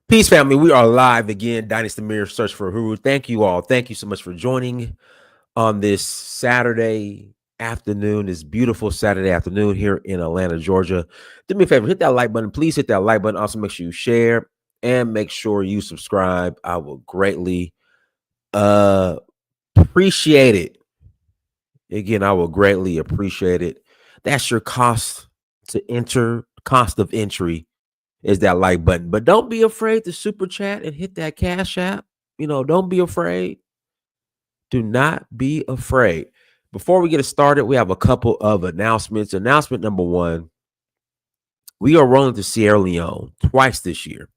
Peace, family. We are live again. Dynasty Mirror Search for Huru. Thank you all. Thank you so much for joining on this Saturday afternoon, this beautiful Saturday afternoon here in Atlanta, Georgia. Do me a favor, hit that like button. Please hit that like button. Also, make sure you share and make sure you subscribe. I will greatly appreciate it. Again, I will greatly appreciate it. That's your cost to enter, cost of entry is that like button. But don't be afraid to super chat and hit that cash app. Don't be afraid. Do not be afraid. Before we get started, we have a couple of announcements. Announcement number one, we are rolling to Sierra Leone twice this year.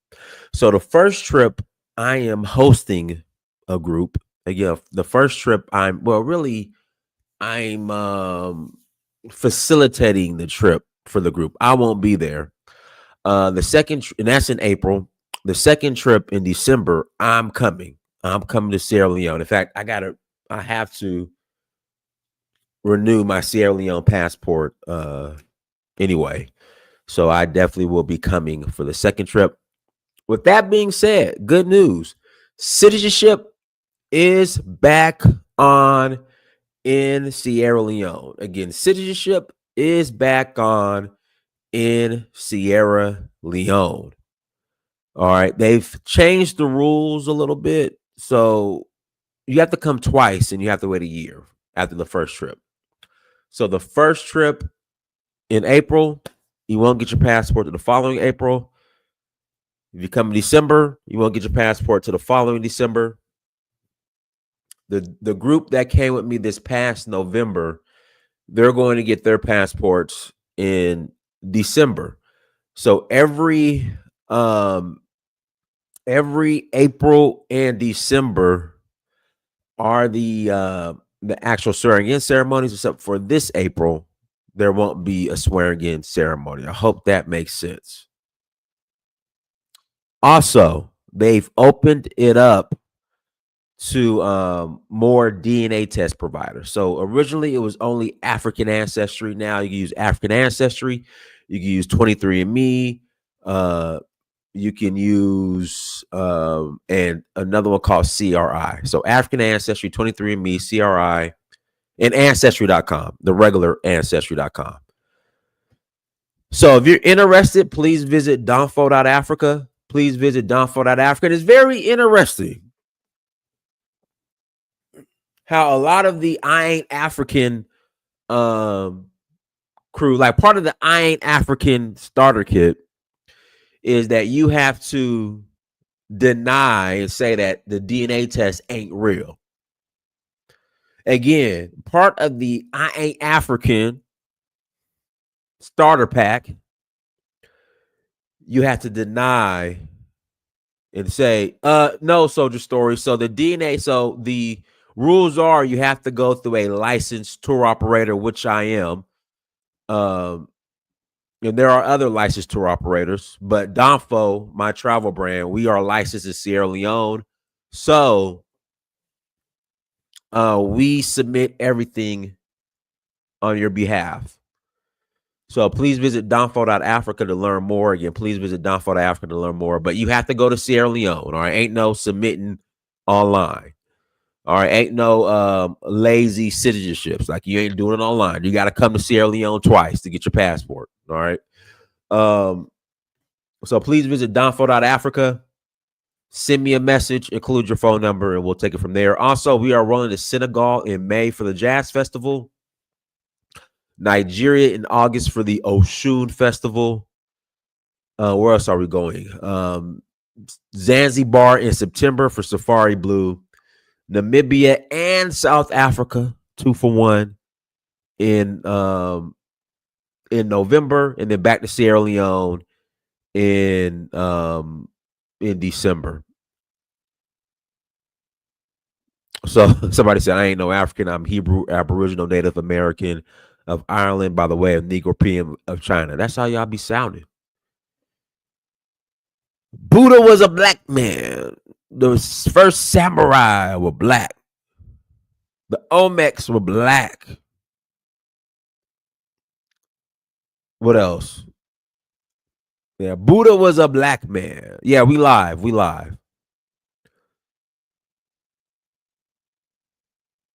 So the first trip, I am hosting a group. Again, the first trip, I'm facilitating the trip for the group. I won't be there. The second, and that's in April. The second trip in December, I'm coming. I'm coming to Sierra Leone. In fact, I have to renew my Sierra Leone passport anyway. So I definitely will be coming for the second trip. With that being said, good news. Citizenship is back on in Sierra Leone. Again, citizenship is back on in Sierra Leone. All right. They've changed the rules a little bit. So you have to come twice and you have to wait a year after the first trip. So the first trip in April, you won't get your passport to the following April. If you come in December, you won't get your passport to the following December. The group that came with me this past November, they're going to get their passports in December. So every April and December are the actual swearing in ceremonies, except for this April, there won't be a swearing in ceremony. I hope that makes sense. Also, they've opened it up to more DNA test providers. So originally it was only African ancestry. Now you can use African ancestry. You can use 23andMe. You can use and another one called CRI. So African ancestry, 23andMe, CRI, and ancestry.com, the regular ancestry.com. So if you're interested, please visit donfo.africa. Please visit donfo.africa. It's very interesting how a lot of the I Ain't African crew, like part of the I Ain't African starter kit, is that you have to deny and say that the DNA test ain't real. Again, part of the I Ain't African starter pack, you have to deny and say, no, Soldier Story. So the DNA, so the rules are you have to go through a licensed tour operator, which I am. And there are other licensed tour operators, but Donfo, my travel brand, we are licensed in Sierra Leone. So we submit everything on your behalf. So please visit donfo.africa to learn more. Again, please visit donfo.africa to learn more. But you have to go to Sierra Leone. All right. Ain't no submitting online. All right. Ain't no lazy citizenships. Like you ain't doing it online. You got to come to Sierra Leone twice to get your passport. All right. So please visit donfo.africa. Send me a message, include your phone number, and we'll take it from there. Also, we are rolling to Senegal in May for the Jazz Festival. Nigeria in August for the Oshun Festival. Where else are we going? Zanzibar in September for Safari Blue. Namibia and South Africa, 2 for 1 in November, and then back to Sierra Leone in December. So somebody said, I ain't no African. I'm Hebrew, Aboriginal, Native American of Ireland by the way of Negro PM of China. That's how y'all be sounding. Buddha was a black man. The first samurai were black. The Olmecs were black. What else? Yeah, Buddha was a black man. Yeah, we live. We live.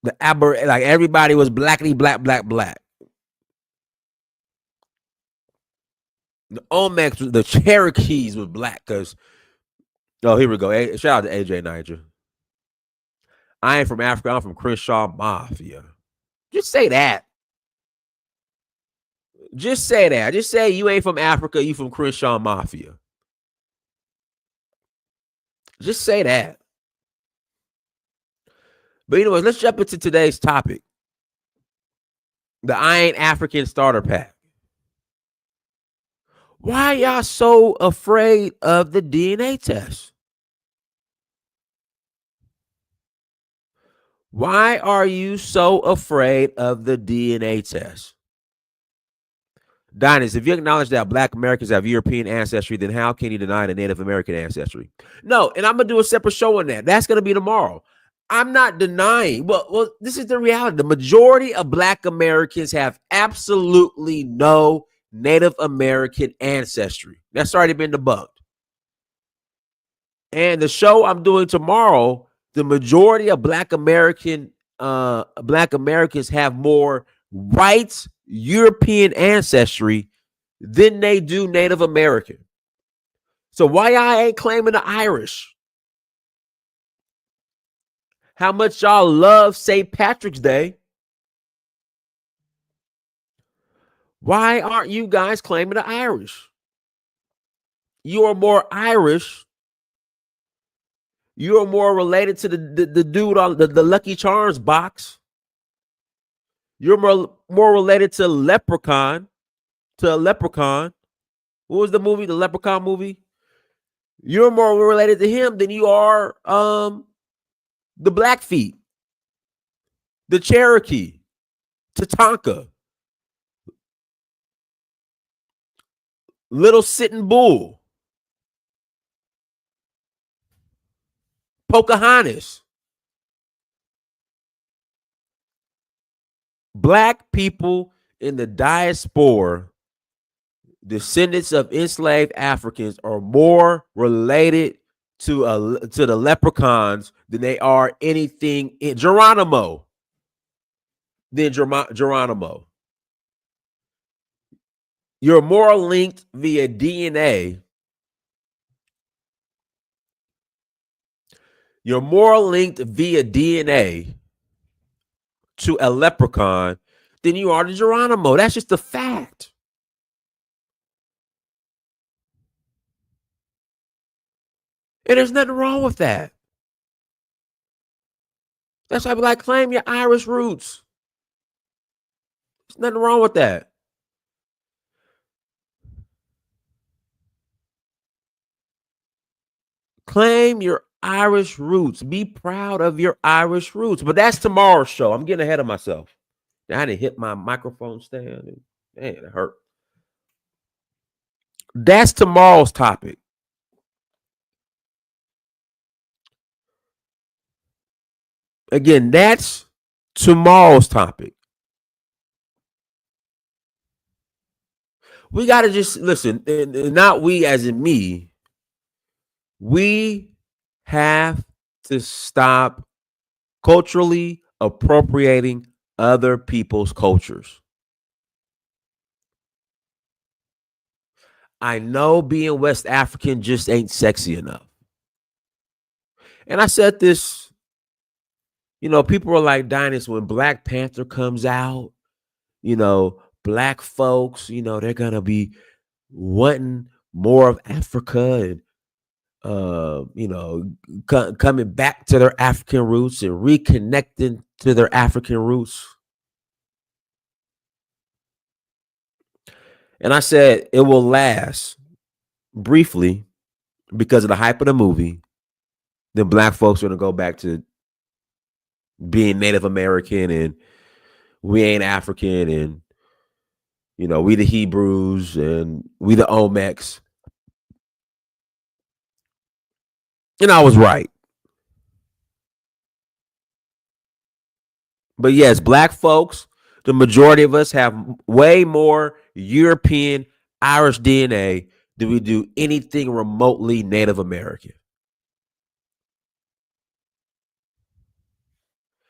Like everybody was blackity black, black, black. The Olmecs, the Cherokees was black because here we go. Shout out to AJ Niger. I ain't from Africa. I'm from Crenshaw Mafia. Just say that. Just say that. Just say you ain't from Africa. You from Crenshaw Mafia. Just say that. But anyways, let's jump into today's topic. The I Ain't African starter pack. Why y'all so afraid of the DNA test? Why are you so afraid of the DNA test? Dinus, if you acknowledge that Black Americans have European ancestry, then how can you deny the Native American ancestry? No, and I'm going to do a separate show on that. That's going to be tomorrow. I'm not denying. Well, this is the reality. The majority of Black Americans have absolutely no Native American ancestry. That's already been debunked. And the show I'm doing tomorrow, the majority of Black Americans have more white European ancestry than they do Native American. So why I ain't claiming the Irish? How much y'all love St. Patrick's Day? Why aren't you guys claiming the Irish? You are more Irish. You are more related to the dude on the Lucky Charms box. You're more related to Leprechaun. To a Leprechaun. What was the movie? The Leprechaun movie? You're more related to him than you are the Blackfeet, the Cherokee, Tatanka, Little Sitting Bull, Pocahontas. Black people in the diaspora, descendants of enslaved Africans, are more related to the leprechauns than they are anything in Geronimo. Geronimo. You're more linked via DNA. You're more linked via DNA to a leprechaun than you are to Geronimo. That's just a fact. And there's nothing wrong with that. That's why I be like, claim your Irish roots. There's nothing wrong with that. Claim your Irish roots. Be proud of your Irish roots. But that's tomorrow's show. I'm getting ahead of myself. I didn't hit my microphone stand. Man, it hurt. That's tomorrow's topic. Again, that's tomorrow's topic. We got to just listen, and not we as in me. We have to stop culturally appropriating other people's cultures. I know being West African just ain't sexy enough. And I said this, people are like, Dinus, when Black Panther comes out, Black folks, they're going to be wanting more of Africa and, coming back to their African roots and reconnecting to their African roots. And I said it will last briefly because of the hype of the movie. Then Black folks are going to go back to being Native American and we ain't African and, we the Hebrews and we the Olmecs. And I was right. But yes, Black folks, the majority of us have way more European Irish DNA do we do anything remotely Native American?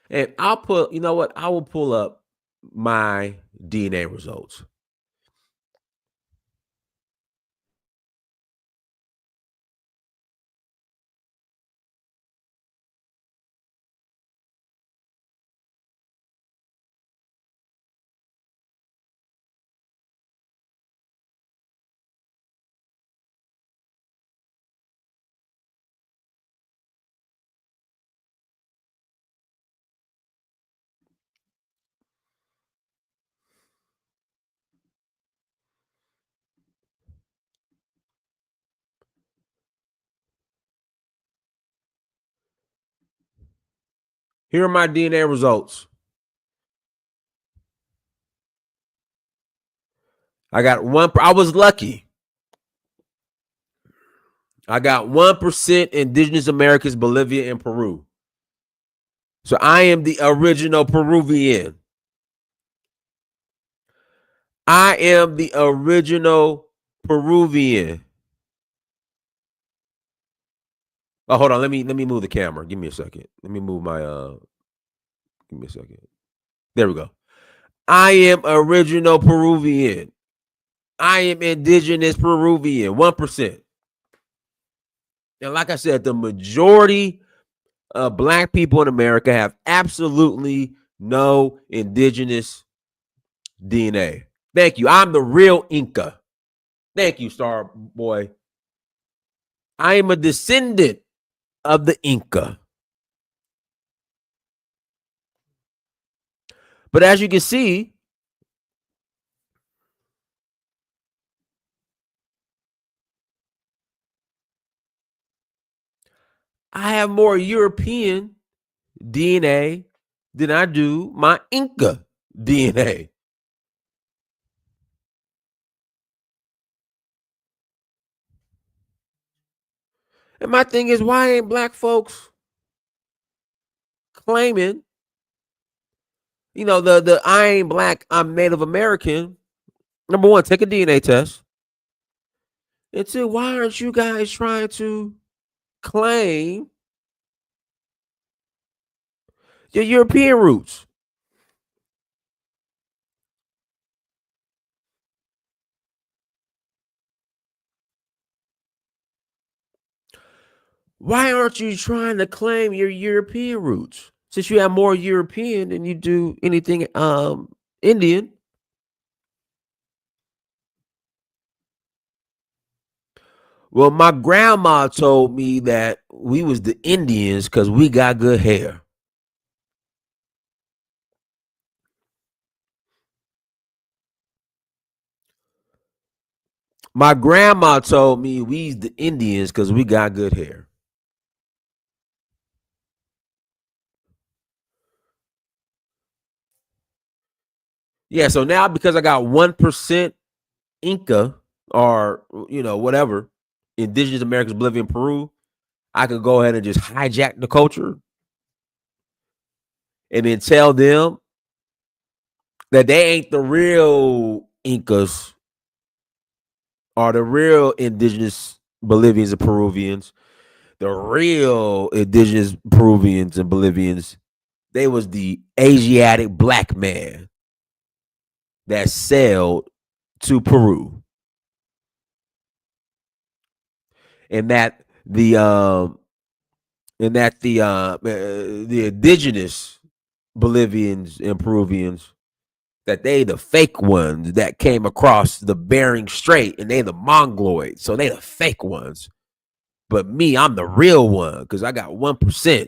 And I'll put, you know what? I will pull up my DNA results. Here are my DNA results. I got one. I was lucky. I got 1% Indigenous Americans, Bolivia, and Peru. So I am the original Peruvian. I am the original Peruvian. Oh, hold on. Let me move the camera. Give me a second. Let me move my give me a second. There we go. I am original Peruvian. I am indigenous Peruvian. 1%. And like I said, the majority of black people in America have absolutely no indigenous DNA. Thank you. I'm the real Inca. Thank you, Star Boy. I am a descendant of the Inca. But as you can see, I have more European DNA than I do my Inca DNA. And my thing is, why ain't black folks claiming, the I ain't black, I'm Native American? Number one, take a DNA test. And two, why aren't you guys trying to claim your European roots? Why aren't you trying to claim your European roots? Since you have more European than you do anything Indian. Well, my grandma told me that we was the Indians because we got good hair. My grandma told me we's the Indians because we got good hair. Yeah, so now because I got 1% Inca or whatever, Indigenous Americans, Bolivia, and Peru, I could go ahead and just hijack the culture and then tell them that they ain't the real Incas or the real indigenous Bolivians and Peruvians. The real indigenous Peruvians and Bolivians, they was the Asiatic black man that sailed to Peru. And that the indigenous Bolivians and Peruvians, that they the fake ones that came across the Bering Strait, and they the Mongoloids, so they the fake ones. But me, I'm the real one because I got 1%.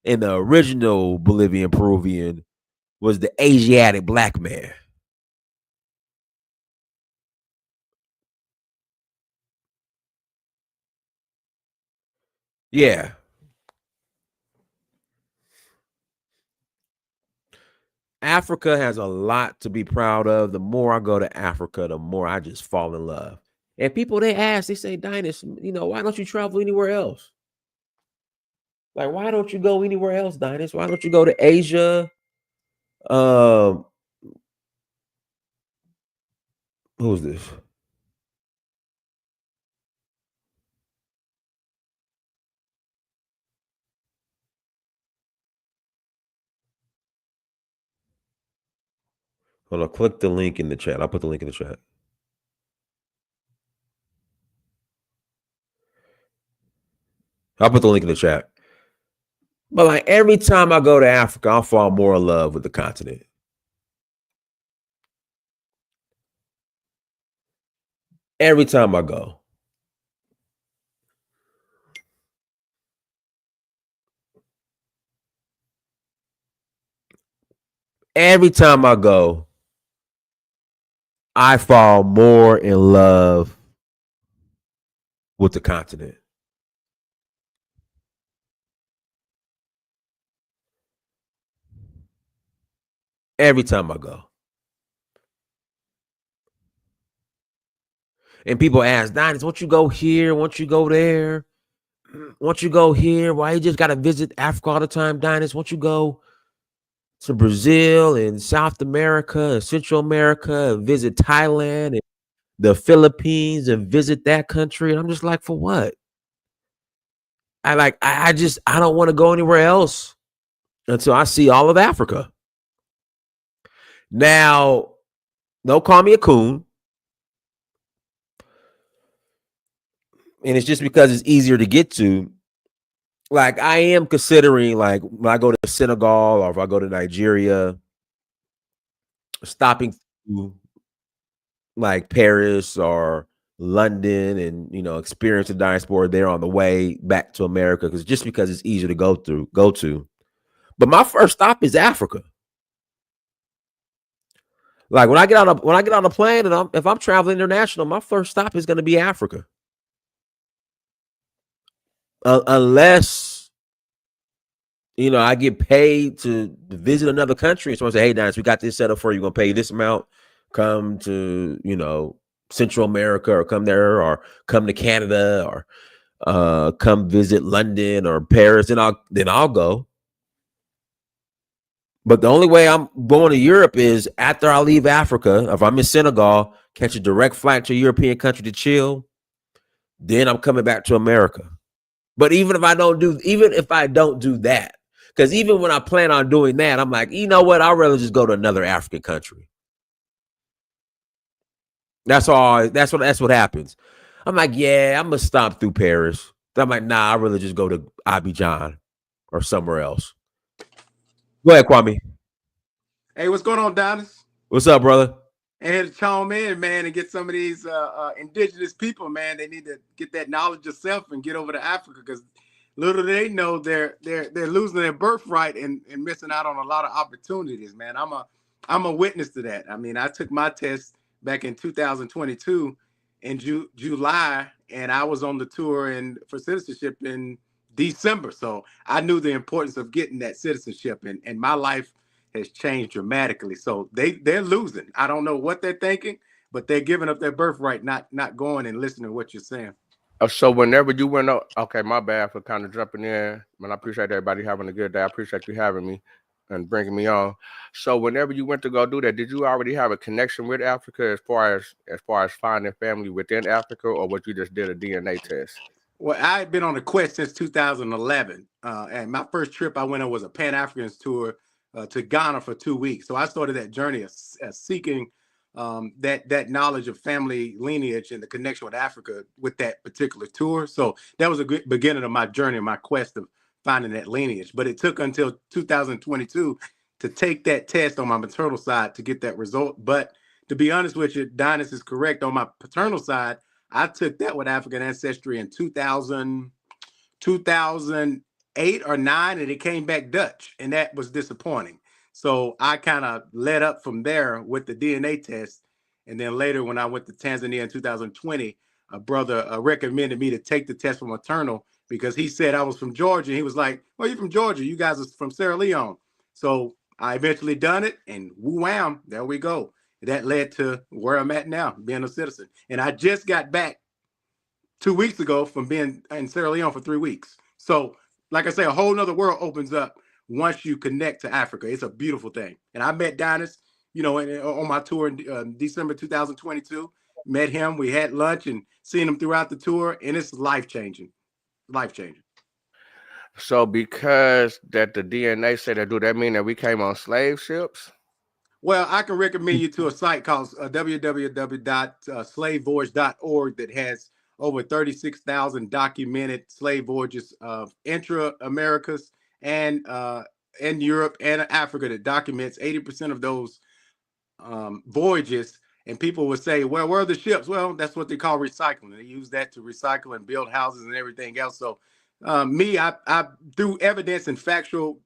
And the original Bolivian Peruvian was the Asiatic black man. Yeah. Africa has a lot to be proud of. The more I go to Africa, the more I just fall in love. And people, they ask, they say, Dinus, why don't you travel anywhere else? Like, why don't you go anywhere else, Dinus? Why don't you go to Asia? Um, who's this? Hold on, click the link in the chat. I'll put the link in the chat. I'll put the link in the chat. But like every time I go to Africa, I'll fall more in love with the continent. Every time I go. Every time I go, I fall more in love with the continent. Every time I go. And people ask, Donnie, won't you go here? Won't you go there? Won't you go here? Why you just got to visit Africa all the time, Dinus? Won't you go to Brazil and South America and Central America and visit Thailand and the Philippines and visit that country? And I'm just like, for what? I don't want to go anywhere else until I see all of Africa. Now, don't call me a coon. And it's just because it's easier to get to. Like I am considering, like when I go to Senegal or if I go to Nigeria, stopping through like Paris or London and experience the diaspora there on the way back to America, because it's easier to go to. But my first stop is Africa. Like when I get on a plane and if I'm traveling international, my first stop is going to be Africa. Unless I get paid to visit another country. So I say, hey, Dennis, we got this set up for you. You're going to pay this amount. Come to, Central America or come there or come to Canada or come visit London or Paris. Then I'll go. But the only way I'm going to Europe is after I leave Africa. If I'm in Senegal, catch a direct flight to a European country to chill. Then I'm coming back to America. But even if I don't do that, because even when I plan on doing that, I'm like, you know what? I'd rather just go to another African country. That's all. That's what happens. I'm like, yeah, I'm gonna stop through Paris. I'm like, nah, I'd rather just go to Abidjan or somewhere else. Go ahead, Kwame. Hey, what's going on, Donis? What's up, brother? And here to chime in, man, and get some of these indigenous people, man. They need to get that knowledge of self and get over to Africa, because little do they know they're losing their birthright and missing out on a lot of opportunities, man. I'm a witness to that. I mean, I took my test back in 2022 in July, and I was on the tour for citizenship in December. So I knew the importance of getting that citizenship, and my life has changed dramatically. So they're losing. I don't know what they're thinking, but they're giving up their birthright, not going and listening to what you're saying. So whenever you went up, okay, my bad for kind of jumping in, man. I appreciate everybody having a good day. I appreciate you having me and bringing me on. So whenever you went to go do that, did you already have a connection with Africa as far as finding family within Africa, or what you just did a DNA test? Well, I had been on a quest since 2011, and my first trip I went on was a Pan Africans tour to Ghana for 2 weeks. So I started that journey of seeking that knowledge of family lineage and the connection with Africa with that particular tour. So that was a good beginning of my journey, my quest of finding that lineage. But it took until 2022 to take that test on my maternal side to get that result. But to be honest with you, Dinas is correct. On my paternal side, I took that with African ancestry in 2008 or 9, and it came back Dutch, and that was disappointing. So I kind of led up from there with the DNA test. And then later, when I went to Tanzania in 2020, a brother recommended me to take the test for maternal, because he said I was from Georgia. He was like, well, you're from Georgia. You guys are from Sierra Leone. So I eventually done it, and wham, there we go. That led to where I'm at now, being a citizen. And I just got back 2 weeks ago from being in Sierra Leone for 3 weeks. So, like I say, a whole nother world opens up once you connect to Africa. It's a beautiful thing. And I met Dinas, on my tour in December 2022. Met him. We had lunch and seen him throughout the tour, and it's life-changing. Life-changing. So because that the DNA said that, do that mean that we came on slave ships? Well, I can recommend you to a site called www.slavevoyage.org that has over 36,000 documented slave voyages of intra-Americas and Europe and Africa that documents 80% of those voyages. And people would say, well, where are the ships? Well, that's what they call recycling. They use that to recycle and build houses and everything else. So I through evidence and factual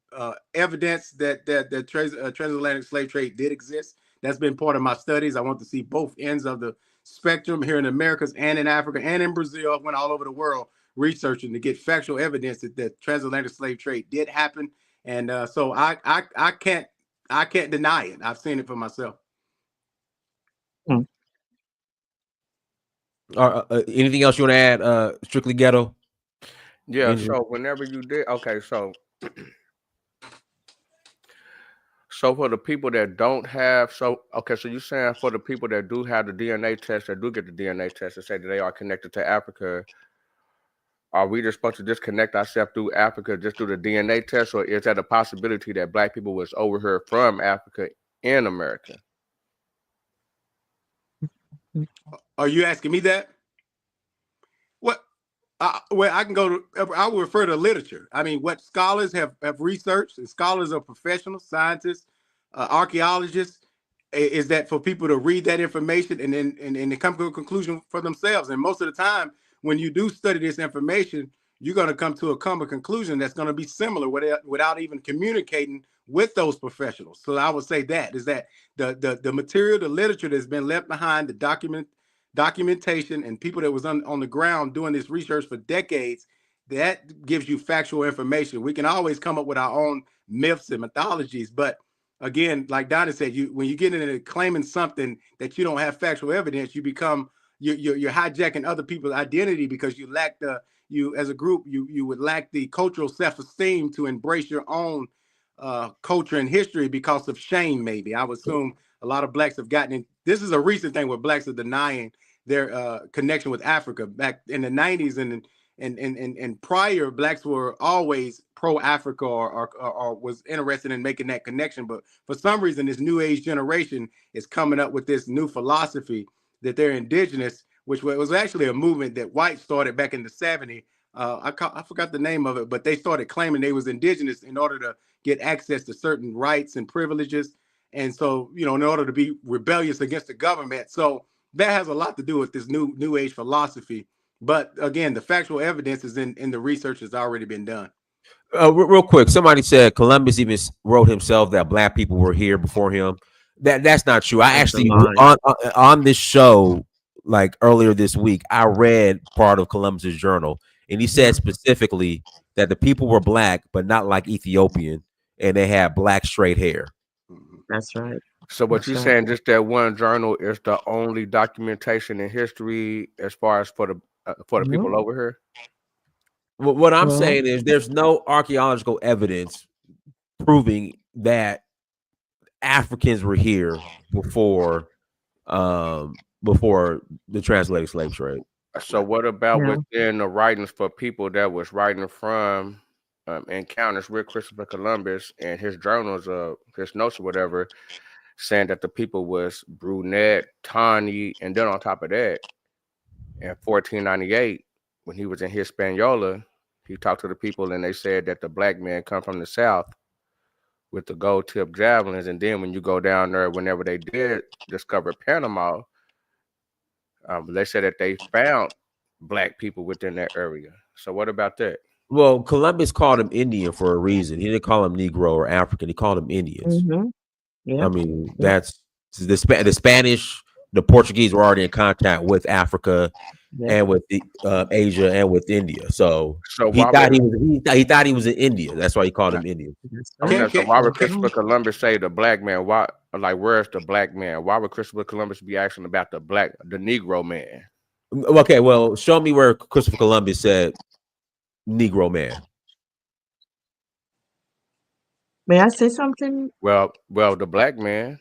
evidence that the transatlantic slave trade did exist. That's been part of my studies. I want to see both ends of the spectrum here in the Americas and in Africa and in Brazil. I went all over the world researching to get factual evidence that the transatlantic slave trade did happen. And so I can't deny it. I've seen it for myself. Anything else you want to add? Strictly Ghetto. Yeah. So whenever you did, okay. So for the people that don't have, so you're saying for the people that do have the DNA test, that do get the DNA test, and say that they are connected to Africa, are we just supposed to disconnect ourselves through Africa just through the DNA test, or is that a possibility that Black people was over here from Africa in America? Are you asking me that? What? Well, I can go to. I will refer to literature. I mean, what scholars have researched, and scholars are professionals, scientists, archaeologists, is that for people to read that information and then they come to a conclusion for themselves. And most of the time, when you do study this information, you're going to come to a conclusion that's going to be similar without even communicating with those professionals. So I would say that is that the material, the literature that's been left behind, the documentation and people that was on the ground doing this research for decades, that gives you factual information. We can always come up with our own myths and mythologies, but again, like Donna said, when you get into claiming something that you don't have factual evidence, you're hijacking other people's identity because you as a group you would lack the cultural self-esteem to embrace your own culture and history because of shame. Maybe I would assume a lot of Blacks have gotten in. This is a recent thing where Blacks are denying their connection with Africa. Back in the 90s and prior, Blacks were always pro-Africa or was interested in making that connection. But for some reason, this new age generation is coming up with this new philosophy that they're indigenous, which was actually a movement that whites started back in the 70s. I forgot the name of it, but they started claiming they was indigenous in order to get access to certain rights and privileges. And so, in order to be rebellious against the government. So that has a lot to do with this new age philosophy. But again, the factual evidence is in the research that's already been done. Real quick, somebody said Columbus even wrote himself that Black people were here before him. That's not true. I actually on this show, like earlier this week, I read part of Columbus's journal, and he said specifically that the people were Black, but not like Ethiopian, and they had black straight hair. That's right. So what you're saying, just that one journal is the only documentation in history as far as for the people over here? What I'm saying is there's no archaeological evidence proving that Africans were here before the transatlantic slave trade. So what about within the writings for people that was writing from encounters with Christopher Columbus and his journals, his notes or whatever, saying that the people was brunette, tawny, and then on top of that, in 1498, when he was in Hispaniola, he talked to the people and they said that the Black men come from the South with the gold tip javelins. And then when you go down there, whenever they did discover Panama, they said that they found Black people within that area. So what about that? Well, Columbus called them Indian for a reason. He didn't call them Negro or African. He called them Indians. I mean, that's the Spanish, the Portuguese were already in contact with Africa and with Asia and with India. So he thought he was in India. That's why he called him Indian. So why would Christopher Columbus say the Black man? Why, like, where's the Black man? Why would Christopher Columbus be asking about the Negro man? Okay, well, show me where Christopher Columbus said Negro man. May I say something? Well, the Black man.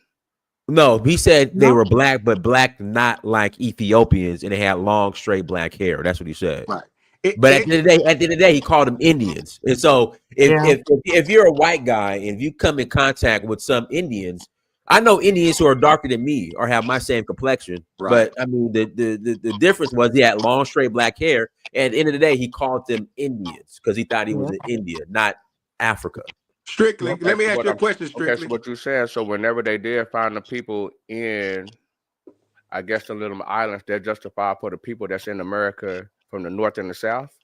No, he said they were Black, but Black not like Ethiopians, and they had long, straight black hair. That's what he said. Right. But at the end of the day, he called them Indians. And so if you're a white guy and if you come in contact with some Indians, I know Indians who are darker than me or have my same complexion, Right. but I mean the difference was he had long straight black hair. And at the end of the day, he called them Indians because he thought he was Yeah. in India, not Africa. Strictly, Yep. let me So ask what you a I'm question, okay, so Strictly. what you saying? So whenever they did find the people in, I guess the little islands, they're justified for the people that's in America from the north and the south.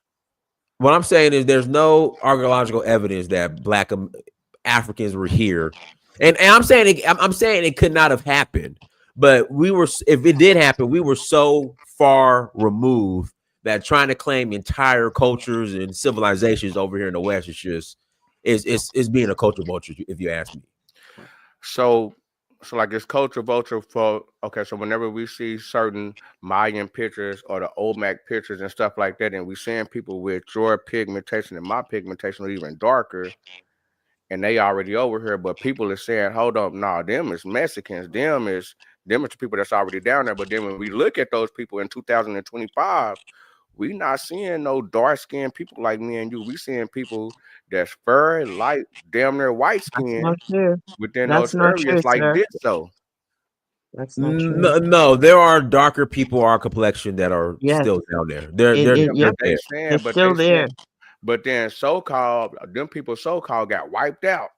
What I'm saying is there's no archaeological evidence that black Africans were here, and I'm saying it could not have happened. But we were, if it did happen, we were so far removed that trying to claim entire cultures and civilizations over here in the West is just is being a culture vulture, if you ask me. So, so like it's culture vulture for okay. So whenever we see certain Mayan pictures or the Olmec pictures and stuff like that, and we seeing people with your pigmentation and my pigmentation or even darker, and they already over here, but people are saying, hold up, nah, them is Mexicans, them is the people that's already down there. But then when we look at those people in 2025, we not seeing no dark skinned people like me and you. We seeing people that's fur, light, damn near white That's skin not true. within That's those not true, areas like sir. this. So That's not true. No, no, there are darker people our complexion that are Yes. still down there. They're It, they're it yeah, they're yep. but they there. saying, They're still there. but then so called them people so called got wiped out.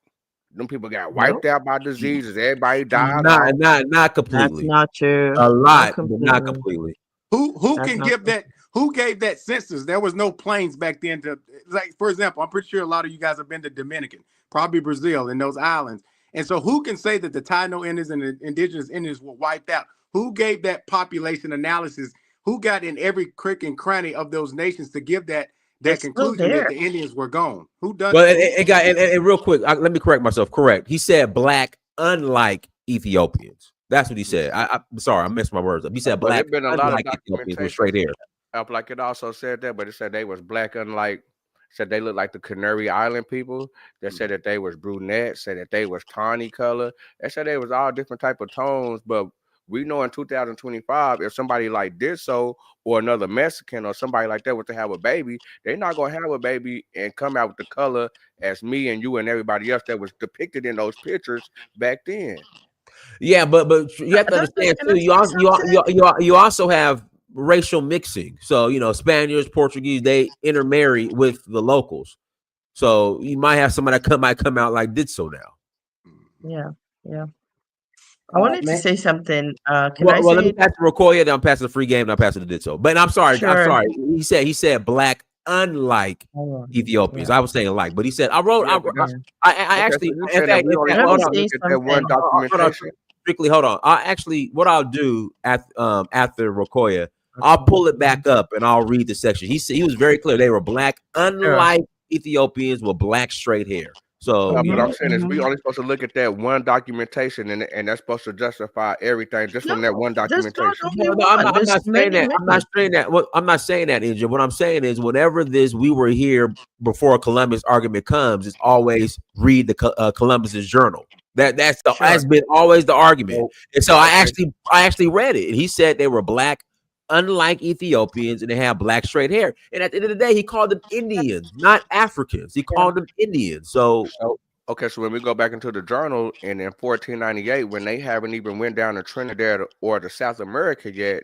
Them people got Nope. wiped out by diseases. Everybody died Not off. not That's completely. not true. A Not lot, but not completely. completely. Who That's can not give that? Who gave that census? There was no planes back then. To like, for example, I'm pretty sure a lot of you guys have been to Dominican, probably Brazil, and those islands. And so, who can say that the Taino Indians and the indigenous Indians were wiped out? Who gave that population analysis? Who got in every crick and cranny of those nations to give They're that still conclusion that there. the Indians were gone? Who done? Well, Who? it got and real quick. Let me correct myself. Correct. He said black, unlike Ethiopians. That's what he said. I'm sorry, I messed my words up. He said But black, it been a lot of unlike Ethiopians with documentation straight hair. up like it also said that, but it said they was black, unlike said they look like the Canary Island people. They said that they was brunette, said that they was tawny color. They said they was all different type of tones, but we know in 2025, if somebody like this so or another Mexican or somebody like that was to have a baby, they're not gonna have a baby and come out with the color as me and you and everybody else that was depicted in those pictures back then. Yeah, but you have to understand Can too. I say something? You also have racial mixing. So Spaniards, Portuguese, they intermarry with the locals. So you might have somebody that might come out like did so now. Yeah. Yeah. I wanted to Man, say something. Can I Well, let say me it? pass the Rokoya, then I'm passing the free game, and I'm passing the Ditso. But I'm sorry, I'm Sure. sorry. He said black, unlike Hold on. Ethiopians. Yeah. I was saying like, but he said I wrote. Yeah, but Yeah. I okay. So actually, you in saying that fact, we only Let me supposed to say look at that one something. hold on, documentation? strictly hold on. I actually, what I'll do after Rokoya, I'll pull it back up and I'll read the section. He said he was very clear. They were black, Sure. unlike Ethiopians with black straight hair. So But I'm saying is we Mm-hmm. only supposed to look at that one documentation, and that's supposed to justify everything just No, from that one there's not documentation. only No, I'm one. not. I'm There's not saying many, that. I'm not many. saying that. What I'm not saying that, Ninja. What I'm saying is, whenever we were here before Columbus argument comes, it's always read the Columbus's journal. That's Sure. been always the argument. So And so okay, I actually read it, and he said they were black, unlike Ethiopians, and they have black straight hair. And at the end of the day, he called them Indians, not Africans. He Yeah. called them Indians. So so when we go back into the journal and in 1498, when they haven't even went down to Trinidad or to South America yet,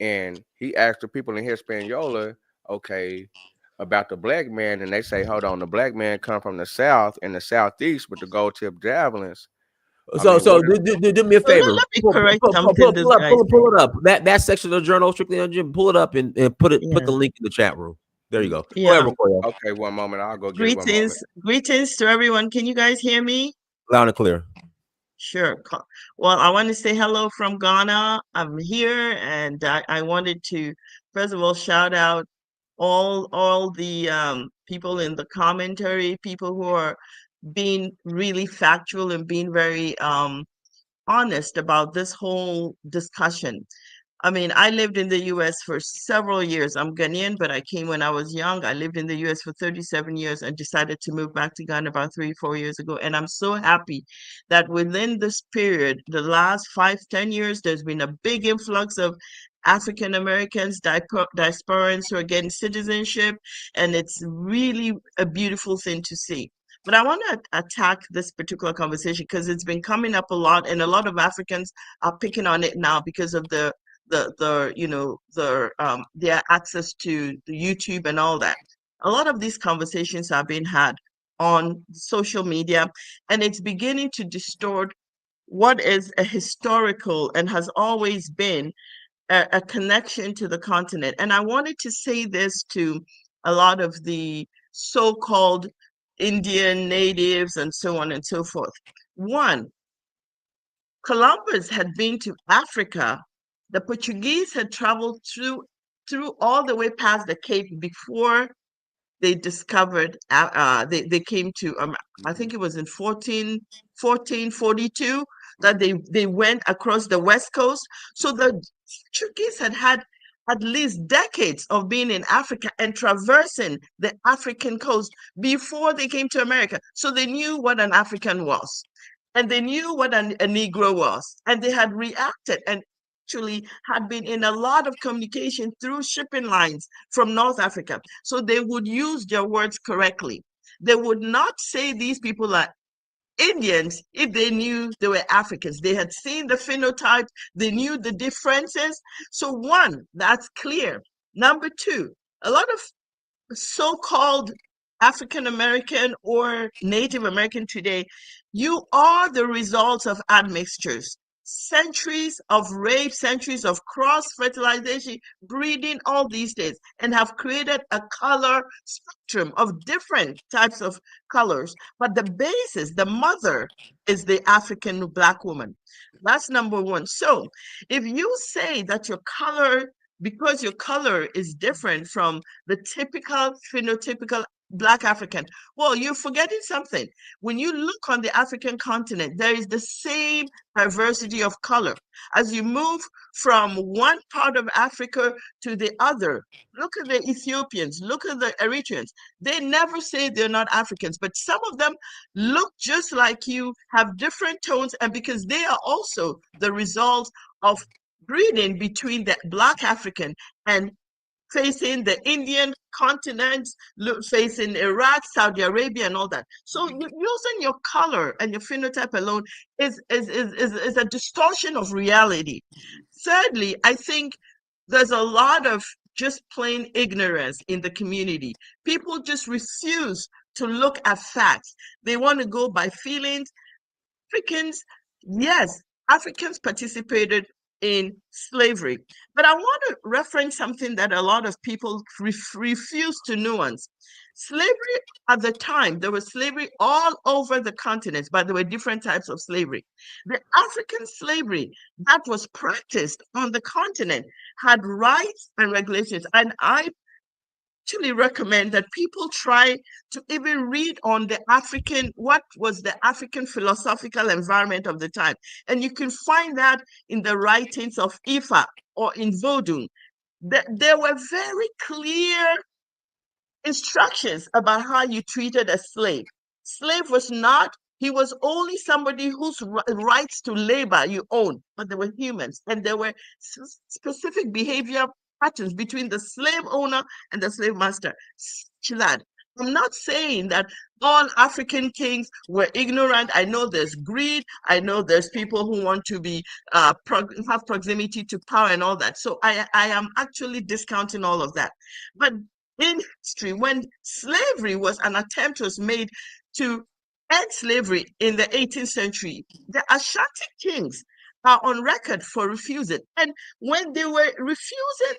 and he asked the people in Hispaniola, okay, about the black man, and they say, hold on, the black man come from the south and the southeast with the gold tip javelins. I mean, So what is do me a So favor. let me correct something this guy said. Pull it up. That section of the journal, strictly on Jim. Pull it up and put Yeah. the link in the chat room. There you go. Go ahead, Yeah. Rokoya. okay? One moment, I'll go get it. One moment. Greetings to everyone. Can you guys hear me? Loud and clear. Sure. Well, I want to say hello from Ghana. I'm here, and I wanted to, first of all, shout out all the people in the commentary, people who are being really factual and being very honest about this whole discussion. I mean, I lived in the US for several years. I'm Ghanaian, but I came when I was young. I lived in the US for 37 years and decided to move back to Ghana about 3, 4 years ago. And I'm so happy that within this period, the last 5, 10 years, there's been a big influx of African Americans, diasporans who are getting citizenship. And it's really a beautiful thing to see. But I want to attack this particular conversation because it's been coming up a lot, and a lot of Africans are picking on it now because of their access to the YouTube and all that. A lot of these conversations are being had on social media, and it's beginning to distort what is a historical and has always been a connection to the continent. And I wanted to say this to a lot of the so-called Indian natives and so on and so forth. One, Columbus had been to Africa. The Portuguese had traveled through all the way past the Cape before they discovered they came to I think it was in 1442 that they went across the west coast. So the Portuguese had at least decades of being in Africa and traversing the African coast before they came to America. So they knew what an African was, and they knew what a Negro was, and they had reacted and actually had been in a lot of communication through shipping lines from North Africa. So they would use their words correctly. They would not say these people are Indians if they knew they were Africans. They had seen the phenotype, they knew the differences. So, one, that's clear. Number two, a lot of so-called African American or Native American today, you are the result of admixtures. Centuries of rape, centuries of cross-fertilization, breeding, all these days, and have created a color spectrum of different types of colors. But the basis, the mother, is the African Black woman. That's number one. So if you say that your color, because your color is different from the typical phenotypical Black African, well, you're forgetting something. When you look on the African continent, there is the same diversity of color. As you move from one part of Africa to the other, look at the Ethiopians, look at the Eritreans. They never say they're not Africans, but some of them look just like you, have different tones, and because they are also the result of breeding between the Black African and facing the Indian continent, facing Iraq, Saudi Arabia, and all that. So using your color and your phenotype alone is a distortion of reality. Thirdly, I think there's a lot of just plain ignorance in the community. People just refuse to look at facts. They want to go by feelings. Africans, yes, Africans participated in slavery. But I want to reference something that a lot of people refuse to nuance. Slavery at the time, there was slavery all over the continent, but there were different types of slavery. The African slavery that was practiced on the continent had rights and regulations. And I actually recommend that people try to even read on what was the African philosophical environment of the time. And you can find that in the writings of Ifa or in Vodun. There were very clear instructions about how you treated a slave. Slave was not, he was only somebody whose rights to labor you own, but they were humans. And there were specific behavior patterns between the slave owner and the slave master. Such that I'm not saying that all African kings were ignorant. I know there's greed. I know there's people who want to be have proximity to power and all that. So I am actually discounting all of that. But in history, when slavery was an attempt was made to end slavery in the 18th century, the Ashanti kings are on record for refusing. And when they were refusing,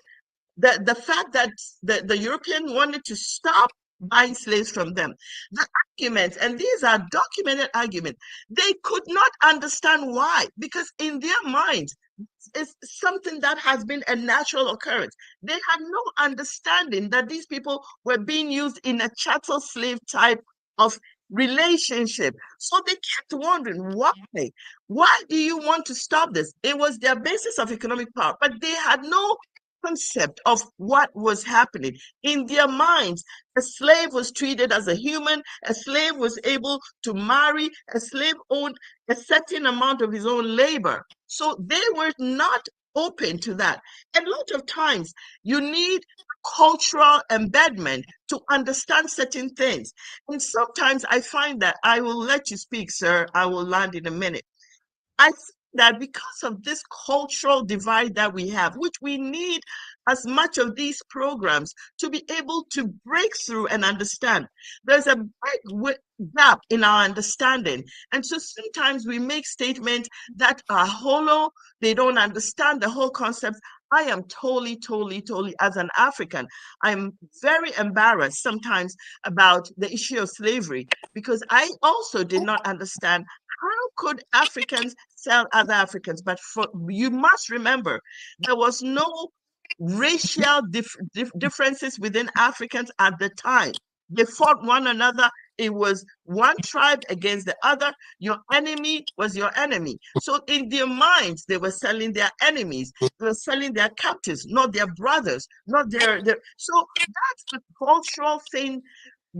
the fact that the European wanted to stop buying slaves from them, the arguments, and these are documented arguments, they could not understand why, because in their minds, it's something that has been a natural occurrence. They had no understanding that these people were being used in a chattel slave type of relationship. So they kept wondering, why? Why do you want to stop this? It was their basis of economic power, but they had no concept of what was happening. In their minds, a slave was treated as a human, a slave was able to marry, a slave owned a certain amount of his own labor. So they were not open to that. And a lot of times you need cultural embedment to understand certain things. And sometimes I find that I will let you speak, sir. I will land in a minute. I think that because of this cultural divide that we have, which we need as much of these programs to be able to break through and understand, there's a big gap in our understanding. And so sometimes we make statements that are hollow, they don't understand the whole concept. I am totally, as an African, I'm very embarrassed sometimes about the issue of slavery because I also did not understand how could Africans sell other Africans? But you must remember, there was no racial differences within Africans at the time. They fought one another. It was one tribe against the other. Your enemy was your enemy. So in their minds, they were selling their enemies. They were selling their captives, not their brothers, not their. So that's the cultural thing,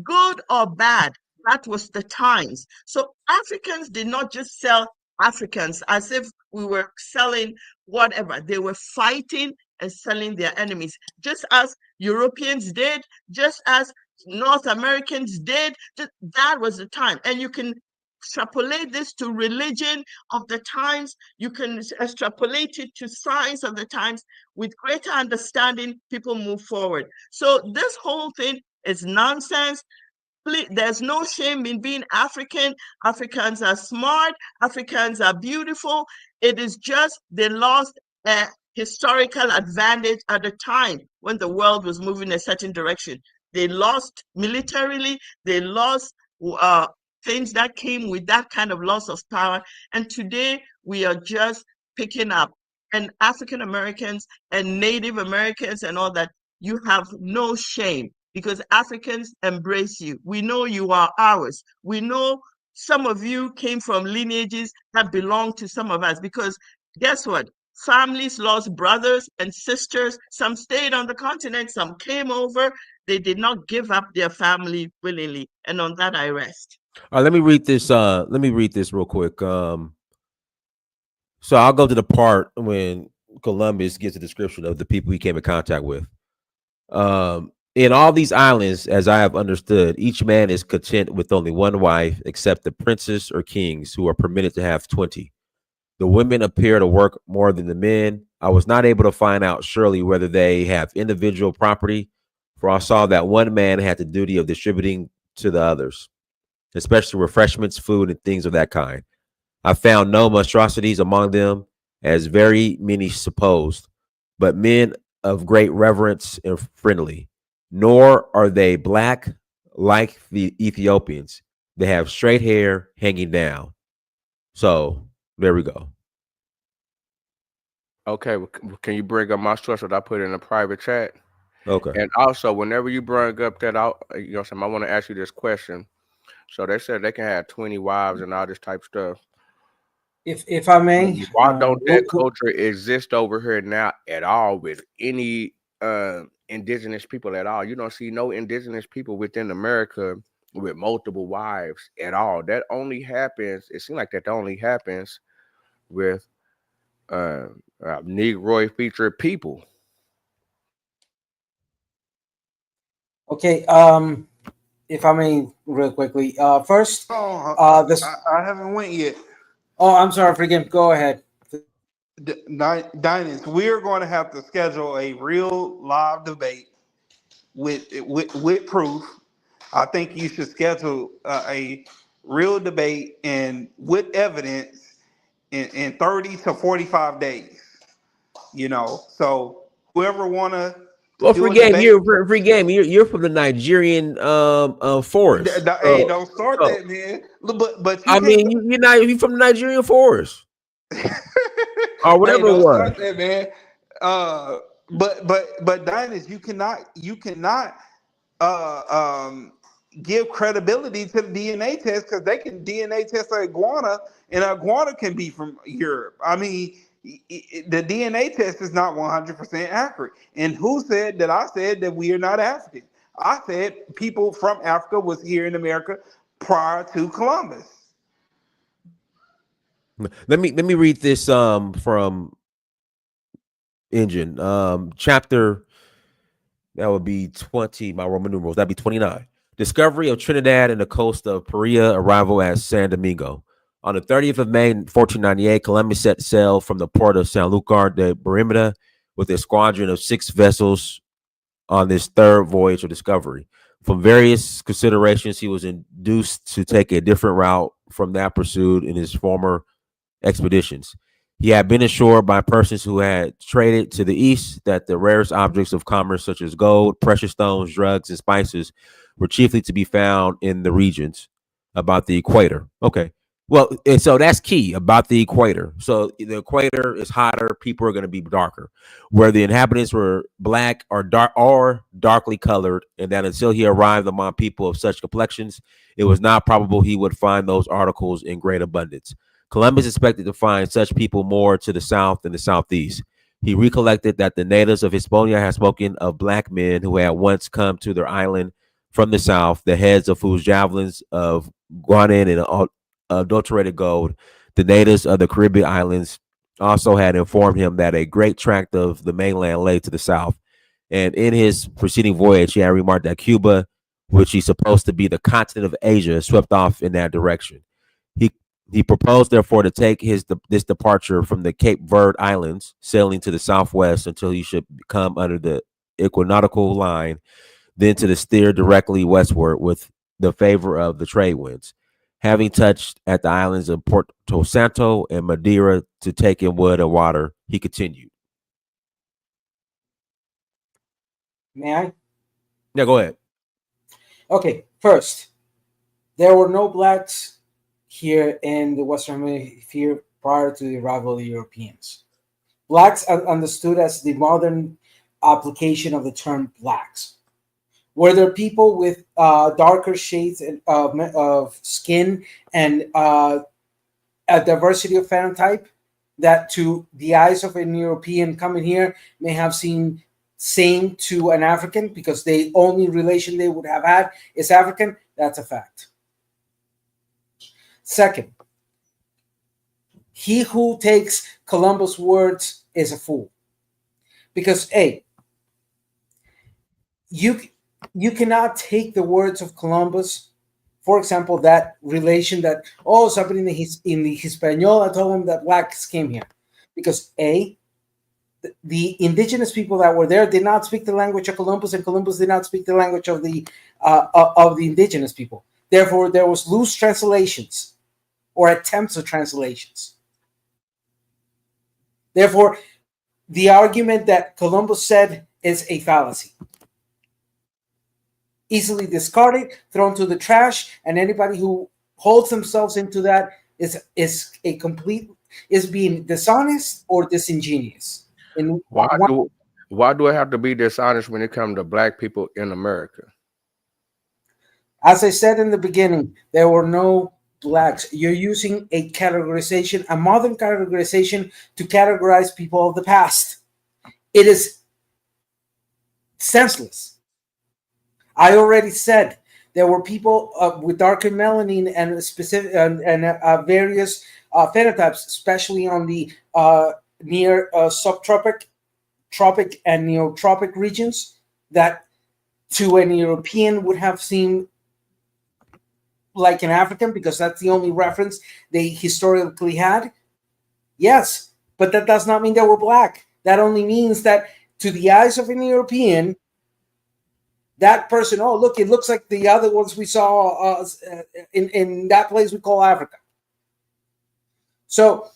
good or bad. That was the times. So Africans did not just sell Africans as if we were selling whatever. They were fighting and selling their enemies, just as Europeans did, just as North Americans did. That was the time. And you can extrapolate this to religion of the times. You can extrapolate it to science of the times. With greater understanding, people move forward. So this whole thing is nonsense. There's no shame in being African. Africans are smart. Africans are beautiful. It is just they lost a historical advantage at the time when the world was moving a certain direction. They lost militarily. They lost things that came with that kind of loss of power. And today we are just picking up. And African Americans and Native Americans and all that, you have no shame because Africans embrace you. We know you are ours. We know some of you came from lineages that belong to some of us because guess what? Families lost brothers and sisters. Some stayed on the continent, some came over. They did not give up their family willingly. And on that, I rest. All right, let me read this. Let me read this real quick. So I'll go to the part when Columbus gives a description of the people he came in contact with. In all these islands, as I have understood, each man is content with only one wife, except the princes or kings, who are permitted to have 20. The women appear to work more than the men. I was not able to find out surely whether they have individual property, for I saw that one man had the duty of distributing to the others, especially refreshments, food, and things of that kind. I found no monstrosities among them, as very many supposed, but men of great reverence and friendly. Nor are they black like the Ethiopians. They have straight hair hanging down. So there we go. Okay, well, can you bring up my source that I put in a private chat? Okay. And also, whenever you bring up that out, you know, what I'm saying, I want to ask you this question. So they said they can have 20 wives and all this type stuff. If I may, Why don't that culture exist over here now at all with any indigenous people at all? You don't see no indigenous people within America with multiple wives at all. That only happens, it seems like that only happens with Negroid featured people. Okay, if I may, real quickly. First, this. I haven't went yet. Oh, I'm sorry, forgive. Go ahead. Dinans, we're going to have to schedule a real live debate with proof. I think you should schedule a real debate and with evidence in 30 to 45 days. You know, so whoever want to Well, do free a game. debate. You're free game. You're from the Nigerian forest. Hey, don't start that, man. But you I can't. mean, you from the Nigerian forest or Hey, whatever it don't was. start that, man. But Diners, you cannot uh um give credibility to the DNA test because they can DNA test an iguana and an iguana can be from Europe. I mean, the DNA test is not 100% accurate. And who said that? I said that we are not African. I said people from Africa was here in America prior to Columbus. Let me read this from engine. Chapter that would be 20. My Roman numerals that'd be 29. Discovery of Trinidad and the coast of Paria. Arrival at San Domingo. On the 30th of May, 1498, Columbus set sail from the port of San Lucar de Barrameda with a squadron of 6 vessels on this third voyage of discovery. From various considerations, he was induced to take a different route from that pursued in his former expeditions. He had been assured by persons who had traded to the east that the rarest objects of commerce, such as gold, precious stones, drugs, and spices, were chiefly to be found in the regions about the equator. Okay. Well, and so that's key about the equator. So the equator is hotter, people are going to be darker. Where the inhabitants were black or darkly colored, and that until he arrived among people of such complexions, it was not probable he would find those articles in great abundance. Columbus expected to find such people more to the south and the southeast. He recollected that the natives of Hispaniola had spoken of black men who had once come to their island from the south, the heads of whose javelins of guanin and adulterated gold. The natives of the Caribbean islands also had informed him that a great tract of the mainland lay to the south. And in his preceding voyage, he had remarked that Cuba, which he supposed to be the continent of Asia, swept off in that direction. He proposed, therefore, to take this departure from the Cape Verde Islands, sailing to the southwest until he should come under the equinoctial line, then to steer directly westward with the favor of the trade winds. Having touched at the islands of Porto Santo and Madeira to take in wood and water, he continued. May I? Yeah, go ahead. Okay, first, there were no blacks here in the Western Hemisphere prior to the arrival of the Europeans. Blacks are understood as the modern application of the term blacks. Were there people with darker shades of skin and a diversity of phenotype that to the eyes of an European coming here may have seemed same to an African because the only relation they would have had is African? That's a fact. Second, he who takes Columbus' words is a fool. Because, A, you cannot take the words of Columbus, for example, that relation that, somebody in the Hispaniola told him that blacks came here. Because, A, the indigenous people that were there did not speak the language of Columbus, and Columbus did not speak the language of the indigenous people. Therefore, there was loose translations or attempts of translations. Therefore, the argument that Columbus said is a fallacy. Easily discarded, thrown to the trash, and anybody who holds themselves into that is being dishonest or disingenuous. Why do I have to be dishonest when it comes to black people in America? As I said in the beginning, there were no blacks. You're using a categorization, a modern categorization, to categorize people of the past. It is senseless. I already said there were people with darker melanin and specific various phenotypes, especially on the near subtropic, tropic, and neotropic regions, that to an European would have seemed like an African because that's the only reference they historically had. Yes, but that does not mean they were black. That only means that to the eyes of an European, that person, look, it looks like the other ones we saw in that place we call Africa. So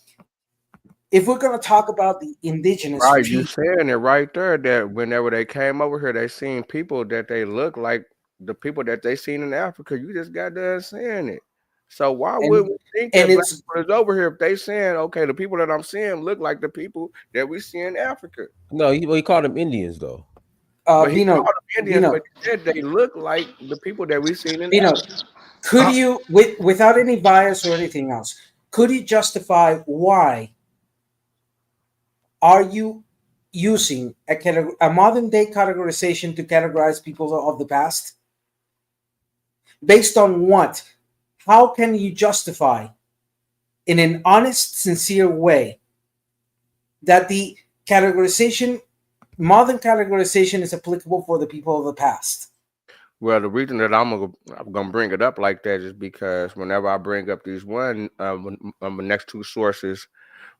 if we're going to talk about the indigenous right, people, you saying it right there that whenever they came over here, they seen people that they look like the people that they seen in Africa. You just got done saying it. So why would we think that black people is over here if they saying, okay, the people that I'm seeing look like the people that we see in Africa? No, he called them Indians though. But he called them Indians, but he said they look like the people that we seen in Africa. Could you, without any bias or anything else, could you justify why are you using a modern day categorization to categorize people of the past? Based on what? How can you justify in an honest, sincere way that the categorization, modern categorization is applicable for the people of the past? Well, the reason that I'm gonna bring it up like that is because whenever I bring up these the next two sources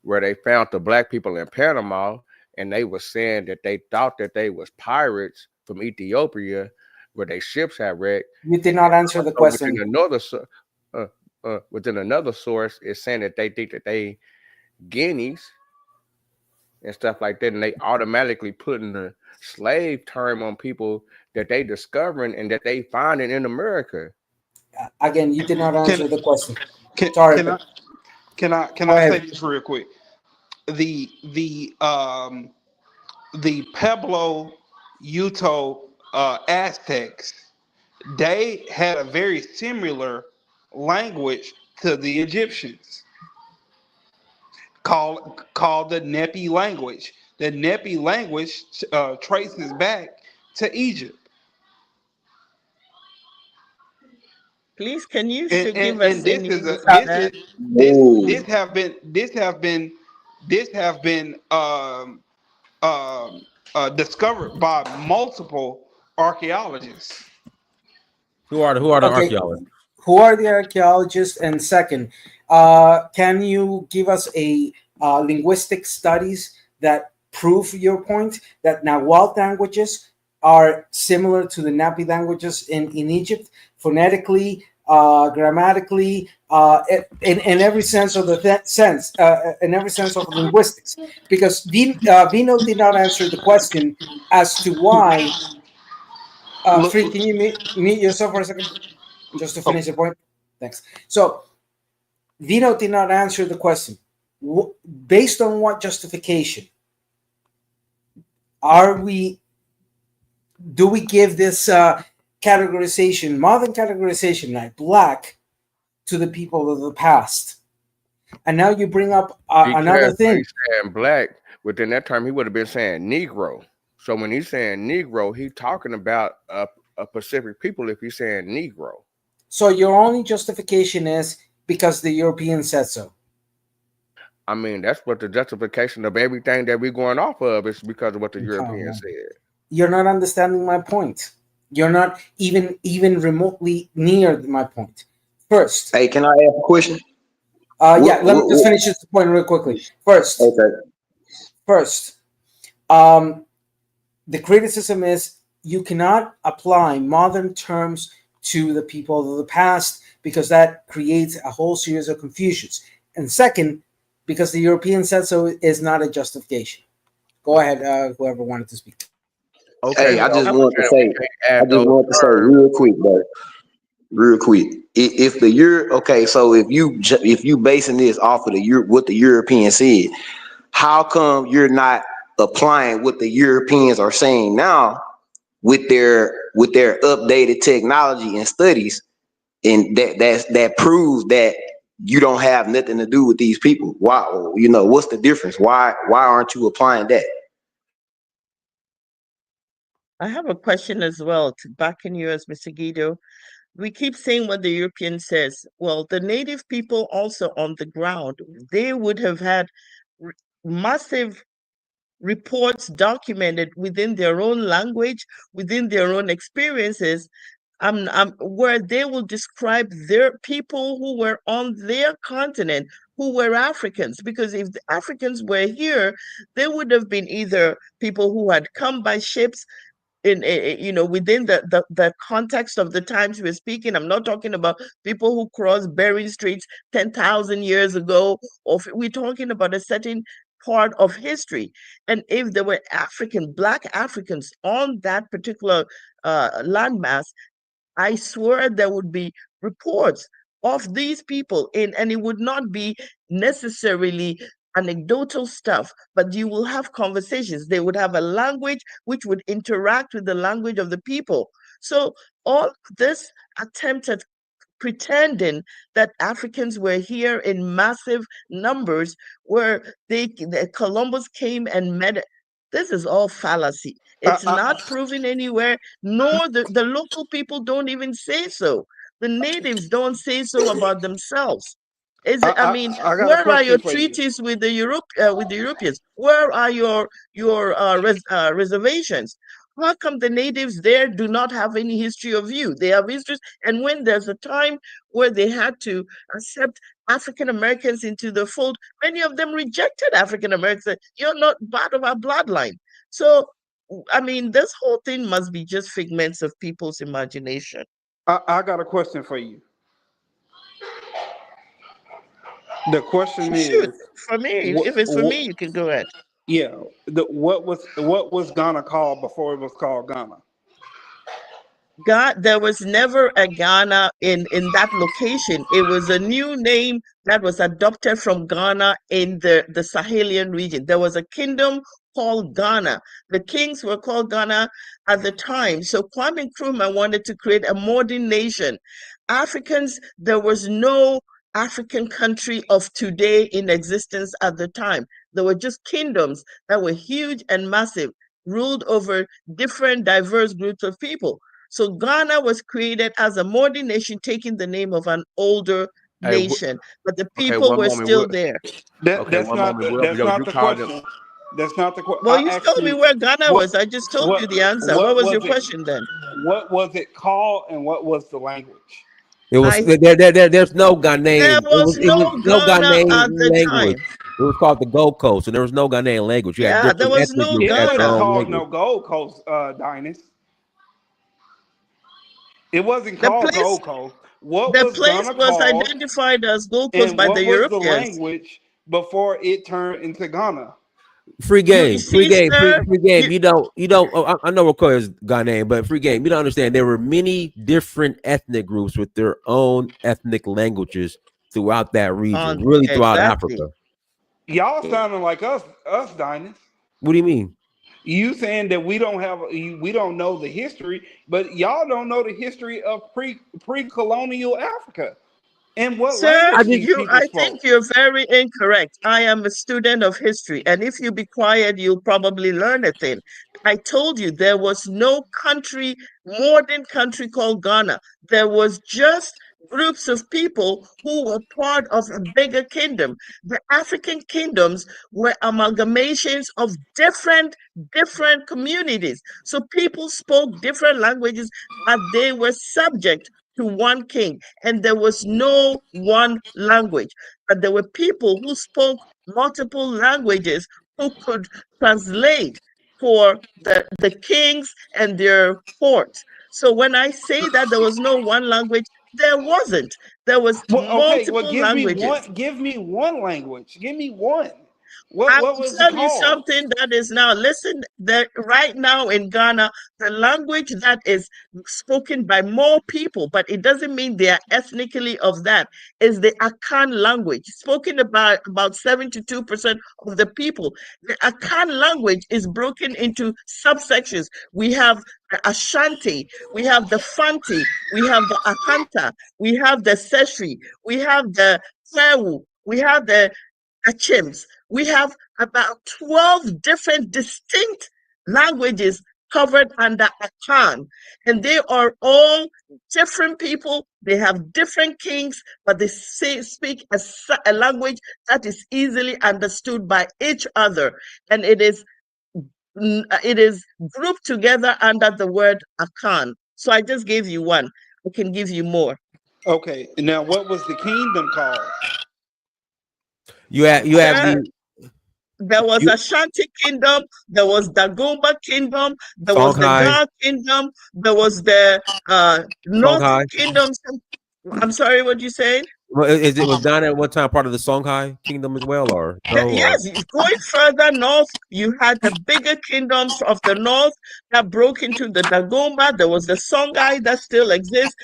where they found the black people in Panama, and they were saying that they thought that they was pirates from Ethiopia, where their ships had wrecked. You did not answer the Also question. within another source, is saying that they think that they guineas and stuff like that, and they automatically putting the slave term on people that they discovering and that they finding in America. Again, you did not answer Can the question. can Sorry, can I but can go I say ahead. this real quick? The the um the Pueblo Uto Aztecs, they had a very similar language to the Egyptians, called the Nepi language. The Nepi language traces back to Egypt. Please, can you and still and, give us and this any is a news on that? this have been discovered by multiple archaeologists. Who are the Okay, archaeologists? who are the archaeologists? And second, can you give us a linguistic studies that prove your point that Nahuatl languages are similar to the Napi languages in Egypt, phonetically, grammatically, in every sense of the sense, in every sense of linguistics? Because Vino did not answer the question as to why. Look, Free, can you mute yourself for a second? Just to finish the point. Thanks. So Vino did not answer the question. Based on what justification are we? Do we give this categorization, modern categorization, like black, to the people of the past? And now you bring up another Because when thing. he's saying black, within that term, he would have been saying Negro. So when he's saying Negro, he's talking about a Pacific people if he's saying Negro. So your only justification is because the Europeans said so. I mean, that's what the justification of everything that we're going off of is because of what the Oh, Europeans said. you're not understanding my point. You're not even remotely near my point. First, Hey, can I ask a question? yeah, let me just finish this point real quickly. First, um, the criticism is you cannot apply modern terms to the people of the past because that creates a whole series of confusions. And second, because the European said so is not a justification. Go ahead, whoever wanted to speak. Okay, Hey, so I just we want to can't, say, we can't add those terms. real quick, bro, real quick. If the Euro, okay, so if you basing this off of what the Europeans said, how come you're not applying what the Europeans are saying now with their updated technology and studies, and that proves that you don't have nothing to do with these people? Why, what's the difference? Why aren't you applying that? I have a question as well to back in you as Mr. Guido. We keep saying what the European says. Well, the native people also on the ground, they would have had massive reports documented within their own language, within their own experiences, where they will describe their people who were on their continent, who were Africans. Because if the Africans were here, they would have been either people who had come by ships in within the context of the times we're speaking. I'm not talking about people who crossed Bering Straits 10,000 years ago, or we're talking about a certain part of history. And if there were Black Africans on that particular landmass, I swear there would be reports of these people and it would not be necessarily anecdotal stuff, but you will have conversations. They would have a language which would interact with the language of the people. So all this attempt at pretending that Africans were here in massive numbers, where Columbus came and met. This is all fallacy. I, It's I, not proven anywhere, nor the local people don't even say so. The natives don't say so about themselves. Is it? I mean, I got a where are your question for you. treaties with the Europeans? Where are your reservations? How come the natives there do not have any history of you? They have histories, and when there's a time where they had to accept African Americans into the fold, many of them rejected African Americans. Said, you're not part of our bloodline. So, I mean, this whole thing must be just figments of people's imagination. I got a question for you. The question Shoot, is, for me, what, if it's for what me, you can go ahead. yeah, what was Ghana called before it was called Ghana? God, there was never a Ghana in that location. It was a new name that was adopted from Ghana in the Sahelian region. There was a kingdom called Ghana. The kings were called Ghana at the time. So Kwame Nkrumah wanted to create a modern nation. Africans, there was no African country of today in existence at the time. There were just kingdoms that were huge and massive, ruled over different diverse groups of people. So Ghana was created as a modern nation, taking the name of an older Hey, nation, but the okay, people one were moment. still there. Okay, one moment. That's Would not you the call them? question. That's not the question. Well, I you asked told me you where Ghana what was. I just told what you the answer. What what was your was it question then? what was it called and what was the language? It was I there's no There Ghanaian. was It no was no Ghana Ghanaian at the language. time. It was called the Gold Coast, and there was no Ghanaian language. You had Yeah, there different was ethnic no groups It had their wasn't Ghana. own called language. no Gold Coast, Dynasty. It wasn't The called place Gold Coast. What the was place Ghana was called, identified as Gold Coast and by the what was the Europeans. language before it turned into Ghana? Free You game, free see, game, sir, free game. you You don't. Oh, I know Okoye is Ghanaian, but free game. You don't understand. There were many different ethnic groups with their own ethnic languages throughout that region, really throughout exactly. Africa. Y'all sounding like us, Dynasty. What do you mean? You saying that we don't know the history, but y'all don't know the history of pre-colonial Africa and what Sir, I language just these people I spoke. think you're very incorrect. I am a student of history, and if you be quiet, you'll probably learn a thing. I told you there was no country, modern country called Ghana. There was just groups of people who were part of a bigger kingdom. The African kingdoms were amalgamations of different communities. So people spoke different languages, but they were subject to one king, and there was no one language, but there were people who spoke multiple languages who could translate for the kings and their courts. So when I say that there was no one language, there wasn't. There was Well, okay, well, multiple languages. give me one language. Give me one. I What will was it tell you called? something that is now, listen, that right now in Ghana, the language that is spoken by more people, but it doesn't mean they are ethnically of that, is the Akan language, spoken about 72% of the people. The Akan language is broken into subsections. We have the Ashanti, we have the Fanti, we have the Akanta, we have the Seshri, we have the Tewu, we have the Achims. We have about 12 different distinct languages covered under Akan, and they are all different people. They have different kings, but they speak a language that is easily understood by each other, and it is grouped together under the word Akan. So I just gave you one. I can give you more. Okay, now what was the kingdom called? You have Sir, the there was you Ashanti Kingdom, there was Dagomba Kingdom, there was the Songhai, Ga Kingdom, there was the North Songhai. Kingdom. I'm sorry, what you saying? Well, was Ghana at one time part of the Songhai kingdom as well, or no? Or Yes, going further north, you had the bigger kingdoms of the north that broke into the Dagomba. There was the Songhai that still exists.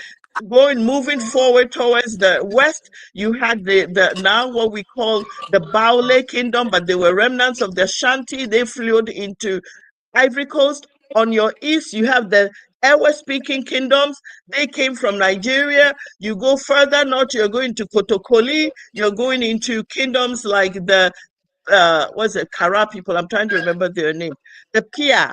Moving forward towards the west, you had the now what we call the Baule Kingdom, but they were remnants of the Shanti. They flowed into Ivory Coast. On your east, you have the Ewe speaking kingdoms. They came from Nigeria. You go further north, you're going to Kotokoli. You're going into kingdoms like the what's it, Kara people. I'm trying to remember their name. The Pia.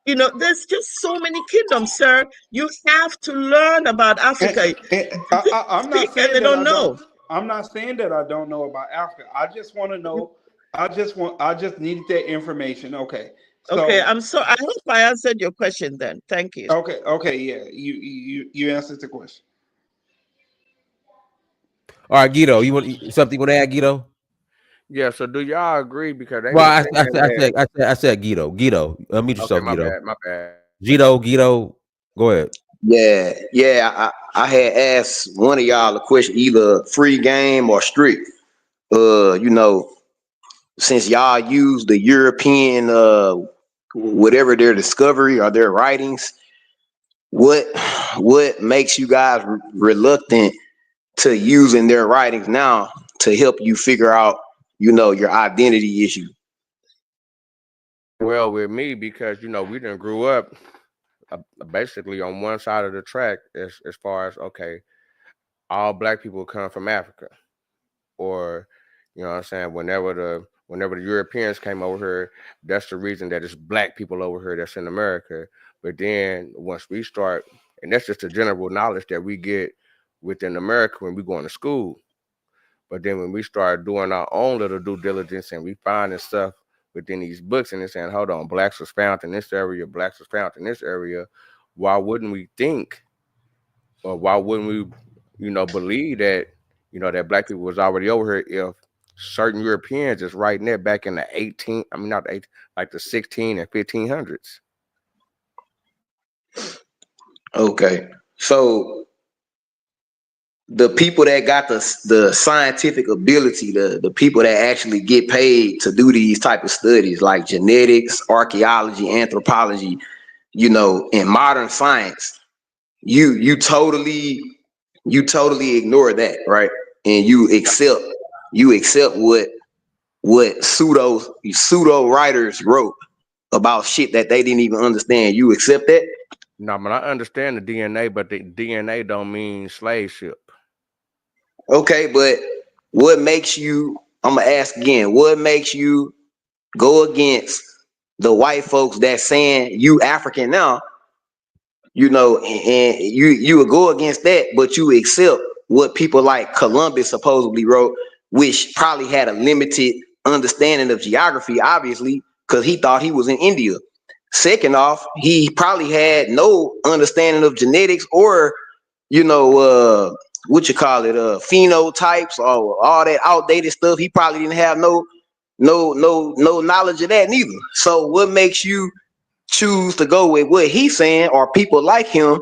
There's just so many kingdoms, sir. You have to learn about And, Africa. and People I'm not speak and saying they that don't I don't. know. I'm not saying that I don't know about Africa. I just want to know. I just needed that information. Okay. Okay, So, I hope I answered your question then. Thank you. okay, yeah. You answered the question. All right, Guido, you want something you want to add, Guido? Yeah. So do y'all agree? Because they Well, were I, saying I, that. I said Guido. Guido, unmute Okay, yourself, my Guido. bad. My bad. Guido, go ahead. Yeah. I had asked one of y'all a question, either free game or strict. You know, since y'all use the European whatever their discovery or their writings, what makes you guys reluctant to using their writings now to help you figure out, you know, your identity issue? Well, with me, because we didn't grew up basically on one side of the track as far as okay, all black people come from Africa, or what I'm saying. Whenever the Europeans came over here, that's the reason that it's black people over here that's in America. But then once we start, and that's just the general knowledge that we get within America when we going to school. But then when we start doing our own little due diligence and we finding stuff within these books and it's saying, hold on, blacks was found in this area, blacks was found in this area, why wouldn't we think, or why wouldn't we, believe that, that black people was already over here if certain Europeans is writing that back in the 18, I mean not the 18, like the 16 and 1500s. Okay, so the people that got the scientific ability, the people that actually get paid to do these type of studies like genetics, archaeology, anthropology, you know, in modern science, you totally ignore that, right? And you accept what pseudo writers wrote about shit that they didn't even understand. You accept that? Now, but I understand the DNA, but the DNA don't mean slave ship. Okay, but what makes you, I'm gonna ask again, what makes you go against the white folks that saying you African now, you know, and you would go against that, but you accept what people like Columbus supposedly wrote, which probably had a limited understanding of geography, obviously, because he thought he was in India. Second off, he probably had no understanding of genetics or, you know, what you call it, phenotypes or all that outdated stuff. He probably didn't have no knowledge of that neither. So what makes you choose to go with what he's saying or people like him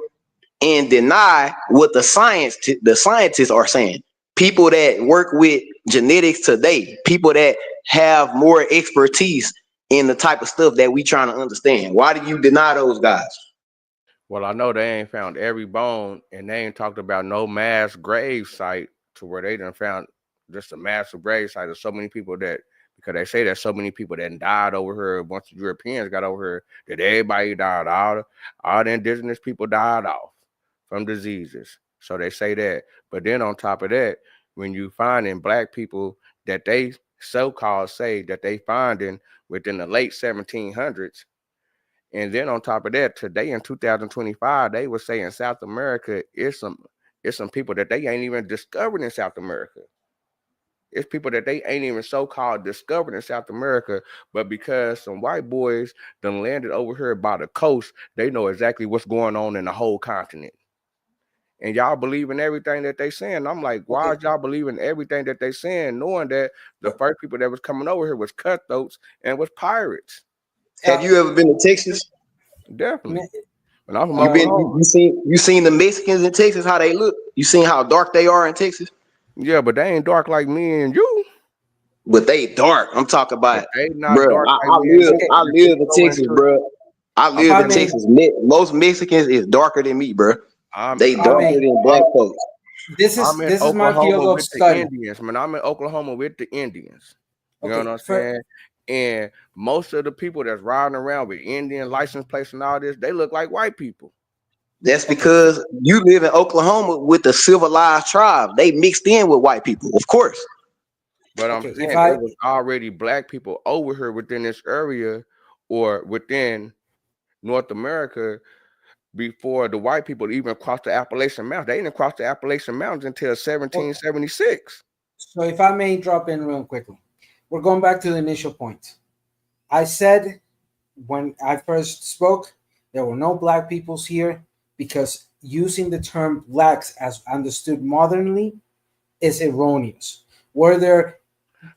and deny what the scientists are saying? People that work with genetics today, people that have more expertise in the type of stuff that we trying to understand. Why do you deny those guys? Well, I know they ain't found every bone, and they ain't talked about no mass grave site to where they done found just a massive grave site of so many people that, because they say there's so many people that died over here once the Europeans got over here, that everybody died, all the indigenous people died off from diseases. So they say that. But then on top of that, when you find in black people that they so-called say that they finding within the late 1700s, and then on top of that, today in 2025, they were saying South America is some people that they ain't even discovered in South America. It's people that they ain't even so-called discovered in South America, but because some white boys done landed over here by the coast, they know exactly what's going on in the whole continent. And y'all believe in everything that they saying. I'm like, why Okay. is y'all believing everything that they saying, knowing that the first people that was coming over here was cutthroats and was pirates? Have you ever been to Texas? Definitely. When I'm from You been Oklahoma. you seen the Mexicans in Texas, how they look? You seen how dark they are in Texas? Yeah, but they ain't dark like me and you. But they dark. I'm talking But about, they not bro. dark I, like I me and live you. Okay. I And if we live in go Texas, into, bro. I I'm live in finna, Fame, Texas. Most Mexicans is darker than me, bro. I'm They darker Fame. than black folks. I'm in This is my field Oklahoma of with the study. Indians, man. I'm in Oklahoma with the Indians. You know what Okay. I'm saying? And most of the people that's riding around with Indian license plates and all this, they look like white people. That's Okay. because you live in Oklahoma with the civilized tribe. They mixed in with white people, of course. But I'm Okay. If saying it I was already black people over here within this area or within North America before the white people even crossed the Appalachian Mountains. They didn't cross the Appalachian Mountains until 1776. So if I may drop in real quickly, we're going back to the initial point. I said when I first spoke, there were no black peoples here because using the term blacks as understood modernly is erroneous. Were there?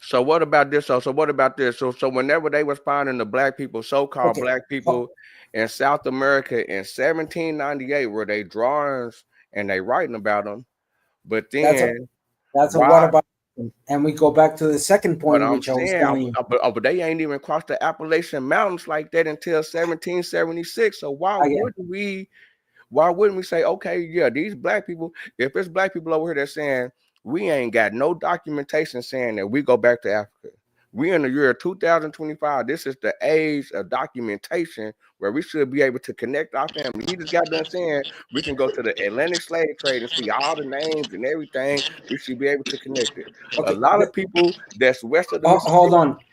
So what about this? So what about this? So whenever they was finding the black people, so-called Okay. black people in South America in 1798, were they drawings and they writing about them? But then That's a why? what about? And we go back to the second point, But I'm which I was saying, telling you. but they ain't even crossed the Appalachian Mountains like that until 1776. So why wouldn't we say, okay, yeah, these black people, if there's black people over here that's saying we ain't got no documentation saying that we go back to Africa. We in the year 2025. This is the age of documentation where we should be able to connect our family. He just got done saying we can go to the Atlantic slave trade and see all the names and everything. We should be able to connect it. Okay. A lot of people that's west of the Mississippi.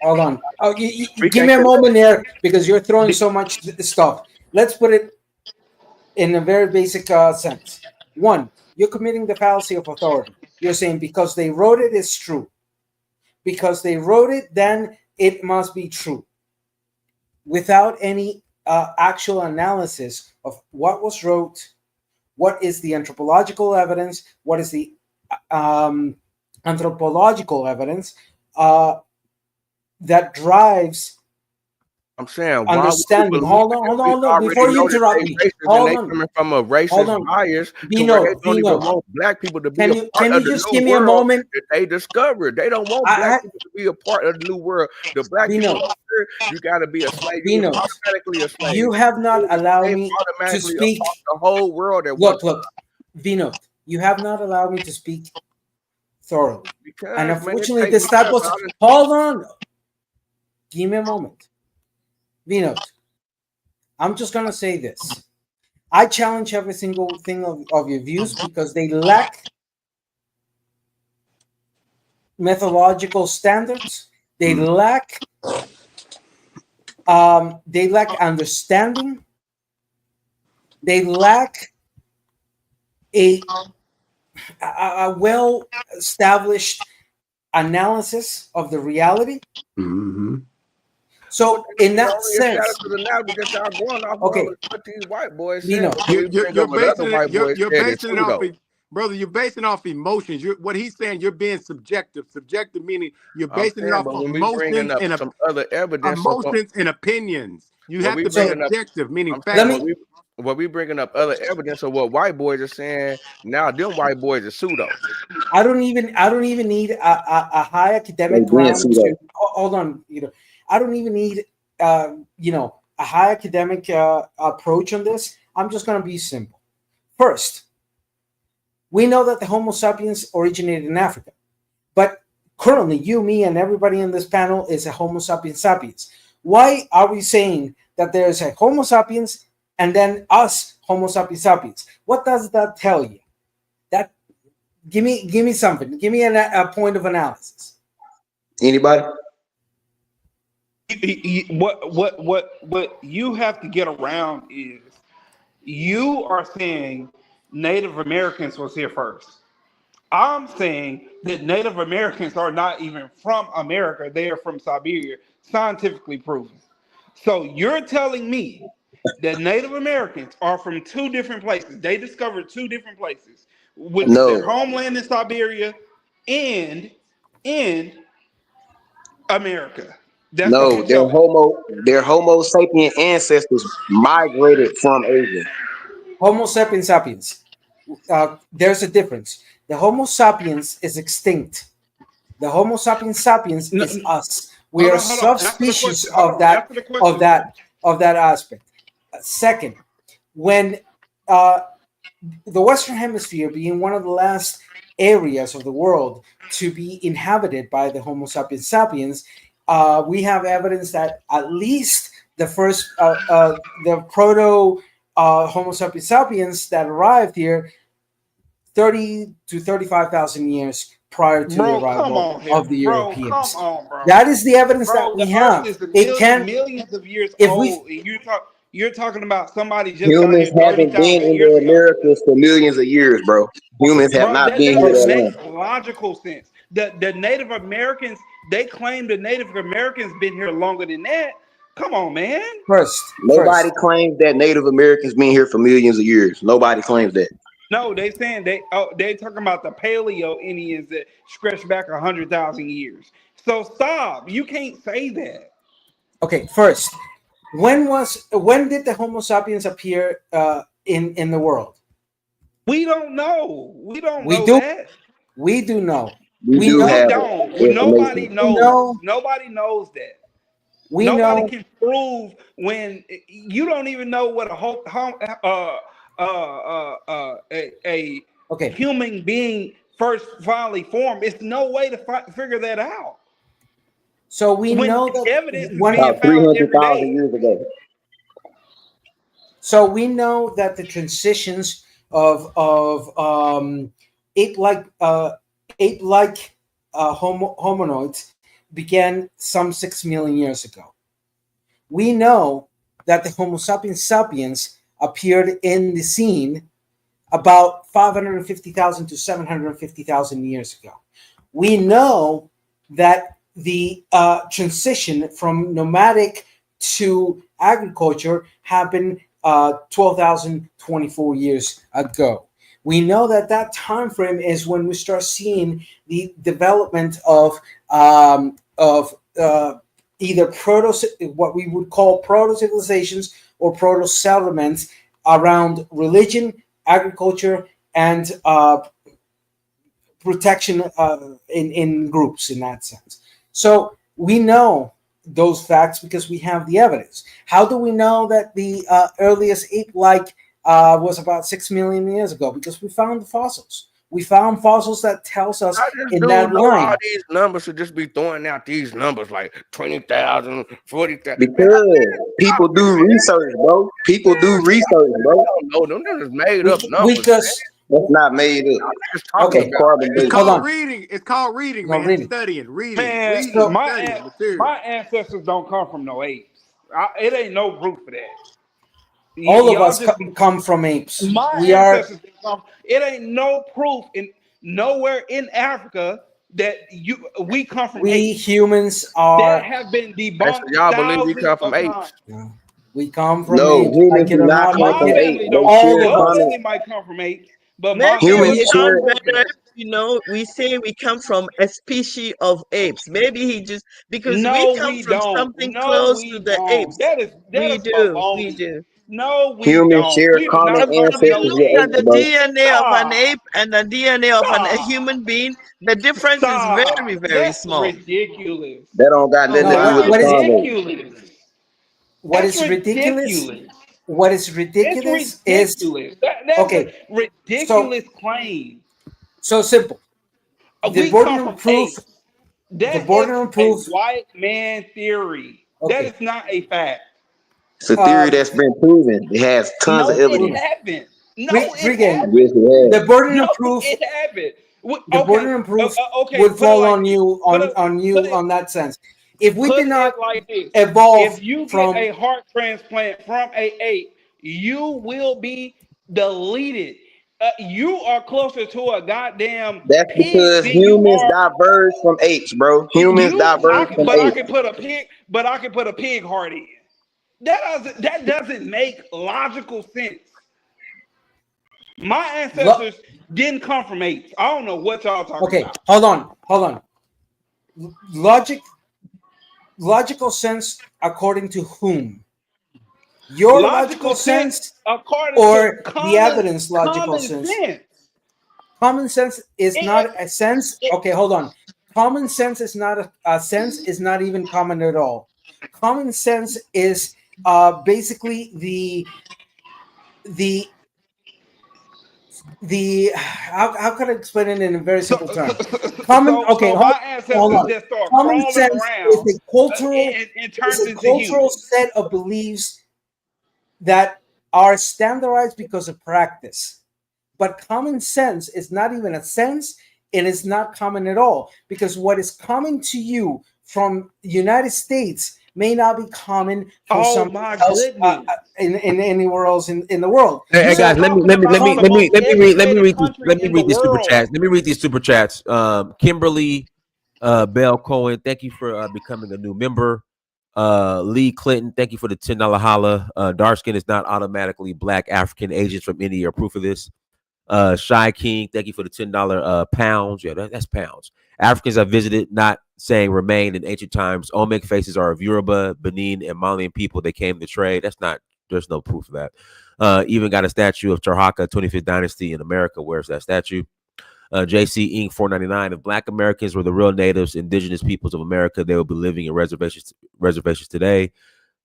Hold on. Oh, give me a moment there because you're throwing so much stuff. Let's put it in a very basic sense. One, you're committing the fallacy of authority. You're saying because they wrote it, it's true. Because they wrote it, then it must be true. Without any actual analysis of what was wrote, what is the anthropological evidence, what is the anthropological evidence that drives I'm saying, understanding. Hold on. Before you interrupt me, hold on. Coming from a racist bias to where they don't even want black people to be a part of the new world that they discovered. They don't want black people to be a part of the new world. The black people, you got to be a slave. You automatically a slave. You have not allowed me to speak. The whole world. Look, Vino, you have not allowed me to speak thoroughly. And unfortunately, this type of hold on. Give me a moment. Vino, I'm just going to say this. I challenge every single thing of your views because they lack methodological standards. They lack understanding. They lack a well-established analysis of the reality. Mm-hmm. So in that sense, okay, these white boys, you're basing it off. Brother, you're basing off emotions. What he's saying, you're being subjective. Subjective meaning you're basing it off of emotions and some other evidence, emotions and opinions. You have to be objective, meaning fact. What we bringing up other evidence of what white boys are saying now. Them white boys are pseudo. I don't even need a high academic ground to hold on. I don't even need a high academic approach on this. I'm just going to be simple. First, we know that the Homo sapiens originated in Africa, but currently you, me, and everybody in this panel is a Homo sapiens sapiens. Why are we saying that there is a Homo sapiens and then us Homo sapiens sapiens? What does that tell you? That give me something. Give me a point of analysis. Anybody? What you have to get around is you are saying Native Americans was here first. I'm saying that Native Americans are not even from America. They are from Siberia, scientifically proven. So you're telling me that Native Americans are from two different places. They discovered two different places, which is their homeland in Siberia and in America. That's their Homo sapien ancestors migrated from Asia. Homo sapiens sapiens. There's a difference. The Homo sapiens is extinct. The Homo sapiens sapiens is us. We are subspecies of that aspect. Second, when the Western Hemisphere being one of the last areas of the world to be inhabited by the Homo sapiens sapiens, we have evidence that at least the first, the proto Homo sapiens sapiens that arrived here 30 to 35,000 years prior to the arrival of the Europeans. Come on, bro. That is the evidence that we have. It can millions of years old. And you talk. You're talking about somebody just got Humans here haven't been 30,000 in years the ago. Americas for millions of years, bro. Okay, Humans have Bro, not that been here doesn't that first, make long. logical sense. The Native Americans, they claim the Native Americans been here longer than that. Come on, man. Nobody first. claims that Native Americans been here for millions of years. Nobody claims that. No, they saying they talking about the Paleo Indians that stretch back 100,000 years. So stop. You can't say that. Okay, first. When did the Homo sapiens appear in the world? We don't know. We don't We know do that. we do know. We We do know We have don't. Nobody information. we knows. know Nobody knows that. we Nobody know can prove when you don't even know what a okay. human being first finally formed. It's no way to figure that out So we when know that evidence is one being About found every 300,000 day. years ago. so we know that the transitions of ape-like hominoids began some 6 million years ago. We know that the Homo sapiens appeared in the scene about 550,000 to 750,000 years ago. We know that the transition from nomadic to agriculture happened 12,024 years ago. We know that that time frame is when we start seeing the development of either what we would call proto civilizations or proto settlements around religion, agriculture, and protection in groups in that sense. So we know those facts because we have the evidence. How do we know that the earliest ape-like was about 6 million years ago? Because we found the fossils. We found fossils that tells us How this in dude that know all line. these numbers should just be throwing out these numbers like 20,000, 40,000. Man, Because people do research, bro. People do research, bro. no, them numbers made up We numbers, man. just That's not made up. Y'all just talking okay. That's about, carbon It's man. based. Hold called on. reading. It's called reading, No, man. really. Studying, Man, So studying material. my ancestors don't come from no apes. It ain't no proof for that. all of Y'all us just come from apes. my We are ancestors didn't come. It ain't no proof in nowhere in Africa that we come from we apes. humans That are. have been Hey, so debunked y'all believe we thousands come from of times. apes? We come from No, apes. humans Like it do or not not, come like My from it. apes. family They don't. All share of Your us. common. family might come from apes, but my Maybe Humans family we ain't got share. sound no proof of better, that. we say we come from a species of apes. Maybe he just because we No, come we from don't. something No, close to we the don't. apes. That We is do, we baloney. do. No, we Humans don't. share We do common not But come if from you no ancestors look with apes. at apes, the bro. DNA of an Stop. ape and the DNA of a Stop. human being, the difference is very, Stop. very That's small. ridiculous. That don't got Oh nothing No, to do That's with wow. the what is content. ridiculous. what That's is ridiculous? ridiculous. What is It's ridiculous is ridiculous. That's a okay. So ridiculous claim. so simple. The We come burden of from proof. apes. The That is burden of a proof. white man theory. That Okay. is not a fact. It's a theory Um. that's been proven. It has tons of No, it evidence. haven't. No, it Again, Yes, haven't. it the has. burden No, of proof. it haven't. The burden Okay, of proof okay. would Put it fall like on this. you Put it. on Put you it. on that sense. If we did Put not it like this. evolve If you get from a heart transplant from a ape, you will be deleted. You are closer to a goddamn That's pig because than you humans are. diverge from apes, bro. Humans You, diverge from but I apes. can put a pig, but I can put a pig heart in. That doesn't make logical sense. My lo- ancestors didn't come from apes. I don't know what y'all talking okay, about. hold on. Logical sense according to whom? Your logical Logical sense sense according to or the evidence logical common sense? sense. Common sense is It, not a sense. it, Okay, hold on. Common sense is not a sense, is not even common at all. Common sense is basically the how can I explain it in a very so, simple so, term? Common okay, so my hold ancestors on. just start Common crawling sense around and is turned a into cultural humans. set of beliefs that are standardized because of practice. But common sense is not even a sense. It is not common at all because what is common to you from the United States may not be common for Oh somebody my else goodness. in anywhere else in the world. Hey, You're guys, talking about the most let me educated read country in the these super world. chats. Let me read these super chats. Kimberly Bell Cohen, thank you for becoming a new member. Lee Clinton, thank you for the $10 holla. Dark skin is not automatically black African agents from India. Proof of this. Shy King, thank you for the $10 pounds. Yeah, that's pounds. Africans I visited, not saying remained in ancient times. Olmec faces are of Yoruba, Benin, and Malian people. They came to trade. That's not. There's no proof of that. Even got a statue of Tarhaka, 25th dynasty in America. Where's that statue? JC Inc. 499. If Black Americans were the real natives, indigenous peoples of America, they would be living in reservations today.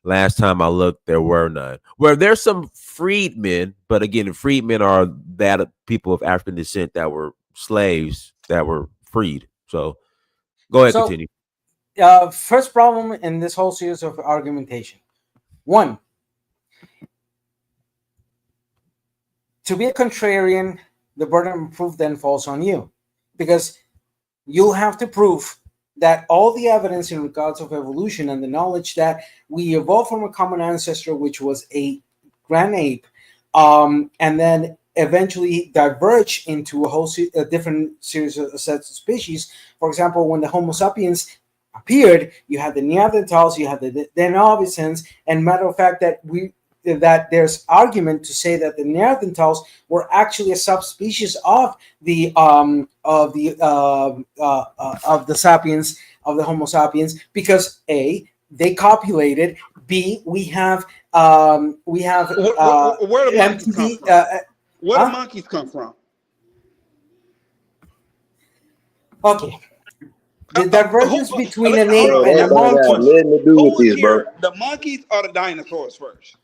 Last time I looked, there were none. Well, there's some freedmen, but again, the freedmen are that people of African descent that were slaves that were freed. So go ahead, So, continue. first problem in this whole series of argumentation. One, to be a contrarian, the burden of proof then falls on you, because you'll have to prove that all the evidence in regards of evolution and the knowledge that we evolved from a common ancestor, which was a grand ape, and then eventually diverge into a different series of sets of species. For example, when the Homo sapiens appeared, you had the Neanderthals, you had the Denisovans, and matter of fact that there's argument to say that the Neanderthals were actually a subspecies of the sapiens, of the Homo sapiens, because A, they copulated, B, we have Where do monkeys come MTV, from? Where huh? do monkeys come from? Okay. The divergence between an Hold ape on, Bro, and that a ask you don't this got monkey. question. nothing to do with Who was this, bro. here, the monkeys or the dinosaurs first?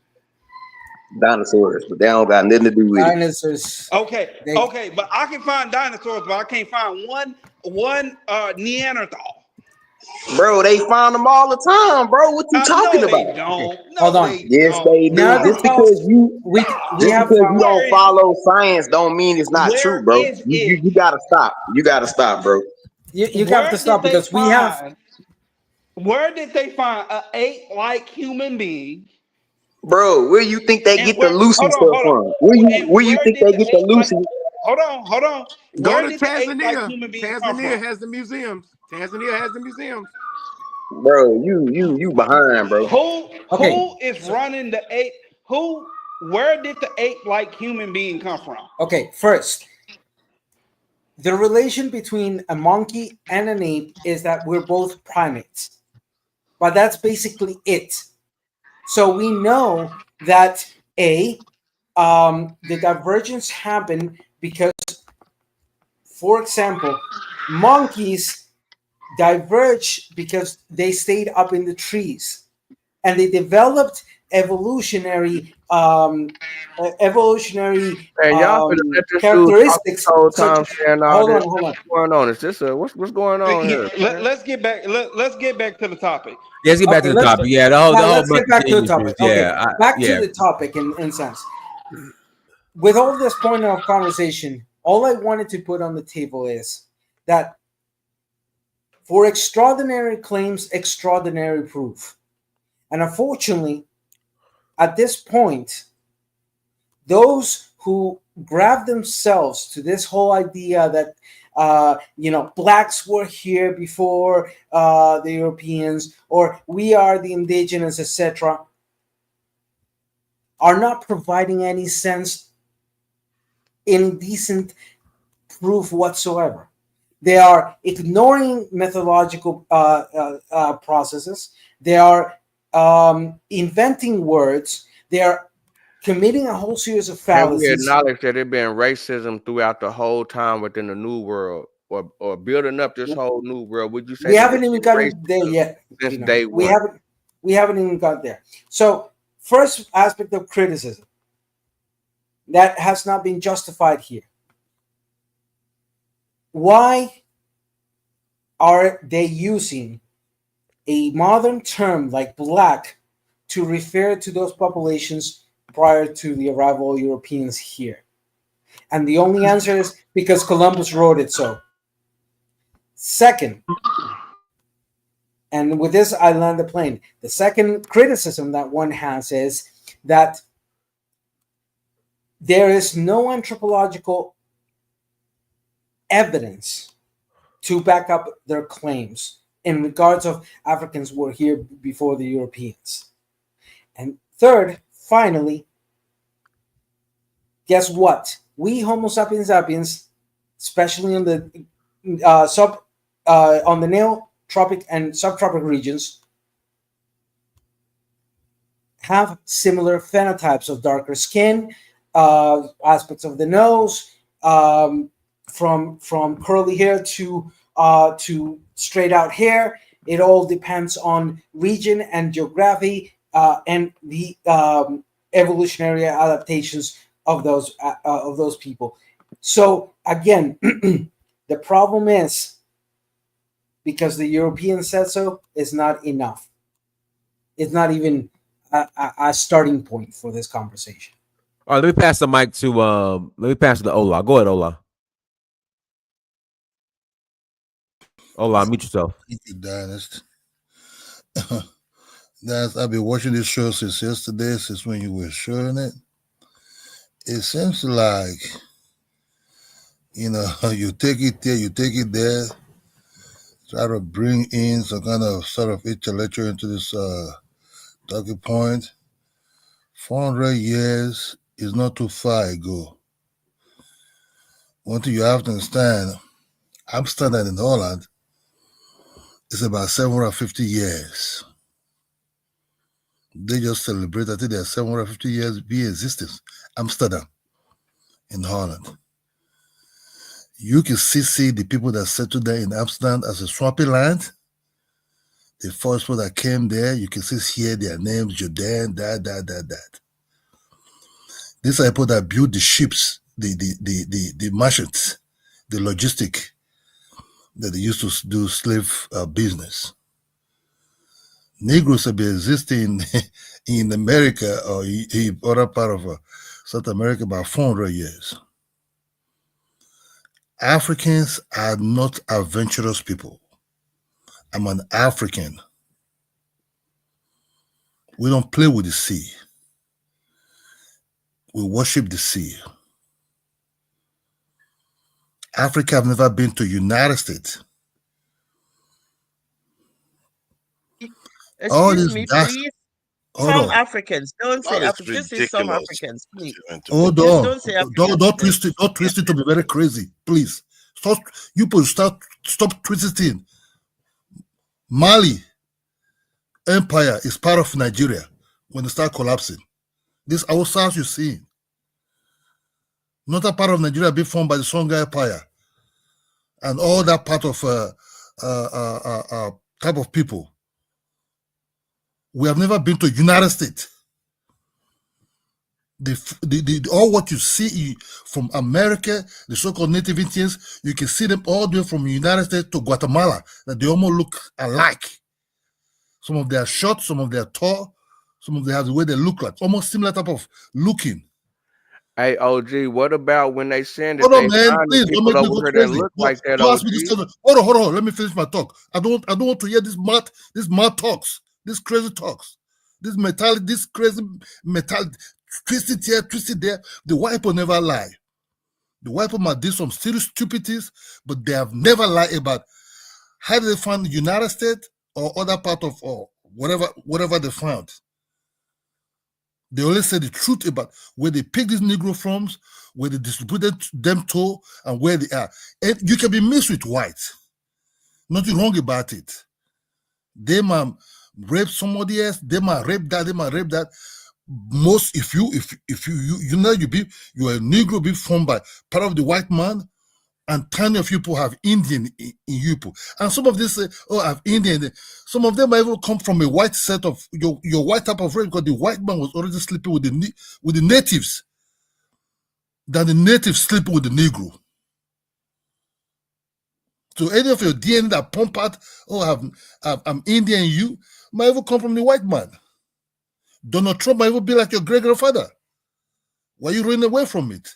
Dinosaurs, but they don't got nothing to do with it. Dinosaurs. Okay, They, okay, but I can find dinosaurs, but I can't find one Neanderthal. Bro, they find them all the time, bro. What you No, talking they about? okay, don't. hold No, on. they Yes, they don't. do. Just Neanderthals, because you we just have because you found. don't Where is it? follow science don't mean it's not true, Where bro. is it? You gotta stop. You gotta stop, bro. You have to Where did stop, they because we have. find? Where did they find an ape-like human being? Bro, where you think they And get the where? Lucy stuff Hold from? on. And Where you where think did they the get the ape-like? Lucy? Hold on. Go Where to did the ape-like Tanzania. human being come Tanzania from? has the museums. Tanzania has the museums. Bro, you behind, bro. Okay, Who is so running the ape? Who? Where did the ape-like human being come from? okay, first, the relation between a monkey and an ape is that we're both primates, but that's basically it. So we know that the divergence happened because, for example, monkeys diverge because they stayed up in the trees, and they developed evolutionary Man, y'all finna let this dude talk this characteristics whole such. time saying all Hold this. on, hold on. What's going on? Is this what's going on here? Man? Let's get back. Let's get back to the topic. Yeah, let's get back Okay, to the topic. Yeah, the whole let's get monkey back to thing the is topic. just, Okay, yeah, back to yeah. the topic in sense. With all this point of conversation, all I wanted to put on the table is that for extraordinary claims, extraordinary proof. And unfortunately, at this point, those who grab themselves to this whole idea that blacks were here before the Europeans, or we are the indigenous, etc., are not providing any sense indecent proof whatsoever. They are ignoring methodological processes. They are inventing words. They are committing a whole series of Can we fallacies. acknowledge that it been racism throughout the whole time within the new world, or building up this whole new world? Would you say We that haven't it's even been gotten there racism yet. since day We one? haven't even got there. So, first aspect of criticism that has not been justified here. Why are they using a modern term like black to refer to those populations prior to the arrival of Europeans here? And the only answer is because Columbus wrote it so. Second, And with this, I land the plane. The second criticism that one has is that there is no anthropological evidence to back up their claims in regards of Africans were here before the Europeans. And third, finally, guess what? We Homo sapiens sapiens, especially in the on the neotropic and subtropic regions, have similar phenotypes of darker skin, aspects of the nose, from curly hair to straight out hair. It all depends on region and geography and the evolutionary adaptations of those people. So again, the problem is, because the Europeans said so, is not enough. It's not even a starting point for this conversation. All right, let me pass the mic to Ola. Go ahead, Ola. Ola, mute yourself. Thank you, Dynast. I've been watching this show since yesterday, since when you were showing it. It seems like, you take it there, you take it there, try to bring in some kind of sort of intellectual into this talking point. 400 years is not too far ago. One thing you have to understand, Amsterdam in Holland is about 750 years. They just celebrate, I think they are 750 years being existence. Amsterdam in Holland. You can see the people that settled there in Amsterdam as a swampy land. The first people that came there, you can see here their names, Jordan, that. These are people that built the ships, the merchants, the logistic that they used to do slave business. Negroes have been existing in America or in other part of South America about 400 years. Africans are not adventurous people. I'm an African. We don't play with the sea. We worship the sea. Africa have never been to United States. Excuse me, please. Some Africans. Don't say That is Africans. Just say some ridiculous. Africans, please. Hold Just on. don't say Africans. Don't twist it. Don't twist it to be very crazy, please. Stop. You people stop twisting. Mali Empire is part of Nigeria when it start collapsing. This Hausas you see, not a part of Nigeria being formed by the Songhai Empire and all that part of type of people. We have never been to United States. All what you see from America, the so-called native Indians, you can see them all the way from the United States to Guatemala, that they almost look alike. Some of them are short, some of them are tall, some of them have the way they look like, almost similar type of looking. Hey, OG, what about when they send it? Hold on, man, please don't make me go crazy. Look like that, don't ask me this kind of, hold on. Let me finish my talk. I don't want to hear this mad talks, this crazy talks, this crazy mentality. Twisted here, twisted there. The white people never lie. The white people might do some serious stupidities, but they have never lied about how they found the United States or other part of or whatever they found. They always say the truth about where they picked these Negro from, where they distributed them to, and where they are. And you can be mixed with white. Nothing wrong about it. They might rape somebody else. They might rape that. They might rape that. Most if you're a Negro be formed by part of the white man, and tiny of you people have Indian in you people. And some of this say, oh, I have Indian. Some of them might even come from a white set of your white type of race, because the white man was already sleeping with the natives. Than the natives sleeping with the Negro. So any of your DNA that pump out, oh, I'm Indian, you might even come from the white man. Donald Trump might even be like your great-grandfather. Why are you running away from it?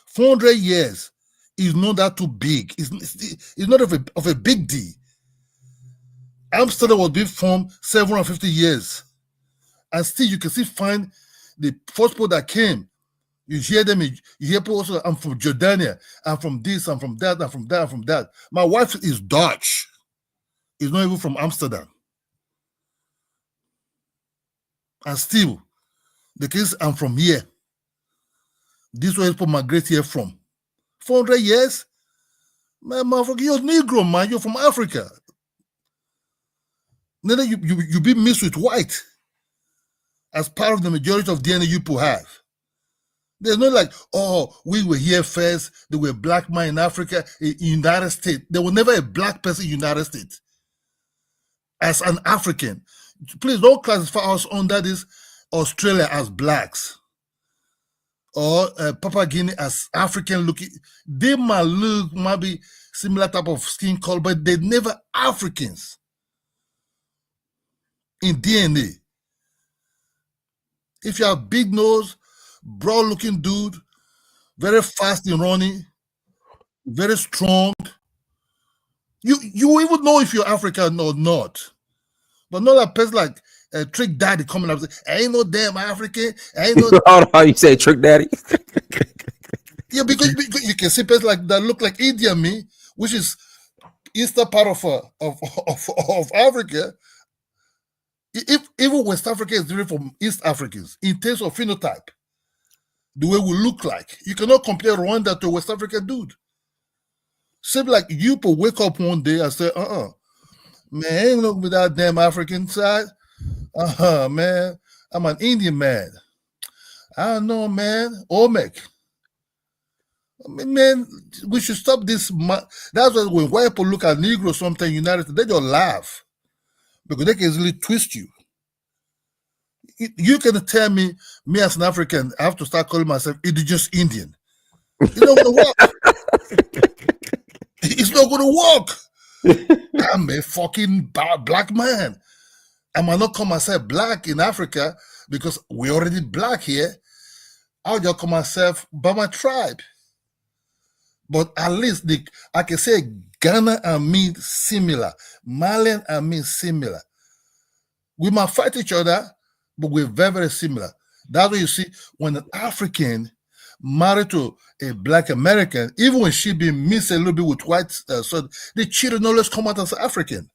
400 years is not that too big. It's not of a big deal. Amsterdam was being formed 750 years. And still you can still find the first people that came. You hear them, you hear people also, I'm from Jordania, I'm from this, I'm from that, I'm from that, I'm from that. My wife is Dutch. Is not even from Amsterdam. And still, the case I'm from here. This way people migrate here from. 400 years? Man, motherfucker, you're a Negro, man. You're from Africa. Then you be mixed with white as part of the majority of DNA you people have. There's no like, oh, we were here first. There were black men in Africa, in United States. There was never a black person in United States. As an African, please don't classify us under this Australia as blacks or Papua Guinea as African looking. They might be similar type of skin color, but they're never Africans in DNA. If you have big nose, broad looking dude, very fast in running, very strong, you even know if you're African or not. But not a person like Trick Daddy coming up and say, I ain't no damn African. I ain't no. Hold on, you say Trick Daddy? Yeah, because you can see people like that look like India me, which is eastern part of Africa. If even West Africa is different from East Africans in terms of phenotype, the way we look like, you cannot compare Rwanda to a West African dude. Same like you could wake up one day and say, man, I ain't looking with that damn African side. Man, I'm an Indian man. I don't know, man. Omek. I mean, man, we should stop this. That's why when white people look at Negro sometimes United, they just laugh because they can easily twist you. You can tell me as an African, I have to start calling myself indigenous Indian. It's not going to work. It's not going to work. I'm a fucking black man. I might not call myself black in Africa because we're already black here. I'll just call myself by my tribe. But at least I can say Ghana and me similar. Malian and me similar. We might fight each other, but we're very, very similar. That's what you see when an African married to a black American, even when she be mixed a little bit with white, so the children always come out as African.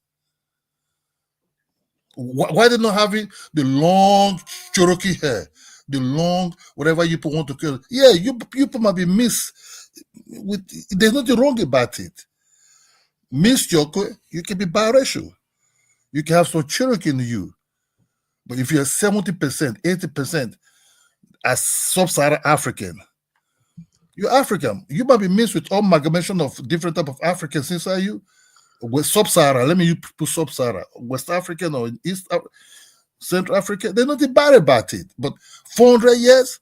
Why they not having the long Cherokee hair, the long whatever you want to call? Yeah, you might be mixed with. There's nothing wrong about it. Miss Cherokee, you can be biracial. You can have some Cherokee in you, but if you're 70%, 80% as sub-Saharan African, you're African. You might be mixed with all amalgamation of different type of Africans inside you. With sub-Sahara, let me put sub-Sahara, West African or East Central Africa, they're not bad about it. But 400 years,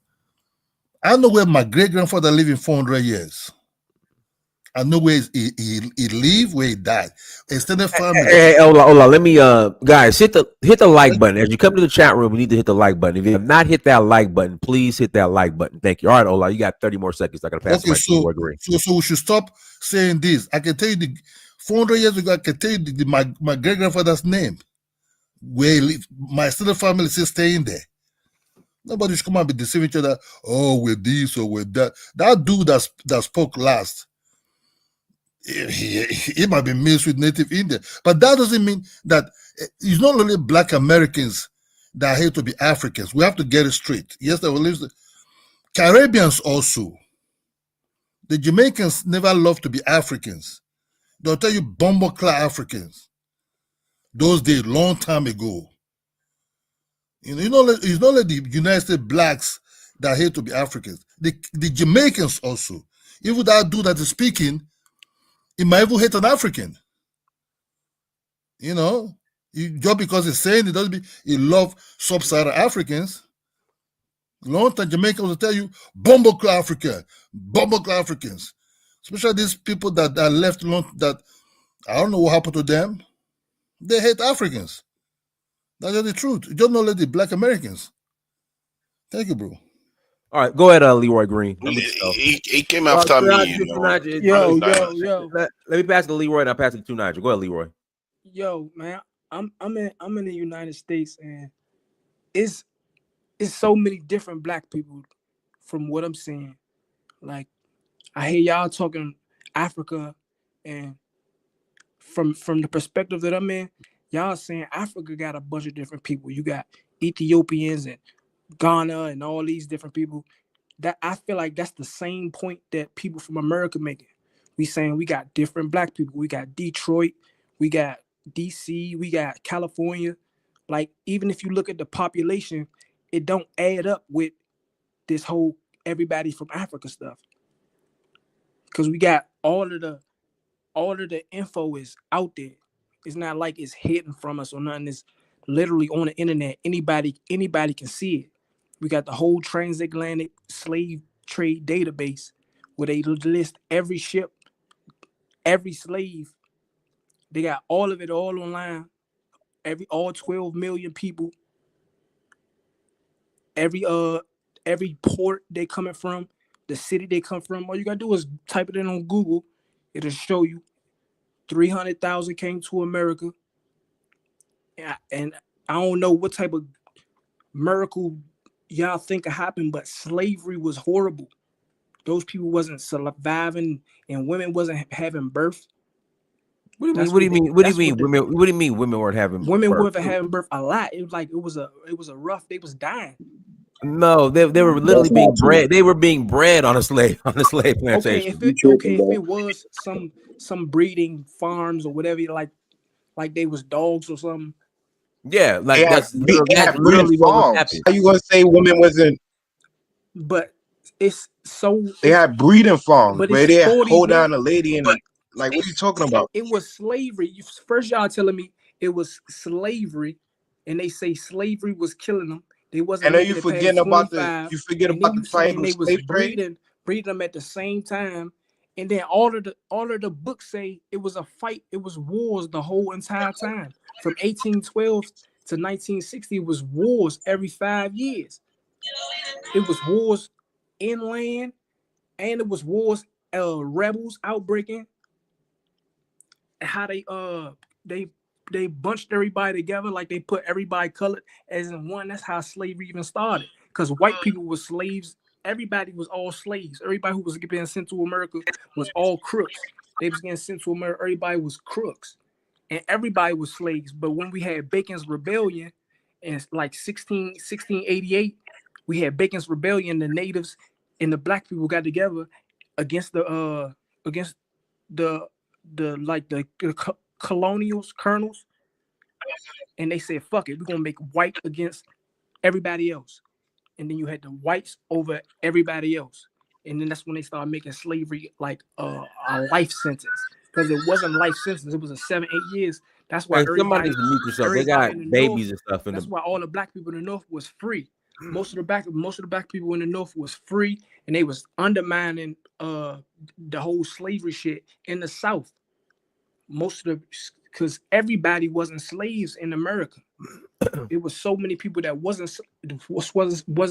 I know where my great-grandfather lived in 400 years. I know where he lived, where he died. Extended family. Hey, hola. Let me, guys, hit the like button. As you come to the chat room, we need to hit the like button. If you have not hit that like button, please hit that like button. Thank you. All right, Ola, you got 30 more seconds. I got to pass Okay, so we should stop saying this. I can tell you 400 years ago, I can tell you my great-grandfather's name, where he lived. My extended family is still staying there. Nobody should come and be deceiving each other. Oh, with this or with that. That dude that spoke last, he might be mixed with native Indian. But that doesn't mean that it's not only black Americans that hate to be Africans. We have to get it straight. Yes, there will live the Caribbeans also. The Jamaicans never loved to be Africans. They'll tell you bomber-clad Africans. Those days, long time ago. It's not like the United States blacks that hate to be Africans. The Jamaicans also. Even that dude that is speaking, he might even hate an African. Just because he's saying it doesn't mean he loves sub-Saharan Africans. Long time Jamaicans will tell you, bomber-clad Africans. Especially these people that left long, that I don't know what happened to them. They hate Africans. That's just the truth. You don't know the black Americans. Thank you, bro. All right, go ahead, Leroy Green. He came after me. Yo. Let me pass it to Leroy and I'll pass it to Nigel. Go ahead, Leroy. Yo, man. I'm in the United States, and it's so many different black people from what I'm seeing. Like, I hear y'all talking Africa, and from the perspective that I'm in, y'all saying Africa got a bunch of different people. You got Ethiopians and Ghana and all these different people. That I feel like that's the same point that people from America making. We saying we got different black people. We got Detroit, we got DC, we got California. Like, even if you look at the population, it don't add up with this whole everybody from Africa stuff. Because we got all of the info is out there. It's not like it's hidden from us or nothing. It's literally on the internet. Anybody can see it. We got the whole transatlantic slave trade database where they list every ship, every slave. They got all of it all online. All 12 million people. Every port they coming from, the city they come from. All you gotta do is type it in on Google. It'll show you 300,000 came to America. And I don't know what type of miracle y'all think happened, but slavery was horrible. Those people wasn't surviving, and women wasn't having birth. What do you mean? What do you mean? What do you mean? Women? What do you mean? Women weren't having women birth? weren't having birth a lot. It was like it was a rough. They was dying. No, they were literally being bred. They were being bred on a slave plantation. Okay, if it was some breeding farms or whatever, like they was dogs or something. Yeah, like They that's have literally what was farms. happening. How you gonna say women wasn't? But it's so They had breeding farms but where it's they 40 hold years. down a lady and like, what are you talking about? It was slavery. First, y'all telling me it was slavery, and they say slavery was killing them. They wasn't And are making you it past forgetting about 25. you forget And about then the you saying triangle they was slave trade? breeding them at the same time. And then all of the books say it was a fight. It was wars the whole entire time. From 1812 to 1960, it was wars every 5 years. It was wars inland, and it was wars, rebels outbreaking. How they bunched everybody together, like they put everybody colored as in one. That's how slavery even started. Because white people were slaves. Everybody was all slaves. Everybody who was getting sent to America was all crooks. They was getting sent to America. Everybody was crooks, and everybody was slaves. But when we had Bacon's Rebellion in like 1688, we had Bacon's Rebellion. The natives and the black people got together against the colonials, colonels, and they said, "Fuck it, we're gonna make white against everybody else." And then you had the whites over everybody else, and then that's when they started making slavery like a life sentence, because it wasn't life sentence; it was a 7-8 years. That's why Hey, somebody needs to mute yourself. They got in the babies North, and stuff in that's the. why all the black people in the North was free. Most of the black people in the North was free, and they was undermining the whole slavery shit in the South. Because everybody wasn't slaves in America. It was so many people that wasn't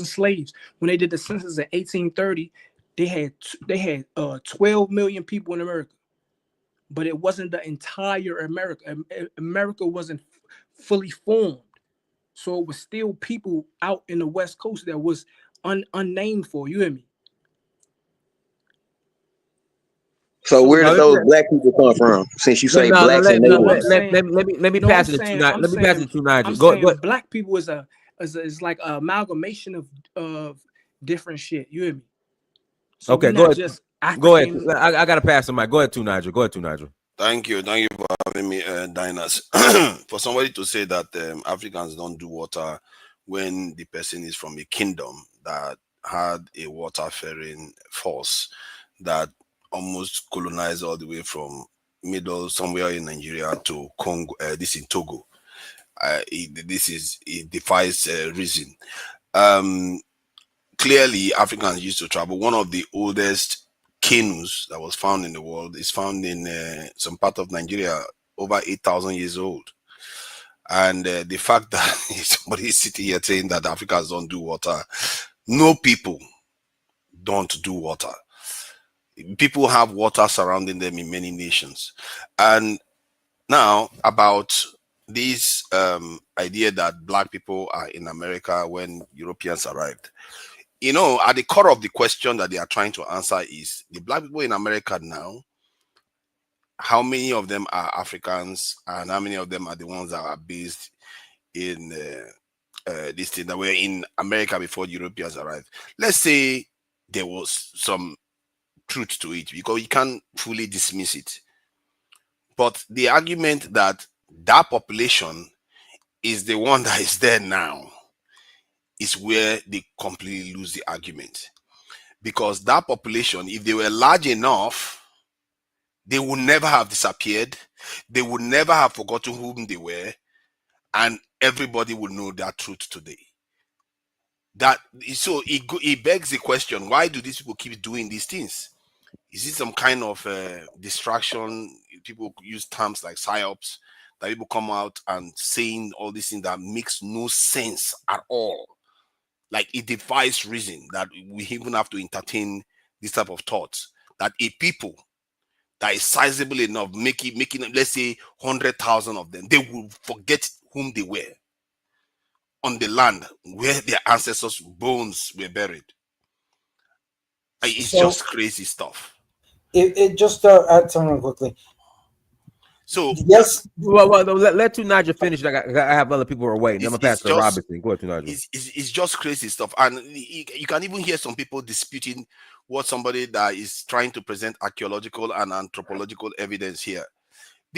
slaves. When they did the census in 1830, they had 12 million people in America, but it wasn't the entire America. America wasn't fully formed, so it was still people out in the West Coast that was unnamed for. You hear me? So where did those black people come from? Since you say blacks and natives, let me pass it to Nigel. Let me pass it to Nigel. Go. Black people is like an amalgamation of different shit. You hear me? So okay, go ahead. Go ahead. I gotta pass the mic. Go ahead, Nigel. Go ahead, Nigel. Thank you for having me, Dinas. For somebody to say that Africans don't do water when the person is from a kingdom that had a water-faring force that almost colonized all the way from somewhere in Nigeria to Congo, this in Togo. It defies reason. Clearly, Africans used to travel. One of the oldest canoes that was found in the world is found in some part of Nigeria, over 8,000 years old. And the fact that somebody is sitting here saying that Africans don't do water, no, people don't do water. People have water surrounding them in many nations. And now about this idea that black people are in America when Europeans arrived. You know, at the core of the question that they are trying to answer is the black people in America now, how many of them are Africans and how many of them are the ones that are based in this thing that were in America before Europeans arrived. Let's say there was some truth to it because you can't fully dismiss it. But the argument that that population is the one that is there now is where they completely lose the argument. Because that population, if they were large enough, they would never have disappeared. They would never have forgotten whom they were. And everybody would know that truth today. So it begs the question, why do these people keep doing these things? Is it some kind of distraction? People use terms like psyops, that people come out and saying all these things that makes no sense at all. Like it defies reason that we even have to entertain this type of thoughts. That a people that is sizable enough, making let's say 100,000 of them, they will forget whom they were on the land where their ancestors' bones were buried. It's just crazy stuff. It just add something quickly. So yes, well, let Tunaja finish. I have other people who are waiting. I'm gonna pass to Robinson. Go ahead, Tunaja. It's just crazy stuff, and you can even hear some people disputing what somebody that is trying to present archaeological and anthropological evidence here.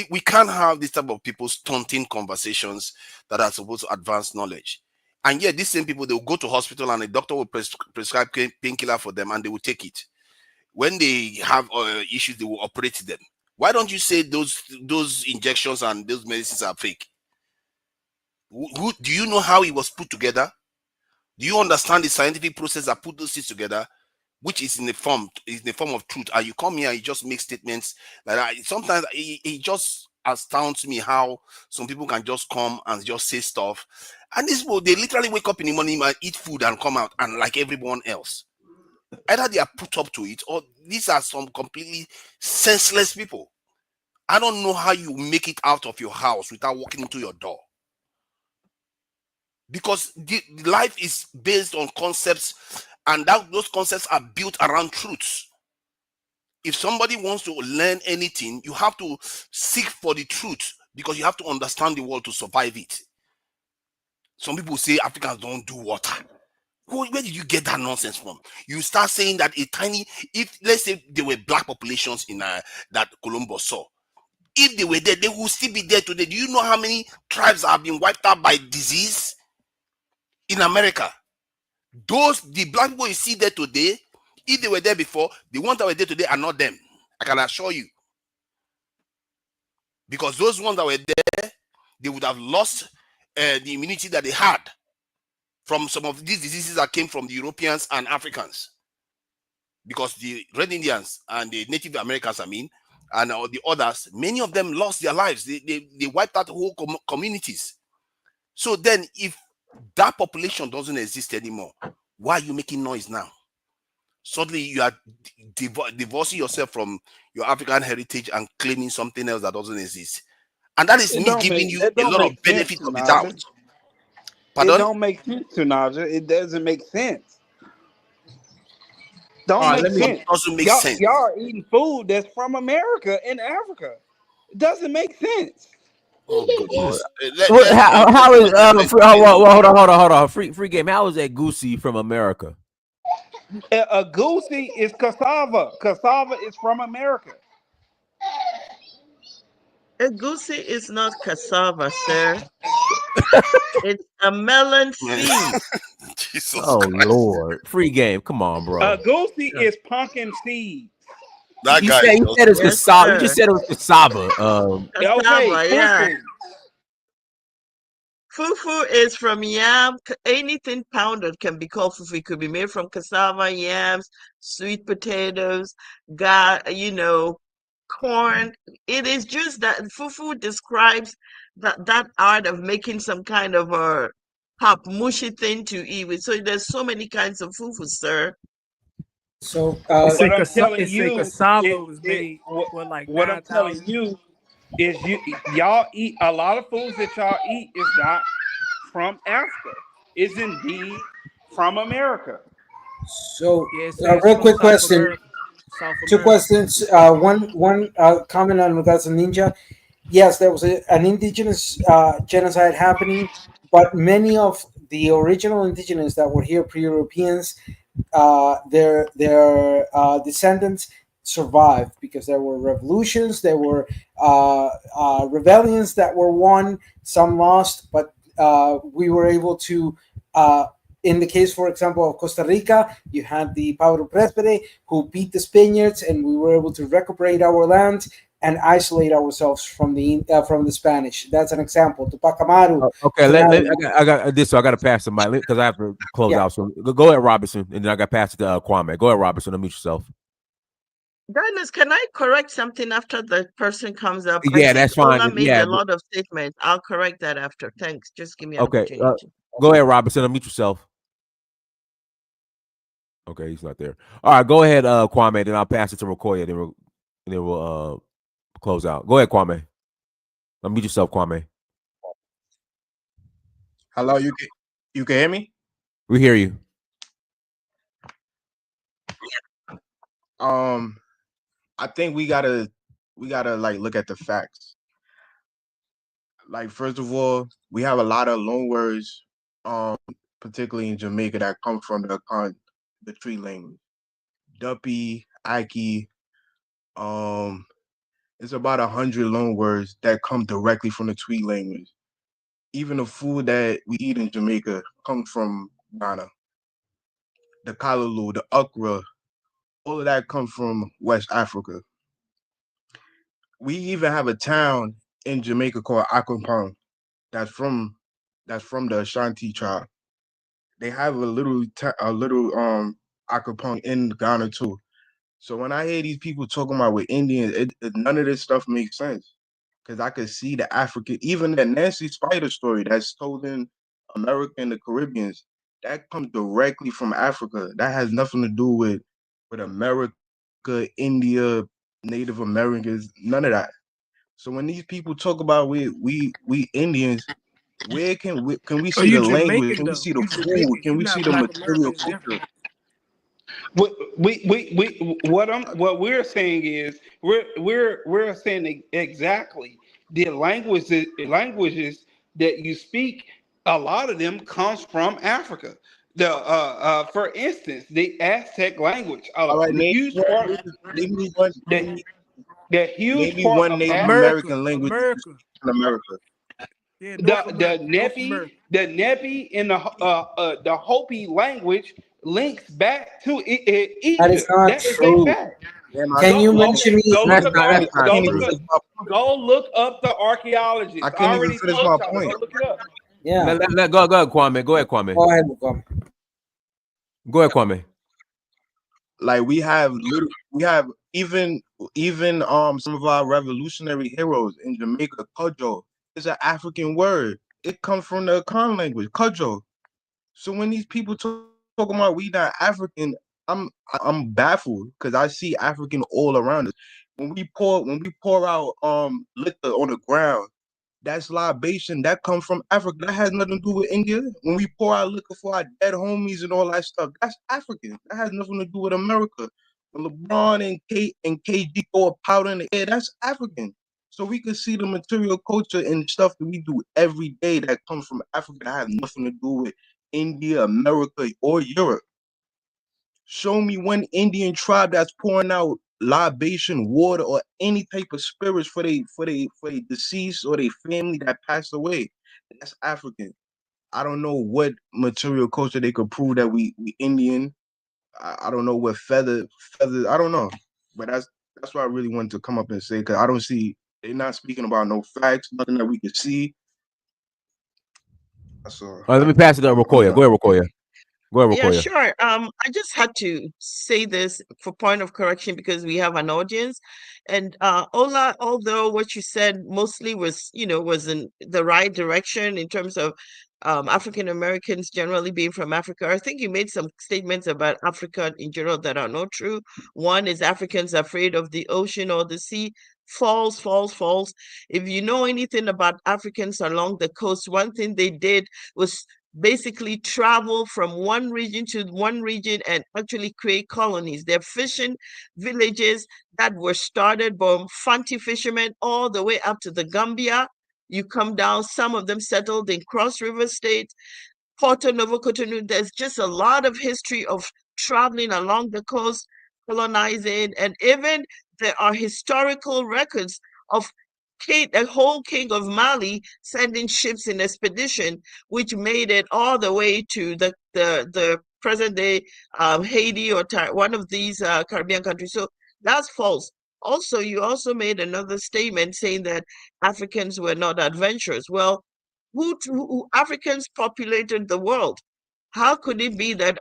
We can't have this type of people stunting conversations that are supposed to advance knowledge. And yet these same people, they will go to hospital and the doctor will prescribe painkiller for them and they will take it. When they have issues, they will operate them. Why don't you say those injections and those medicines are fake? Do you know how it was put together? Do you understand the scientific process that put those things together, which is in the form of truth? And you come here and you just make statements like that. Sometimes it just astounds me how some people can just come and just say stuff. And these people, they literally wake up in the morning and eat food and come out and like everyone else. Either they are put up to it or these are some completely senseless people. I don't know how you make it out of your house without walking into your door. Because the life is based on concepts, and those concepts are built around truths. If somebody wants to learn anything, you have to seek for the truth because you have to understand the world to survive it. Some people say Africans don't do water. Where did you get that nonsense from? You start saying that if let's say there were black populations in that Columbus saw, if they were there, they will still be there today. Do you know how many tribes have been wiped out by disease in America? The black people you see there today, if they were there before, the ones that were there today are not them. I can assure you. Because those ones that were there, they would have lost the immunity that they had from some of these diseases that came from the Europeans and Africans. Because the Red Indians and the Native Americans, and the others, many of them lost their lives. They wiped out whole communities. So then if that population doesn't exist anymore, why are you making noise now? Suddenly you are divorcing yourself from your African heritage and claiming something else that doesn't exist. And that is me giving you a lot of benefit of the doubt. Pardon? It don't make sense, Tunaja. It doesn't make sense. Don't make sense. It doesn't make sense. Y'all are eating food that's from America in Africa. It doesn't make sense. Oh goodness! How is hold on. Free game. How is that goosey from America? A goosey is cassava. Cassava is from America. A goosey is not cassava, sir. It's a melon seed. Jesus Christ. Lord! Free game. Come on, bro. A goosey is pumpkin seed. You said it was cassava. You just said it was cassava. Cassava, yeah. Fufu is from yam. Anything pounded can be called fufu. It could be made from cassava, yams, sweet potatoes, corn. It is just that fufu describes that art of making some kind of a pop mushy thing to eat with. So there's so many kinds of fufu, sir. So what I'm telling you, you, cassava was made like what I'm telling you, is y'all eat a lot of foods that y'all eat is not from Africa. It's indeed from America. So, Yeah, it says real from quick South question. America. South Two America. questions. One comment on regards to Ninja. Yes, there was an indigenous genocide happening, but many of the original indigenous that were here, pre-Europeans, their descendants survived because there were revolutions, there were rebellions that were won, some lost, but we were able to. In the case, for example, of Costa Rica, you had the Pablo Prespere who beat the Spaniards, and we were able to recuperate our land and isolate ourselves from the Spanish. That's an example. Tupac Amaru. Okay, I got this, so I got to pass the mic because I have to close Yeah. out. So go ahead, Robinson, and then I got to pass it to Kwame. Go ahead, Robinson. Unmute yourself. Dennis, can I correct something after the person comes up? I Yeah, think that's fine. Ola made Yeah. a lot of statements. I'll correct that after. Thanks. Just give me an Okay. opportunity. Go ahead, Robinson. Unmute yourself. Okay, he's not there. All right, go ahead, Kwame. Then I'll pass it to Rokoya. Then we'll close out. Go ahead, Kwame. Unmute yourself, Kwame. Hello, you can hear me? We hear you. I think we gotta like look at the facts. Like, first of all, we have a lot of loan words, particularly in Jamaica, that come from the tree language. Duppy, Ike, it's about 100 loan words that come directly from the Tweet language. Even the food that we eat in Jamaica comes from Ghana. The kalaloo, the okra, all of that comes from West Africa. We even have a town in Jamaica called Akron that's from the Ashanti tribe. They have a little Akron in Ghana too. So when I hear these people talking about with Indians, none of this stuff makes sense. Because I could see the African, even that Nancy Spider story that's told in America and the Caribbeans, that comes directly from Africa. That has nothing to do with America, India, Native Americans, none of that. So when these people talk about we Indians, where can we Oh, see you the language? Jamaican Can we though. see the You food? Jamaican. Can You we see not the Black material American. It's culture? different. What we're saying is we're saying exactly the languages that you speak. A lot of them comes from Africa. For instance, the Aztec language, All right, a huge part, the, the name huge me part one of Native America. American language America. in America. Yeah, the North the America. North Nepi, America. the Nepi and the Hopi language links back to That is Egypt. not That is a true. fact. Damn, Can you mention me? Go look up That's I not can't even true. finish my point. Go look up the archaeologists. I I can't even already finish told my y'all to point. go look it up. Yeah. Go ahead, Kwame. Go ahead, Kwame. Go ahead, Kwame. Go ahead, Kwame. Like we have even some of our revolutionary heroes in Jamaica. Kojo is an African word. It comes from the Akan language, Kojo. So when these people talking about we not African, I'm baffled because I see African all around us. When we pour out liquor on the ground, that's libation. That comes from Africa. That has nothing to do with India. When we pour out liquor for our dead homies and all that stuff, that's African. That has nothing to do with America. When LeBron and KG throw a powder in the air, that's African. So we can see the material culture and stuff that we do every day that comes from Africa that has nothing to do with India, America, or Europe. Show me one Indian tribe that's pouring out libation, water, or any type of spirits for they deceased or their family that passed away. That's African. I don't know what material culture they could prove that we Indian. I don't know what feathers. I don't know, but that's what I really wanted to come up and say because I don't see they're not speaking about no facts, nothing that we can see. So All right, let me pass it to Rokoya. Go ahead, Rokoya. Go ahead, Yeah, Rokoya. sure. I just had to say this for point of correction because we have an audience. And Ola, although what you said mostly was, was in the right direction in terms of African Americans generally being from Africa, I think you made some statements about Africa in general that are not true. One is Africans afraid of the ocean or the sea. false, false, false. If you know anything about Africans along the coast, one thing they did was basically travel from one region to one region and actually create colonies. They're fishing villages that were started by Fanti fishermen all the way up to the Gambia. You come down, some of them settled in Cross River State, Porto Novo, Cotonou. There's just a lot of history of traveling along the coast, colonizing, and even there are historical records of the whole king of Mali sending ships in expedition, which made it all the way to the present day Haiti or one of these Caribbean countries. So that's false. Also, you also made another statement saying that Africans were not adventurous. Well, who Africans populated the world? How could it be that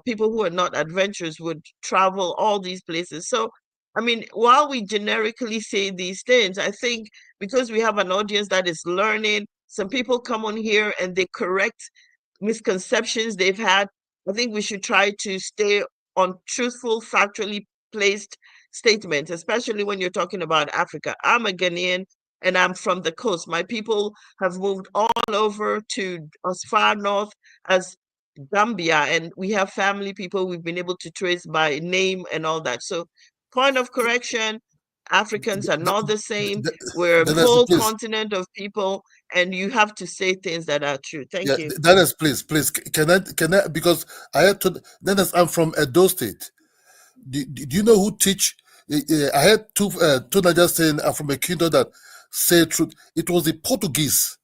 people who are not adventurous would travel all these places? So, I mean, while we generically say these things, I think because we have an audience that is learning, some people come on here and they correct misconceptions they've had. I think we should try to stay on truthful, factually placed statements, especially when you're talking about Africa. I'm a Ghanaian and I'm from the coast. My people have moved all over to as far north as Gambia, and we have family people we've been able to trace by name and all that. So, point of correction, Africans are not the same. We're a whole Please. continent of people, and you have to say things that are true. Thank you. Dennis, please, can I, because I had to, Dennis, I'm from Edo State. Do you know who teach? I had two Nigerians saying I'm from a kingdom that say truth. It was the Portuguese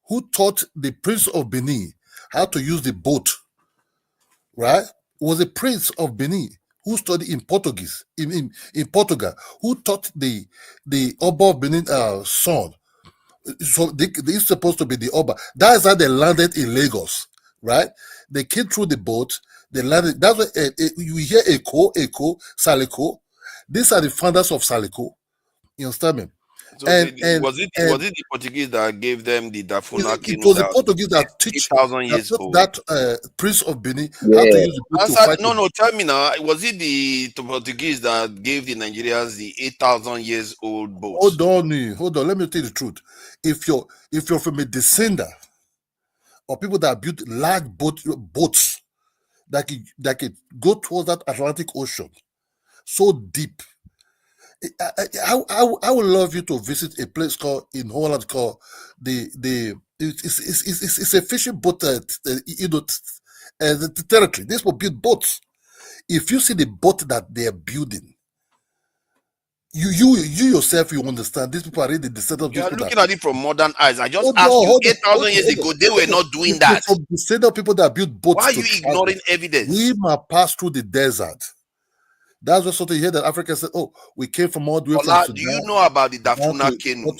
who taught the Prince of Benin how to use the boat, right? It was the Prince of Benin who studied in Portuguese, in Portugal, who taught the Oba of Benin son. So they're supposed to be the Oba. That is how they landed in Lagos, right? They came through the boat, they landed. That's why you hear Eko, Saleko. These are the founders of Saleko. You understand me? So was it the Portuguese that gave them the Dafuna it was the Portuguese that teach 8,000 years old? that Prince of Benin how to use the boat to fight. No, tell me now. Was it the Portuguese that gave the Nigerians the 8,000 years old boats? Hold on. Let me tell you the truth. If you're from a descender of people that built large boats that can go towards that Atlantic Ocean so deep, I would love you to visit a place called in Holland called it's a fishing boat the territory. These will build boats. If you see the boat that they're building, you yourself, you understand these people are really the descendants of You these are people. looking at it from modern eyes. I just asked you 8,000 years ago, they were not doing that. From descendants of people that built boats. Why are you ignoring evidence? We might pass through the desert. That's what sort of hear that Africa said, oh, we came from all the way from Sudan. Do you know about the Dafuna canoe?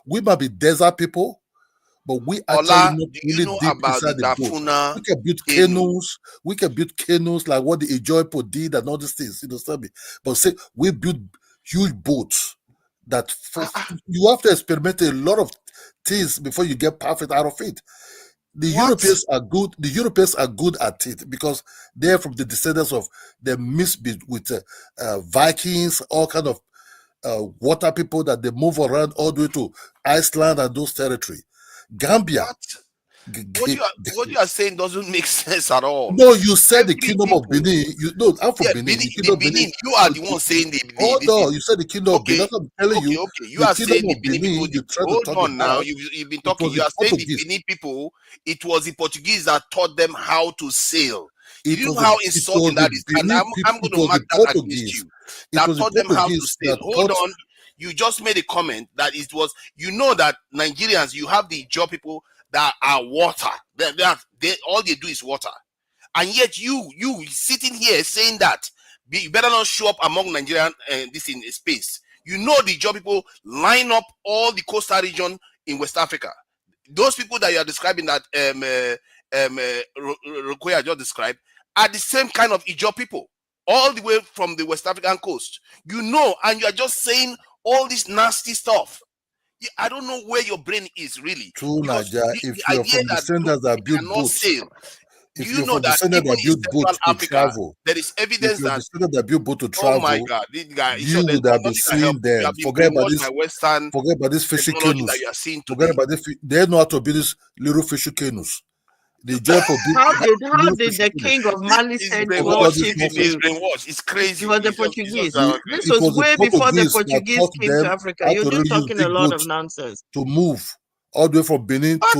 We might be desert people, but we actually not really deep inside the boat. We can build canoes. We can build canoes like what the Ijoipo did and all these things. You understand me? But say we build huge boats that you have to experiment a lot of things before you get perfect out of it. The Europeans are good. The Europeans are good at it because they're from the descendants of the mixed with Vikings, all kind of water people that they move around all the way to Iceland and those territory. Gambia. What you are saying doesn't make sense at all. No, you said the kingdom of Benin. I'm from Benin. Benin. You are the one saying the Hold on, you said the kingdom of Benin. I'm telling you. Okay. You are saying the Benin people. Hold on now. You've been talking. You are saying the Benin people. It was the Portuguese that taught them how to sail. You know how insulting that is. And I'm going to mark that against you. That taught them how to sail. Hold on. You just made a comment that it was. You know that Nigerians. You have the Ijaw people that are water. All they do is water. And yet you sitting here saying that you better not show up among Nigerian this in space. You know the job people line up all the coastal region in West Africa. Those people that you are describing that Rokoya just described are the same kind of Ijaw people, all the way from the West African coast. You know, and you are just saying all this nasty stuff. I don't know where your brain is really. True, Naija. If you're from descendants that build boats, Do If you you're know from the that descendant even that in built boats Central to Africa, travel, there is if evidence you're the that, descendant that built boat to oh my travel, God, this guy, so you there's would have been nothing can help seeing you. You them. have been brainwashed by Western Forget about these fishing technology that canoes. you are seeing Forget today. about this. They know how to build these little fishing canoes. The job for big How little did fishing the canoes. king of Mali It's send Forget 12 all brainwashed. this ships It's nonsense. to brainwashed. It's crazy. it was the It's just Portuguese? This It was was the way before the Portuguese that Portuguese taught came to them Africa. how You're to just really use talking a big lot of boats nonsense. to move all the way from Benin what?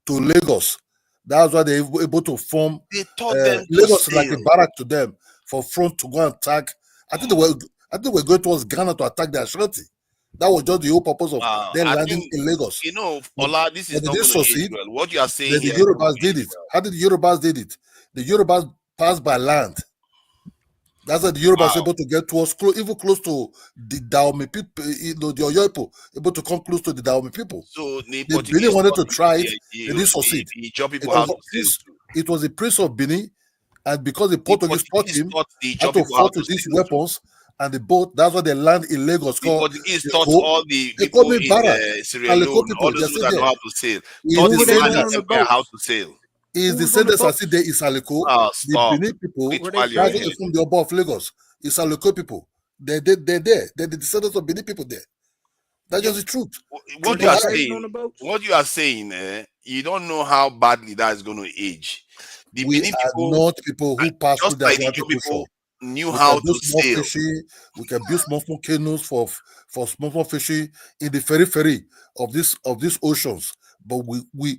to Lagos. That's why they were able to form They taught them to Lagos is like a sail. barrack to them for front to go and attack. I think they were going towards Ghana to attack the Ashanti. That was just the whole purpose of Wow. them I landing think, in Lagos. But, Ola, this but is they not didn't going to age succeed. well. What you are saying Then the here is not going Yorubas to did age it. well. How did the Yorubas did it? The Yorubas passed by land. That's why the Yorubas Wow. able to get towards even close to the Dahomey people, the Oyo people, able to come close to the Dahomey people. So the The Benin Portuguese wanted taught to try it, the, they didn't succeed. the Ijaw It people how was to a sail prince. too. It was the prince of Benin, and because the The Portuguese taught Portuguese him taught the how Ijaw to people how fight to with these sail too. weapons and the boat, that's why they land in Lagos The called Portuguese the taught Co. all the They call people me in Barak. Sierra Calico Leone, all people, those they're people still that know there. how to sail, His taught Who were the they Mali going descendants, on the Empire how boats? to sail. his Who was on the descendants are still there boats? in Salico. Oh, The stop. Benin people, Quit Were they while you're that's fighting? why ahead. from the above of Lagos. It's Salico people. They're there. They're the descendants of Benin people there. That's You, just the truth. Were what Truth you they are or lie. fighting on saying, the boats? you don't know how badly that is going to age. The We Benin are people, not people who pass through just the like the Atlantic Ijaw Ocean. people, knew We can how do to small sail. fishing. We can build small canoes for small fishing in the ferry of these oceans. But we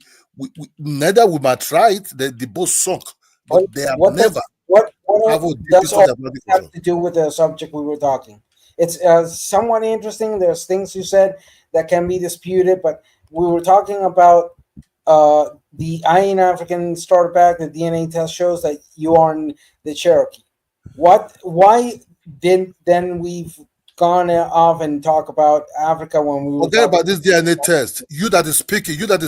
neither we might try it. The boat sunk, but they have What never does what traveled deep does into all the Atlantic have Ocean. to do with the subject we were talking? It's somewhat interesting. There's things you said that can be disputed, but we were talking about the Aint African starter pack. The DNA test shows that you are in the Cherokee. Why didn't then we've gone off and talk about Africa when we were Forget talking? about this DNA test. You that is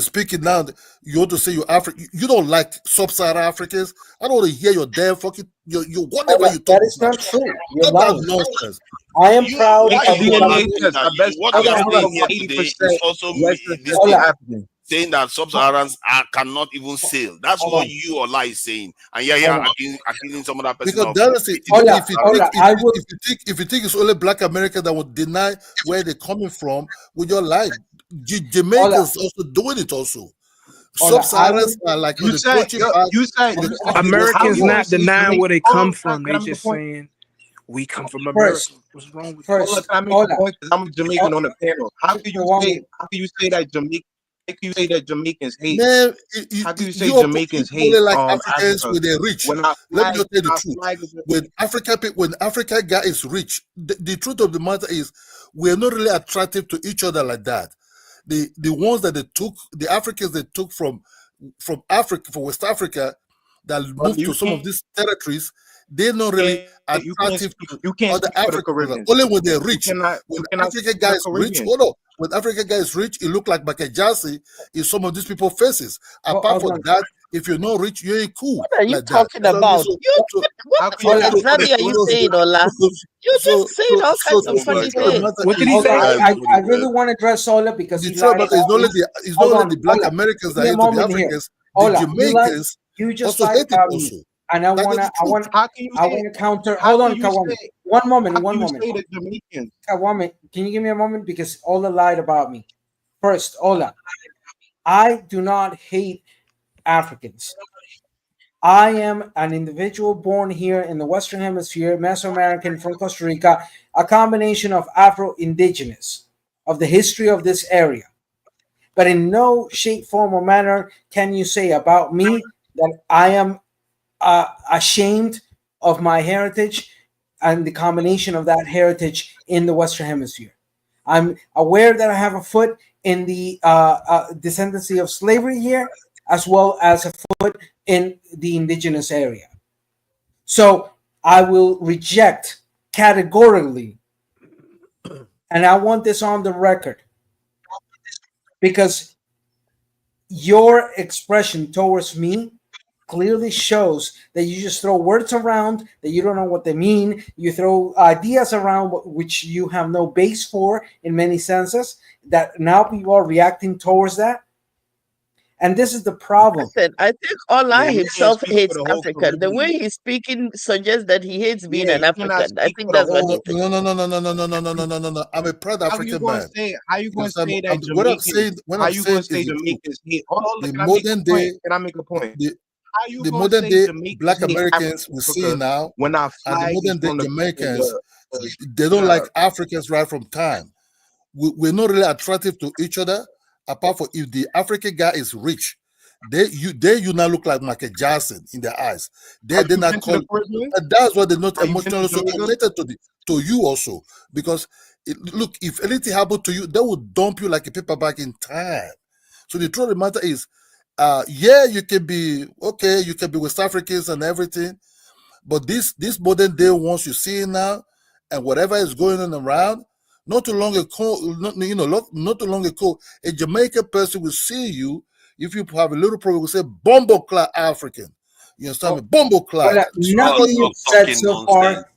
speaking now, you want to say you're African. You don't like sub-Saharan Africans. I don't want to hear your damn fucking your whatever you talk That is about. not true. You're Stop that lying. nonsense. I am You, proud what of you, the Ola, DNA saying test. that I bet what I you Hold are on, bet hold you on. saying over here eighty today is percent also Western this Sahara Hold thing, on. African. saying that sub-Saharans cannot even sail. That's Hold what on. you Ola is saying, and yeah, Hold on. accusing some other person Because of honestly, beating the Hola, if you sub-Saharans. think hola. I will. if you think it's only Black Americans that would deny where they're coming from with your life, Hola, Jamaicans also doing it also. hola. I will. Sub-Saharans are like on You the said approaching path of Okay. the Western how Americans can world. you not say denying Jamaica? where they Hold come on, from. can They I make a just point? saying we come from America. First, What's wrong with that? Hold on, first. can I make a Hola. point? Because I'm a Jamaican Ho- on the panel. Kawame. How can you say that Jamaica? How can you say that Jamaicans hate? Man, How can you say you Jamaicans people only hate like Africans Africa when they're rich. when our Let me flag just tell you the our truth. flag is When Africa guy is rich, the truth of the matter is we're not really attractive to each other like that. The ones that they took, the Africans they took from Africa, from West Africa, that well, moved to some of these territories, they're not really attractive to you can't other speak for the Africans. Caribbeans. Only when they're rich. When You cannot speak African for guy the is rich, Caribbeans. hold on. When African guy is rich, it look like Bakajasi in some of these people's faces. Apart Hold from on. that, if you're not rich, you ain't cool What are you like that. talking That's what I mean. about? How can you say Exactly are you saying, Ola? You're just saying all kinds of Oh The my funny truth of the God, things. matter What did he is Hold on. say? that is I funny, really man. want to address Sola because the he truth lied about it is about not only me. it's not Hold only on. the black Hola. Americans Give that me a hate to be moment here. Africans, the Hola. Jamaicans You just also lied hate it about me. also. And I That's just wanna the truth. how can you I say wanna counter. how Hold can on, you Kawame. say One moment. how One can you moment. say the Jamaicans? Kawame, can you give me a moment because Ola lied about me. First, Ola, I do not hate Africans. I am an individual born here in the Western Hemisphere, Mesoamerican from Costa Rica, a combination of Afro-Indigenous of the history of this area. But in no shape, form, or manner can you say about me that I am ashamed of my heritage and the combination of that heritage in the Western Hemisphere. I'm aware that I have a foot in the descendancy of slavery here, as well as a foot in the indigenous area. So I will reject categorically, and I want this on the record, because your expression towards me clearly shows that you just throw words around that you don't know what they mean. You throw ideas around which you have no base for in many senses, that now people are reacting towards that. And this is the problem. Listen, I think Allah Yeah, he can't himself speak for hates the whole Africa. The way Caribbean. he's speaking suggests that he hates being Yeah, an he cannot African. I speak think for the that's what whole. he thinks. No. I'm a proud How you African gonna man. say? How you You gonna understand? say that What I'm Jamaicans? saying, what How I'm you gonna saying say is the truth. Jamaicans hate? Hold on, The can I make a modern point? day, Can I make a point? the How you the gonna modern say day Jamaicans Black hate Americans we see Africa now, when our and the flag is modern day from Jamaicans, the they don't like the Africans right from time. We're not really attractive to each other, apart from if the African guy is rich. You now look like Michael Jackson in their eyes. They Have you not been to call, the Caribbean? and that's why they're not Have you been to emotionally so Jamaica? connected to you also. Because look, if anything happened to you, they will dump you like a paper bag in time. So the truth of the matter is, yeah, you can be okay, you can be West Africans and everything, but this modern day ones you see now, and whatever is going on around, not too long ago, not too long ago, a Jamaican person will see you if you have a little problem. Will say "Bombo clad African." You understand me? Bombo clad. But nothing you've said Talking so nonsense. far,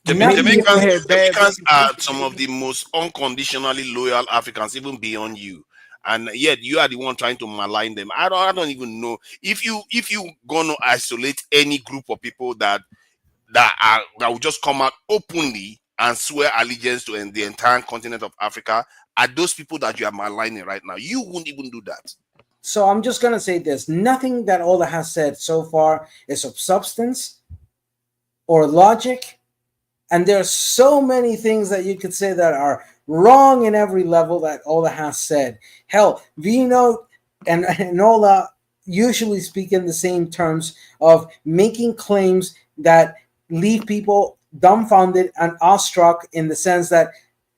nothing you People Jamaicans, had bad Jamaicans are reputation. some of the most unconditionally loyal Africans, even beyond you. And yet you are the one trying to malign them. I don't even know if you gonna isolate any group of people that will just come out openly and swear allegiance to the entire continent of Africa. Are those people that you are maligning right now? You wouldn't even do that. So I'm just gonna say this: nothing that Ola has said so far is of substance or logic, and there are so many things that you could say that are wrong in every level that Ola has said. Hell, Vino and Ola usually speak in the same terms of making claims that leave people dumbfounded and awestruck in the sense that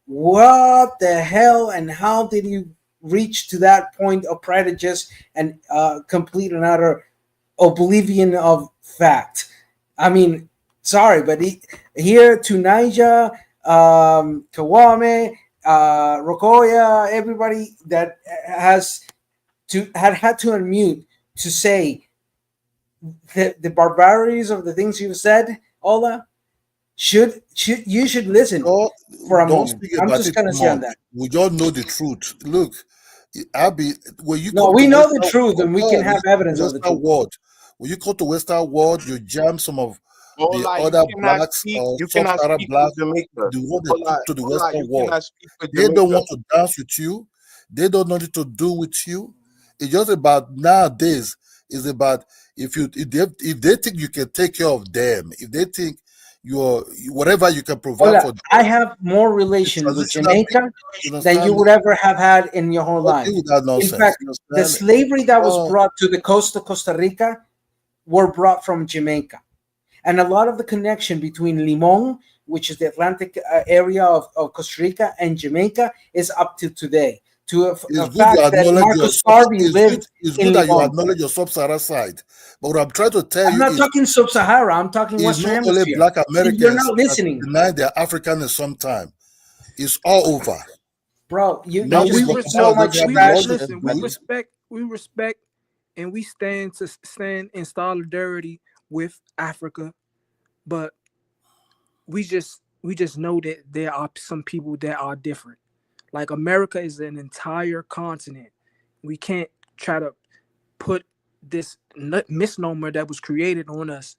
what the hell and how did you reach to that point of prejudice and complete and utter oblivion of fact? I mean, sorry, but here to Niger, Kawame, Rokoya, everybody that had to unmute to say the barbarities of the things you've said, Ola, should you should listen for a Don't moment. speak I'm about just it gonna too say on much. that. We all know the truth. Look, Abby, when you No, come we to know the Western, truth, and we can have evidence of the Western truth. world, when you come to Western world, you jam some of the Hola, other blacks or you cannot sub-Saharan speak for blacks, Jamaica. the one they Hola, took to the hola, Western you world. cannot speak for They don't Jamaica. want to dance with you. They don't know what to do with you. It's just about nowadays. It's about if they think you can take care of them, if they think you're whatever you can provide Ola, for them, I have more it's relation with transitional Jamaica people. You than you understand me? would ever have had in your whole Don't deal life. with that In nonsense. fact, You the understand? slavery that was Oh, brought to the coast of Costa Rica were brought from Jamaica. And a lot of the connection between Limon, which is the Atlantic area of Costa Rica, and Jamaica is up to today. To a it's good you fact that acknowledge your Marcus Garvey lived it's in good that you Limon. acknowledge your sub-Saharan side. But what I'm trying to tell I'm you not talking sub-Sahara. I'm talking is Western not only Hemisphere. black See, you're Americans not that listening, deny they're African in some time. It's all over. bro. No, Not You just we speak Burkina so Faso no, doesn't much have we the re- laws trash. to listen. do it. We respect, and we stand in solidarity with Africa, but we just know that there are some people that are different. Like America is an entire continent. We can't try to put this misnomer that was created on us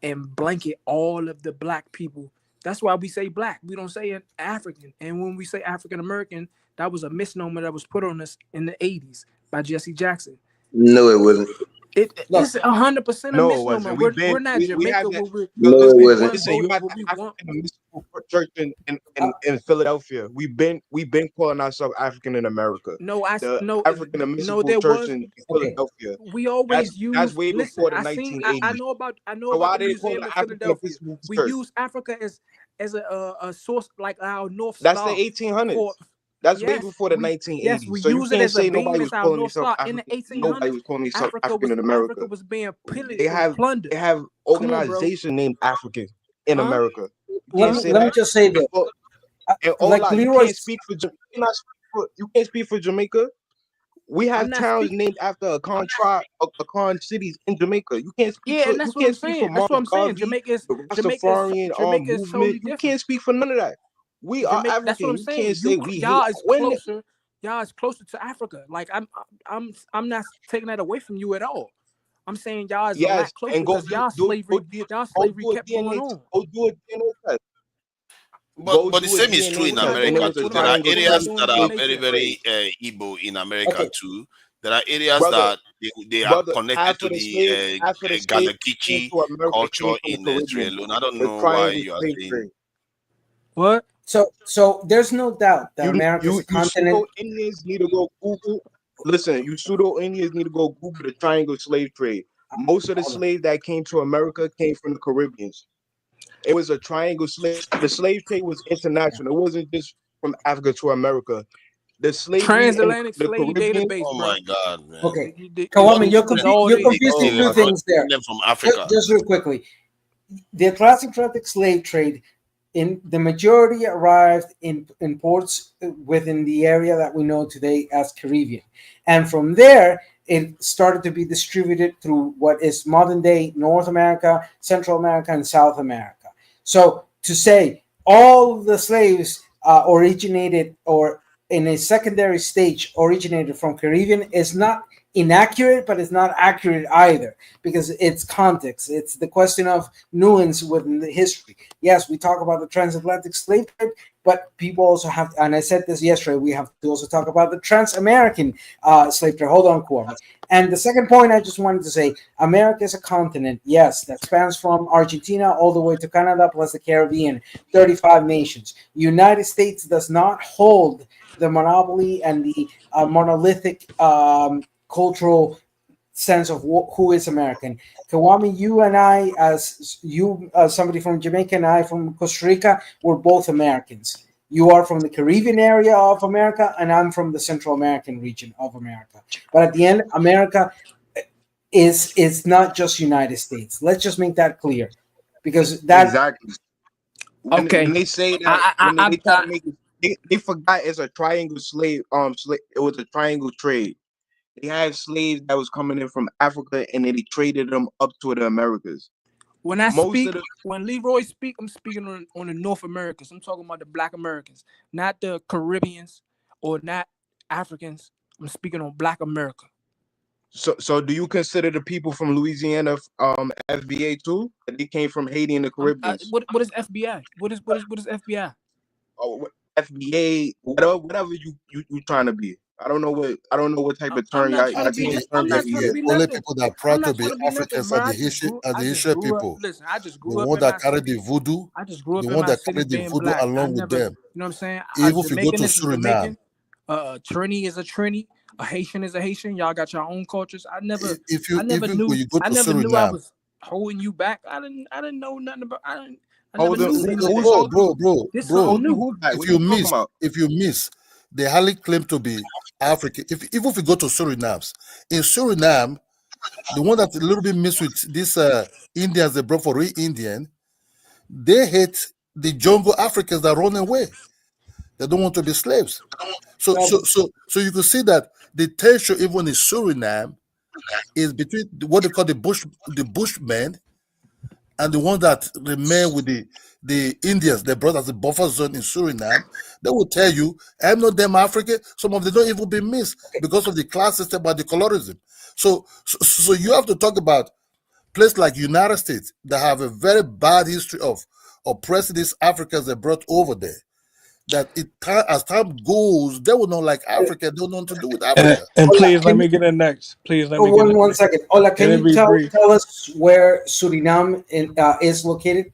and blanket all of the black people. That's why we say black. We don't say African. And when we say African American, that was a misnomer that was put on us in the 80s by Jesse Jackson. No, it wasn't. Look, It's 100% a No, it misnomer. wasn't. We're not We have Jamaica that. where we No, Because it we wasn't. one listen, you vote have what the we want. African Mystical Church in Philadelphia. We've been calling ourselves African in America. No, I The no African no. Mystical There Church was in okay. Philadelphia. we always That's use. way Listen, before the I seen. I 1980s. know about. I know So about why the they call it museum the in African Philadelphia. Mystical We Church? use Africa as a source, like our North That's the Star 1800s. for. That's way Yes, before the we 1980s. we So you use it can't as a say nobody beam was as our calling North themselves Star. In the African. Nobody 1800s, was calling themselves Africa African was in Africa America. was being They pillaged and have plundered. they have Come on, bro. organization named African in Huh? America. You Let can't Huh? me say let me that. just say this. And Like Ola, Leroy, You cannot you can't speak for Jamaica. We I'm have not towns speaking. named after Akan cities in Jamaica. Yeah, and You that's what I'm can't speak for saying. That's what Marcus I'm saying. Garvey, the Rastafarian Jamaica is movement. totally You different. can't speak for none of that. We are Jamaica. That's what African. I'm You can't saying. say we hate Y'all is when closer. y'all is closer to Africa. Like I'm not taking that away from you at all. I'm saying y'all is a Yes, lot closer and go because y'all do slavery, kept going on. go do a DNA test. But Go the do a same is true DNA in What am I test, and it doing? America was a too. What am There I are triangle what am I areas doing a that are slave DNA very, test? trade. very Igbo in America Okay, too. There are areas Brother, that they are brother, connected to half of the the slaves came Ganakichi to America came culture from the in Sierra Caribbean. Leone. I don't The know why triangle you are slave saying. trade. What? so there's no doubt that America is a You continent. pseudo Indians need to go Google. Listen, you pseudo Indians need to go Google the triangle slave trade. Most of the Hold on. slaves that came to America came from the Caribbeans. It was a triangle slave. The slave trade was international. It wasn't just from Africa to America. The slavery in Transatlantic the slave Caribbean. database, Oh bro. my God, man! Okay, What Kawame, It's all you're there. confusing Oh two my. things there. them from Africa? Just real quickly, the transatlantic slave trade in the majority arrived in ports within the area that we know today as Caribbean, and from there it started to be distributed through what is modern day North America, Central America, and South America. So to say all the slaves originated or in a secondary stage originated from Caribbean is not inaccurate, but it's not accurate either because it's context. It's the question of nuance within the history. Yes, we talk about the transatlantic slave trade, but people also have, and I said this yesterday, we have to also talk about the trans-American slave trade. Hold on, Kwame. And the second point I just wanted to say, America is a continent, yes, that spans from Argentina all the way to Canada plus the Caribbean, 35 nations. United States does not hold the monopoly and the monolithic cultural sense of who is American. Kawami, you and I, as you, somebody from Jamaica, and I from Costa Rica, we're both Americans. You are from the Caribbean area of America, and I'm from the Central American region of America. But at the end, America is not just United States. Let's just make that clear, because that Exactly. When Okay. they say that, I I when they try I, to make it, they forgot it's a triangle slave. It was a triangle trade. They had slaves that was coming in from Africa, and then they traded them up to the Americas. when I Most speak, of the when Leroy speak, I'm speaking on the North Americans. I'm talking about the Black Americans, not the Caribbeans or not Africans. I'm speaking on Black America. so do you consider the people from Louisiana FBA too? They came from Haiti and the Caribbeans. What is FBI? What is FBI? Or FBA, whatever you trying to be. I don't know what type of I'm term not y'all trying to y'all be. changing I'm terms not every trying to year. be only nothing. people that are I'm proud to not be trying to be nothing, Africans bro. are the Haitian, I just grew up. people, Listen, I just the grew up one in my that carry the city. voodoo, I just grew the up in one my that city carry the being voodoo black. I along with never, them. you know what I'm saying? A Even if you go Jamaican to is a Suriname, Jamaican. A Trini is a Trini. A Haitian is a Haitian. Y'all got your own cultures. if I you never even knew. when you go I to never knew I Suriname, was holding you back. I didn't know nothing about. I never Holding knew who, none of that. who's holding This something bro, holding new. who back? if What are you you talking miss, about? they hardly claim to be African. Even if you go to Suriname, in Suriname, the one that's a little bit mixed with these Indians they brought for real Indian, they hate the jungle Africans that run away. They don't want to be slaves. So you can see that the tension even in Suriname is between what they call the Bushmen, and the ones that remain with the Indians they brought as a buffer zone in Suriname. They will tell you, I'm not them African. Some of them don't even be mixed because of the class system and the colorism. So you have to talk about places like United States that have a very bad history of oppressing these Africans they brought over there. That as time goes, they will not like Africa. They don't know what to do with Africa. And Ola, please let can me you get in next. Please let me get in one next. second? Ola, can It'll you be brief. tell us where Suriname is located?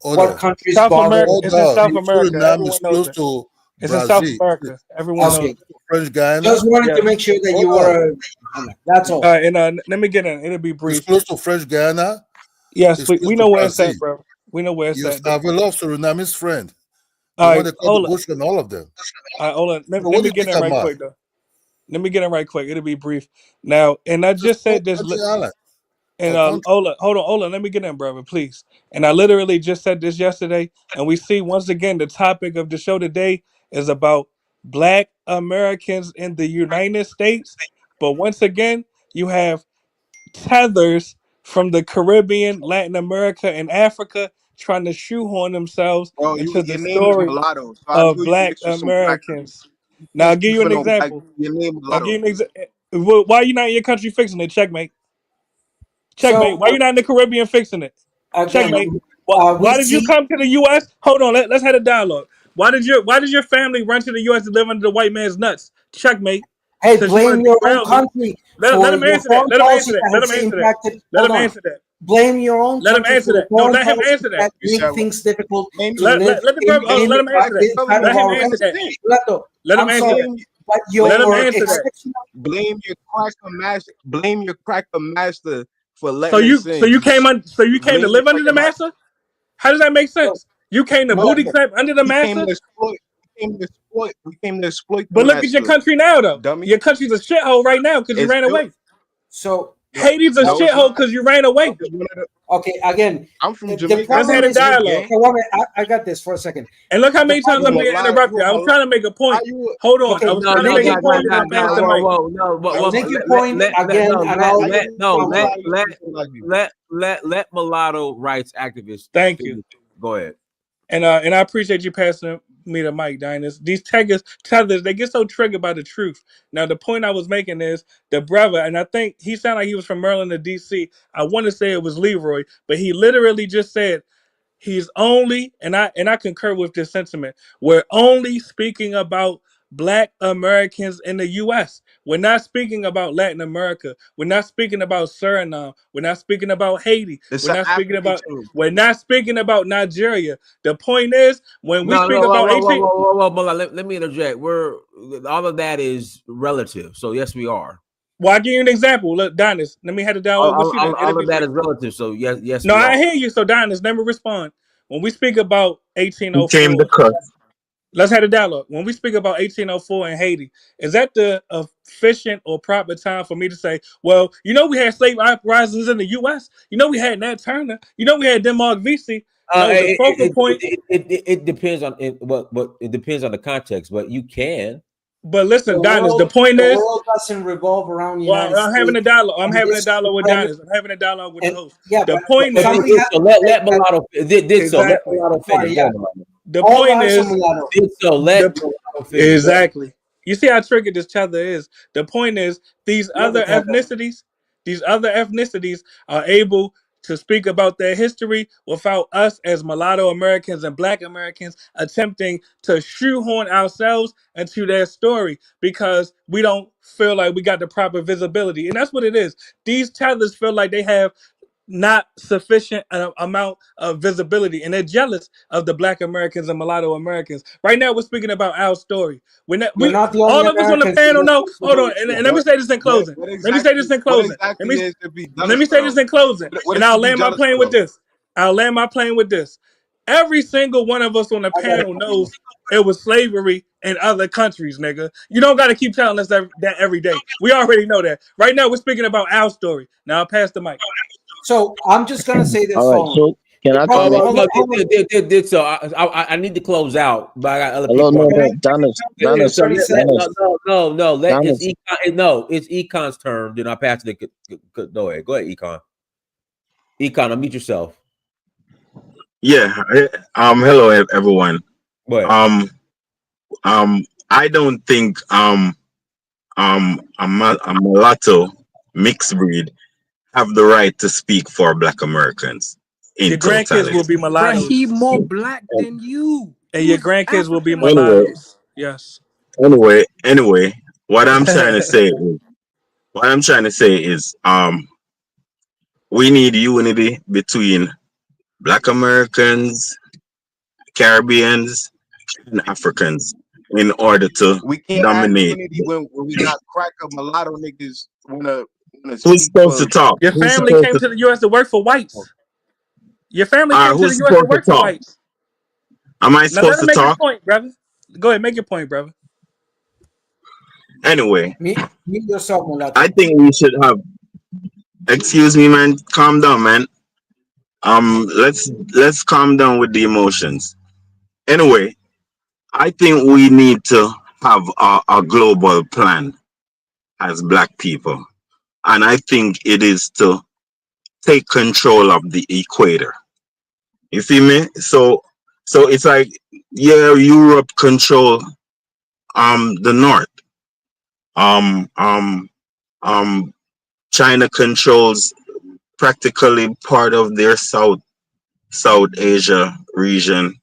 What Order. countries South border? America. It's in Order. South America. Suriname is Everyone knows close that. to It's in South Brazil. America. Everyone It's knows. Okay, close to French just Guyana. wanted to Yes. make sure that you Order. were. That's all. All right, and let me get in. It'll be It's brief. close to French Guyana. Yes, It's close we to know where it's Brazil. at, bro. We know where it's Yes, at. I have a lot of Suriname's friend. The All one right, they call the Ola. Bushman, all of them. All right, Ola. So Let what do me you get think in am right I? quick though. Let me get in right quick. It'll be brief. Now, and I Just just call said this. Virgin Island And or country. Ola, hold on, Ola. Let me get in, brother, please. And I literally just said this yesterday, and we see once again the topic of the show today is about Black Americans in the United States. But once again, you have tethers from the Caribbean, Latin America, and Africa trying to shoehorn themselves Bro, into the your name is story Mulatto, so I of knew you Black mixed with some black people. Americans. Now I'll give you an Speaking on black, example. your name I'll give mulatto. you an example. Why are you not in your country fixing it? Checkmate. Checkmate. So Why you not in the Caribbean fixing it? Checkmate. again, we Why did you see. come to the U.S.? Hold on. Let's have a dialogue. Why did your family run to the U.S. to live under the white man's nuts? Checkmate. Hey, Since you want blame to your own derail me, country let for him your answer that. foreign Let him answer policy that. that Let him has answer that. impacted. Let Hold him on. answer that. Blame your own Let him country answer for the that. No, foreign let him policy answer that. that You make said things difficult blame to your live Let the brother. blame Let your him black answer that. kind Let of government him for our answer that. everything. Lato, Let him I'm answer sorry, that. Blame but Let him your answer that. exceptional. blame your cracker master. Blame your cracker master for So letting you us in. you came to Blame your live under cracker the master. massa? How does that make So, sense? You came to but booty clap under the We came massa? to exploit. We came to exploit. We came to exploit the But look at your master. country now, though. Dummy. Your country's a shithole right now because you It's ran still away. so Haiti's a no, it's shithole not. because you ran away. It's one of the- okay. Again, I'm from the Jamaica. Let's I'm have problem a not is. Haiti, dialogue. gang. I got this for a second. And look how The many times You a I'm problem. being mulatto. interrupted. You a I was mulatto. trying to make a How point. you? Hold on. I Okay, was No, trying to no, make make a your guys, point point and I passed the again. whoa, mic. whoa, no, I was Make trying your to. point again, and I'll. let mulatto rights activists Thank you. finish. Go ahead. And I appreciate you passing me the mic, Dinus. These tethers, they get so triggered by the truth. Now, the point I was making is the brother, and I think he sounded like he was from Maryland to DC. I want to say it was Leroy, but he literally just said he's only, and I concur with this sentiment. We're only speaking about Black Americans in the U.S. We're not speaking about Latin America. We're not speaking about Suriname. We're not speaking about Haiti. It's an African term. We're not speaking about Nigeria. The point is, when we No, speak no, whoa, about whoa, whoa, 18, whoa, whoa, whoa, whoa. Let me interject. We're all of that is relative. So yes, we are. well, I'll give you an example. Look, Donis, let me have a dialogue with you then. It'll All be of that great. is relative. So yes, No, we I are. hear you. So, Donis, let me respond. When we speak about Became the 1804, crust. let's have a dialogue. When we speak about 1804 in Haiti, is that the efficient or proper time for me to say, well, we had slave uprisings in the U.S. We had Nat Turner. We had Denmark Vesey. No, the focal point. It depends on it depends on the context, but you can. But listen, Donis, the The point is, world doesn't revolve around the well, United I'm having a States. dialogue. I'm And having a this dialogue with supremacy, Donis. I'm having a dialogue with the and host. yeah, The but point is, somebody has So to say let that. mulatto did so. Let exactly. mulatto finish. Sorry, Go yeah, ahead, Mulatto. The all point eyes on is, mulatto. Did so. Let the mulatto finish. Go ahead. exactly. You see how tricky this tether is. The point is, Love it, Heather. these other ethnicities are able to speak about their history without us as mulatto Americans and Black Americans attempting to shoehorn ourselves into their story because we don't feel like we got the proper visibility. And that's what it is. These tethers feel like they have not sufficient amount of visibility, and they're jealous of the Black Americans and mulatto Americans. Right now, we're speaking about our story. You're not the only All of us on the Americans who panel look know. for Hold on, civility. and let me say this in closing. Let me say this in What closing. Let exactly me is to be let jealous me say this of? in closing, What and is to I'll be land my jealous plane with of? this. I'll land my plane with this. Every single one of us on the I got it. panel knows it was slavery in other countries, nigga. You don't got to keep telling us that every day. We already know that. Right now, we're speaking about our story. Now, I'll pass the mic. So I'm just gonna say this All right, following. so can I Well, comment? Hold on, hold on. did so. I need to close out, but I got other Hello, people no, on. Can I no, Danis, finish Danis, So 30 seconds? no. Danis. It's Econ's turn. Then I pass it. Go ahead, Econ. Econ, unmute yourself. Yeah. Hello, everyone. Go ahead. I don't think a mulatto mixed breed have the right to speak for Black Americans in Your grandkids will totality. be Bruh, he mulattoes, more black than you. and He your was grandkids will be African Anyway, American. mulattoes. Yes. anyway, what I'm trying to say is, we need unity between Black Americans, Caribbeans, and Africans in order to We can't have dominate. unity when we got cracker mulatto niggas wanna Who's speak supposed to for. talk? Your Who's family supposed came to? to the U.S. to work for whites. Your family came to the Who's U.S. to supposed to work for talk? whites. Am I Now let supposed him to make his talk? point, brother. Go ahead, make your point, brother. Anyway, Mute yourself, I mulatto. think we should have. Excuse me, man. Calm down, man. Let's calm down with the emotions. Anyway, I think we need to have a global plan as Black people, and I think it is to take control of the equator. You see me? So it's like, yeah, Europe control the North. Um, um, um, China controls practically part of their South Asia region.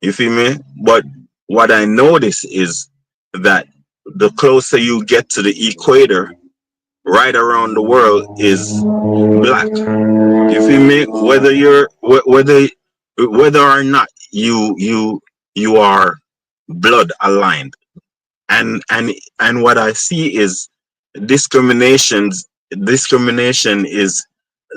You feel me? But what I notice is that the closer you get to the equator, right around the world is black. You feel me? Whether or not you are blood aligned, and what I see is discriminations. Discrimination is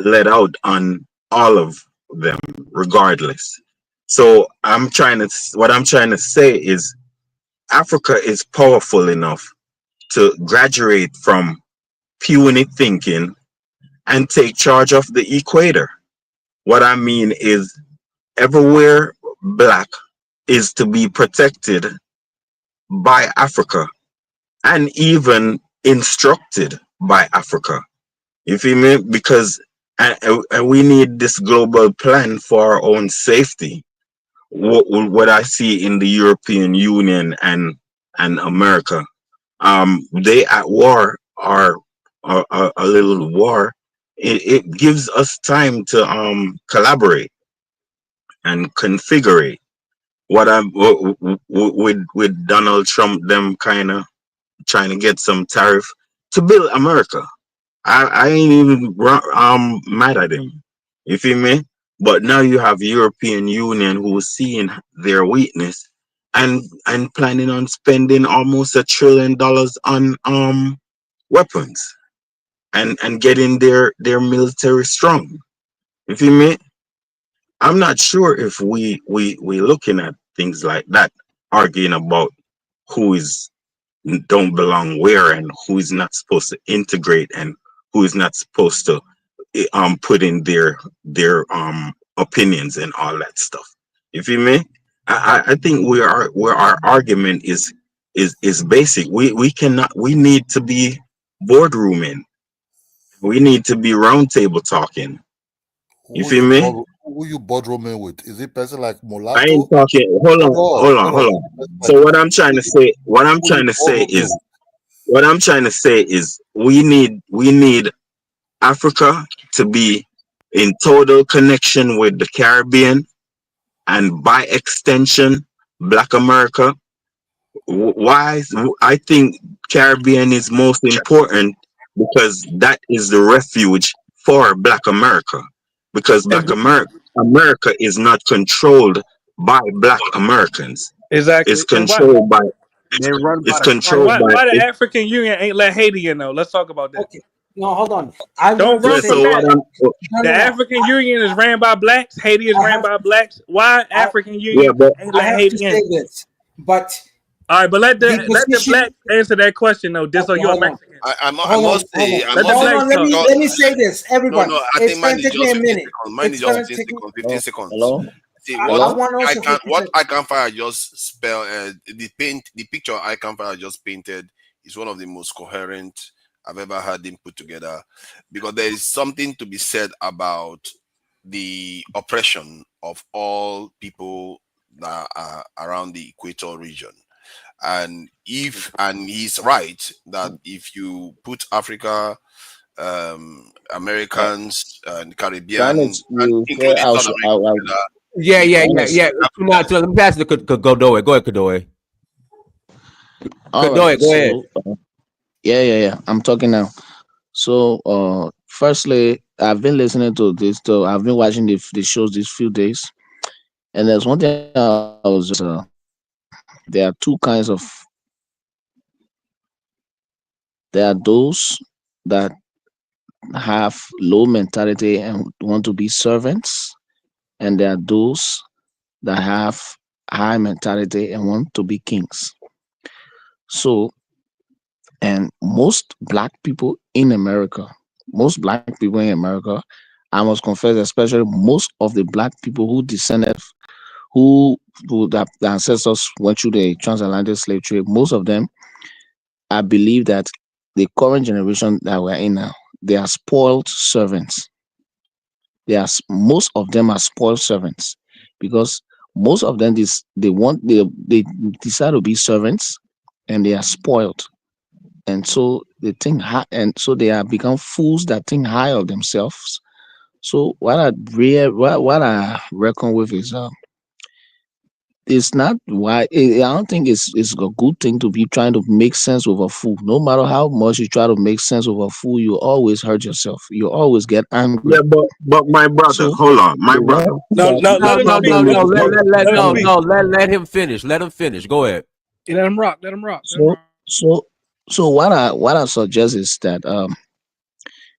let out on all of them, regardless. So what I'm trying to say is Africa is powerful enough to graduate from puny thinking and take charge of the equator. What I mean is everywhere black is to be protected by Africa and even instructed by Africa. You feel me? Because and we need this global plan for our own safety. What I see in the European Union and America, they at war are a little war. It gives us time to collaborate and configure what I'm with Donald Trump them kind of trying to get some tariff to build America. I ain't even mad at him. You feel me? But now you have European Union who's seeing their weakness and planning on spending almost $1 trillion on weapons and getting their military strong. You feel me? I'm not sure if we looking at things like that, arguing about who is don't belong where and who is not supposed to integrate and who is not supposed to put in their opinions and all that stuff. You feel me? I think where our argument is basic. We cannot we need to be boardrooming. We need to be roundtable talking. You feel me? Who you boardrooming with? Is it person like I ain't Mulatto? talking. Hold on, hold on, hold on. Like, So what I'm trying to say, who you boardrooming with? what I'm trying to say is, we need Africa to be in total connection with the Caribbean and by extension, Black America. Why? I think Caribbean is most important because that is the refuge for Black America. Because America is not controlled by Black Americans. It's Exactly. And why controlled by They run it's by the and controlled why by why the it, African Union ain't let Haiti in though? Let's talk about that. Okay. No, hold on. I Don't want to run say from so what that. I'm no, The no, no. African Union is ran by blacks. Haiti is I ran have by blacks. Why I, African yeah, Union but ain't I let have to Haiti in? say this, but All right, but let the the position. blacks answer that question though. This or Okay, you're a hold on. Mexican. I Hold on, must hold say, on, I Let the must hold blacks on. Let talk. me just, let me say this, no, everyone. no, I It's think gonna mine is take me just a 15 minute. seconds. Mine is It's just gonna 15 take me. seconds, 15 Hello, seconds. hello, See, I hello. want also 50 what seconds. icon fire just spell the picture icon fire just painted is one of the most coherent I've ever had him put together, because there is something to be said about the oppression of all people that are around the equator region. And he's right that if you put Africa, Americans and Caribbean, Ernest, and you said including South America together, Yeah, it yeah, yeah, Ernest. yeah. Africa. Let me pass it to Godoy. Go ahead, Godoy. All Godoy, right. go ahead. So, yeah. I'm talking now. So, firstly, I've been listening to this. I've been watching the shows these few days, and there's one thing I was just there are two kinds of there are those that have low mentality and want to be servants, and there are those that have high mentality and want to be kings. So, and most black people in America, I must confess, especially most of the black people who descended, who, the ancestors went through the transatlantic slave trade, most of them, I believe that the current generation that we're in now, they are spoiled servants. Most of them are spoiled servants because most of them they decide to be servants, and they are spoiled, and so they think high, and so they have become fools that think high of themselves. So what I reckon with is it's not why I don't think it's a good thing to be trying to make sense of a fool. No matter how much you try to make sense of a fool, you always hurt yourself. You always get angry. Yeah, but my brother, So hold on, my the brother. one No, that no, No, let him no, speak. no, struggle Let with no. him Let speak. let let Let him no speak. um, no let him finish. Let him finish. Go ahead. Yeah, let him rock. Let him rock. Let him so rock. so so what I suggest is that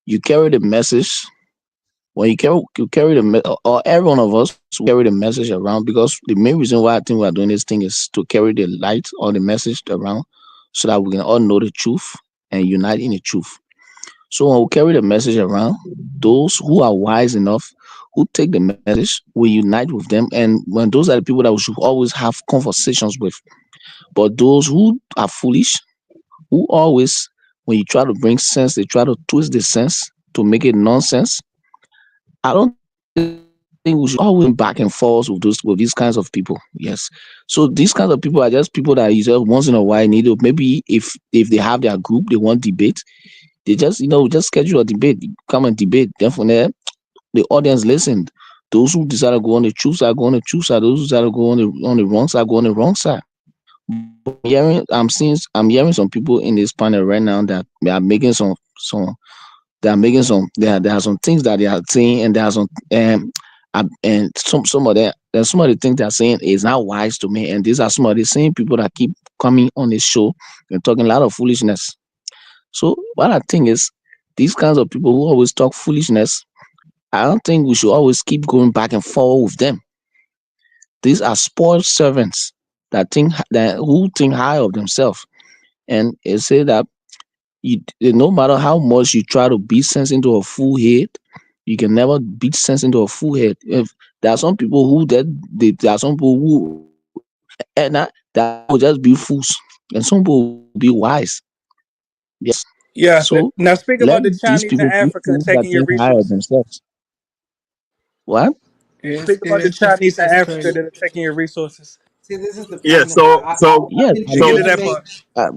you carry the message. When you carry or every one of us will carry the message around, because the main reason why I think we are doing this thing is to carry the light or the message around, so that we can all know the truth and unite in the truth. So when we carry the message around, those who are wise enough, who take the message, we unite with them. And when those are the people that we should always have conversations with. But those who are foolish, who always, when you try to bring sense, they try to twist the sense to make it nonsense. I don't think we should always back and forth with these kinds of people. Yes. So these kinds of people are just people that you just once in a while need to, maybe if they have their group, they want debate, they just schedule a debate, come and debate. Then from there, the audience listened. Those who decide to go on the true side go on the true side. Those who decide to go on the wrong side go on the wrong side. But I'm hearing some people in this panel right now that they are making some they are making some there are some things that they are saying, and there are some and some of them, there's some of the things they are saying is not wise to me. And these are some of the same people that keep coming on this show and talking a lot of foolishness. So what I think is, these kinds of people who always talk foolishness, I don't think we should always keep going back and forth with them. These are spoiled servants that who think high of themselves. And it say that no matter how much you try to beat sense into a fool head, you can never beat sense into a fool head. If there are some people there are some people who that will just be fools, and some people will be wise. Yes. Yeah. So Now speak let about the these Chinese in people be Africa fools that taking your think higher of resources. themselves. What? Speak about the It's just Chinese in it's Africa crazy. that are taking your resources. See, this is the Yeah, point. so Yes, I've been I I'm trying get so to to that make. part. uh,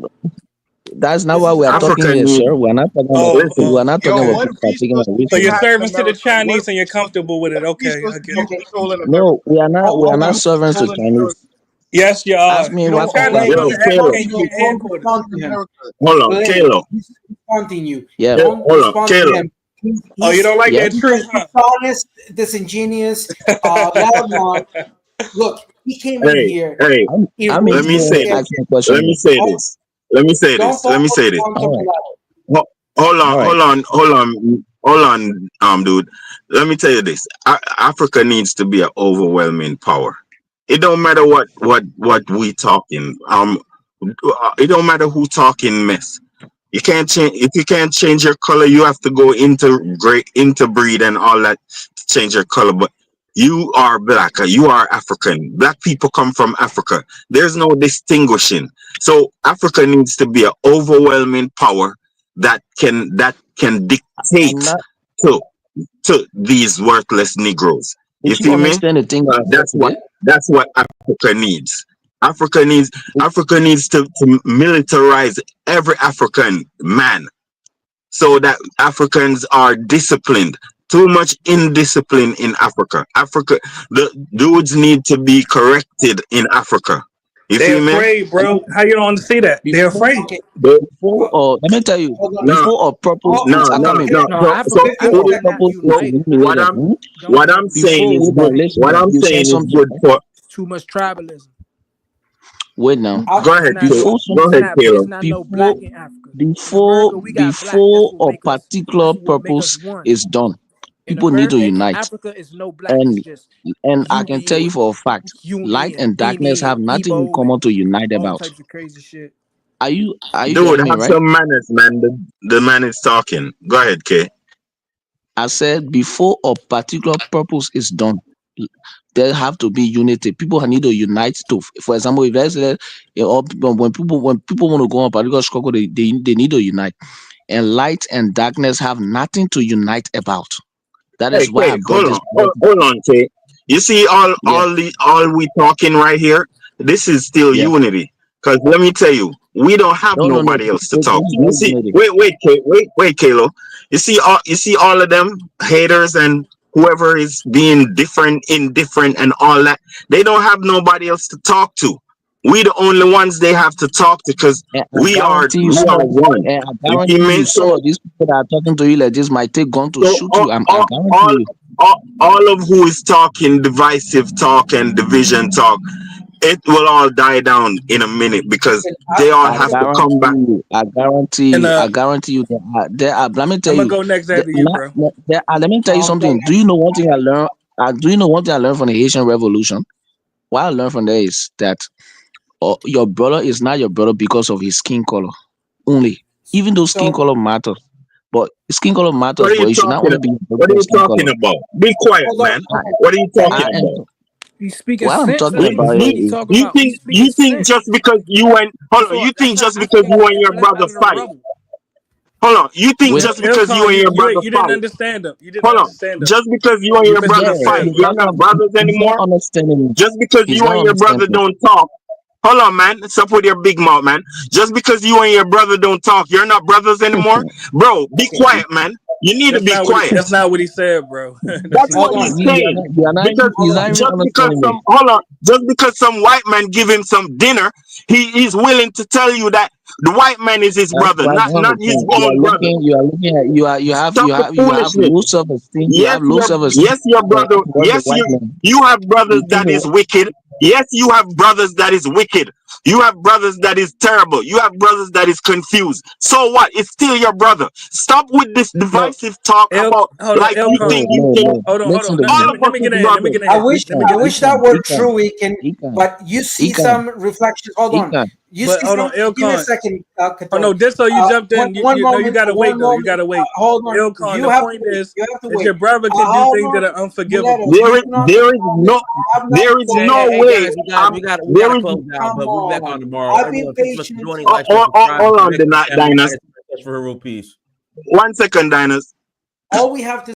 that's not This why is the we are point. talking Africa here, need, sir. We're not talking about Oh, listen, people. We're not talking Yo, about what people that are taking our resources do so we you're have resources. in servants to the America? Chinese and you're comfortable with it. What Okay, I resources get do it. Okay. we control in America? No, we are not Hold servants to on. Chinese. Yes, you Ask are. me You The what don't own country Let are Chinese any run they? yo, the Kalo, African Kalo, don't headquarters. respond to him. America. hold on, Blaine, Kalo, he's responding you. Yeah, Don't hold on, respond to Kalo. him. Oh, you don't like yes. that He's truth, a huh? dishonest, disingenuous, loudmouth. Look, he came in Hey, here, hey, I'm let in me here say this. irritated. asking questions. Let me say this. Let me say Don't this. talk Let me over say this. Tom All right, Tominato. Hold on, all right. hold on, hold on, hold on, dude. Let me tell you this. Africa needs to be an overwhelming power. It don't matter what we talking. It don't matter who talking mess. You can't change if you can't change your color. You have to go into great interbreed and all that to change your color. But you are black. You are African. Black people come from Africa. There's no distinguishing. So Africa needs to be an overwhelming power that can I'm dictate not. to to these worthless Negroes. You Would you feel me? understand the thing I said That's what today? that's what Africa needs. Africa needs Would- Africa needs to militarize every African man so that Africans are disciplined. Too much indiscipline in Africa. The dudes need to be corrected in Africa. You They're feel me? afraid, I mean, bro. How you don't see that? They're before, afraid. Okay, But let me tell you, hold on. no, before a purpose Oh, is no, no, coming, okay, no. No, So Africa, before listen, a Africa listen. not purpose is united. what eliminated, I'm Don't what get it I'm saying wrong. before, is wait now, good. listen What now, I'm you saying saying is something, good right? for. It's too much tribalism. Wait now, I'll, Go ahead, Kay. before some, Go ahead, It's Caleb. not no before black in Africa. In before America, we got black. That's before what a make us. particular That's what make us purpose one. is done, In people need to America, in unite. Africa, is no black. It's and just and I can tell Huey you and for a fact, Uni light and and darkness Beanie have and nothing in Debo common and to unite all about. types of crazy shit. Are you Dude, getting me have right? some manners, man. The man is talking. Go ahead, Kay. I said before a particular purpose is done, there have to be unity. People need to unite to, for example, if there's all people, when people want to go on a particular struggle, they need to unite. And light and darkness have nothing to unite about. That Hey, is why I Kay, brought hold this on. Hold, message. hold on, Kay. You see all Yes, we talking right here? This is still yeah. unity. Because let me tell you, we don't have No, no, no. nobody else to This talk is to. You very see, genetic. wait, Kalo. You see all of them haters and whoever is being different, indifferent, and all that. They don't have nobody else to talk to. We the only ones they have to talk to because And I we are guarantee you, some of one. and I You guarantee see you, me? some of these people that are talking to you like this might take gun to So shoot you. I guarantee all, you. all of who is talking divisive talk and division talk, it will all die down in a minute because they all I have to come back. guarantee you. I guarantee And you. I guarantee you. There are. Let me tell I'm gonna you. go next There, after you, bro. let me tell you something. Do you know one thing I learned? Do you know one thing I learned from the Haitian Revolution? What I learned from there is that your brother is not your brother because of his skin color only. Even though skin So color matters, but skin color What matters, are but you it should not talking only about? be your brother What are for you skin talking color. about? Be quiet, hold on, man. hold on. What are you talking I am. about? He's speaking What I'm sense. talking That's what about the fuck here he is talking about. He's speaking You think sense. just because you and hold on, So you that's think how just because Africans you and get your left brother out of the fight? rubble. Hold on, you think with just because you Ilkon, and your brother you didn't fight? understand him. You didn't Hold on, understand him. just because you and You your brother fight, misunderstood, yeah, you're bro. that's not not. brothers He's not anymore? understanding me. Just because He's you not and your brother understanding me. don't talk. Hold on, man. Stop with your big mouth, man. Just because you and your brother don't talk, you're not brothers anymore? Bro, be Okay, quiet, man. You need to That's be not what quiet. that's not what he said, bro. That's That's not hold what what he he's on, said. saying. You are not even. Because He's hold not on. even just because understanding me. some hold on, just because some white man give him some dinner, he's willing to tell you that the white man is his That's brother, that's not not the his thing. You are own brother. looking. You are looking at. Stop the You have foolishness. low self esteem. You Yes, have low self esteem your brother. towards the Yes, white man. you have brothers You think that is wicked. Yes, you have brothers that is wicked. You have brothers that is terrible. You have brothers that is confused. So what? It's still your brother. Stop with this No, divisive talk about hold on, like you Ilkon. think you can. no. Hold on. Listen to Let me. All me of let us me is get in. Let me brothers. get in I here. wish Let me get in here. that were He can. true, Eakin, He can. but you He see can. some reflections. Hold He on. can. You But see hold on, some. Give me a Ilkon. second, Oh no, Kator. just so you jumped in, One you know you moment. gotta wait One though. You moment. gotta wait. Hold on. Ilkon, You the have to point wait. is You have to that wait. your brother can do Hold things that on. are unforgivable. Muleto, There you is cannot control me. I'm not Hey, doing hey, no that. hey, way. guys, we gotta There is close out, Come but we'll be back on on. tomorrow. I've been Everyone, thanks so much for patient. joining. Like, share, subscribe. hold on, Make the sure night family diners. nice for her real peace. 1 second, diners. All we have to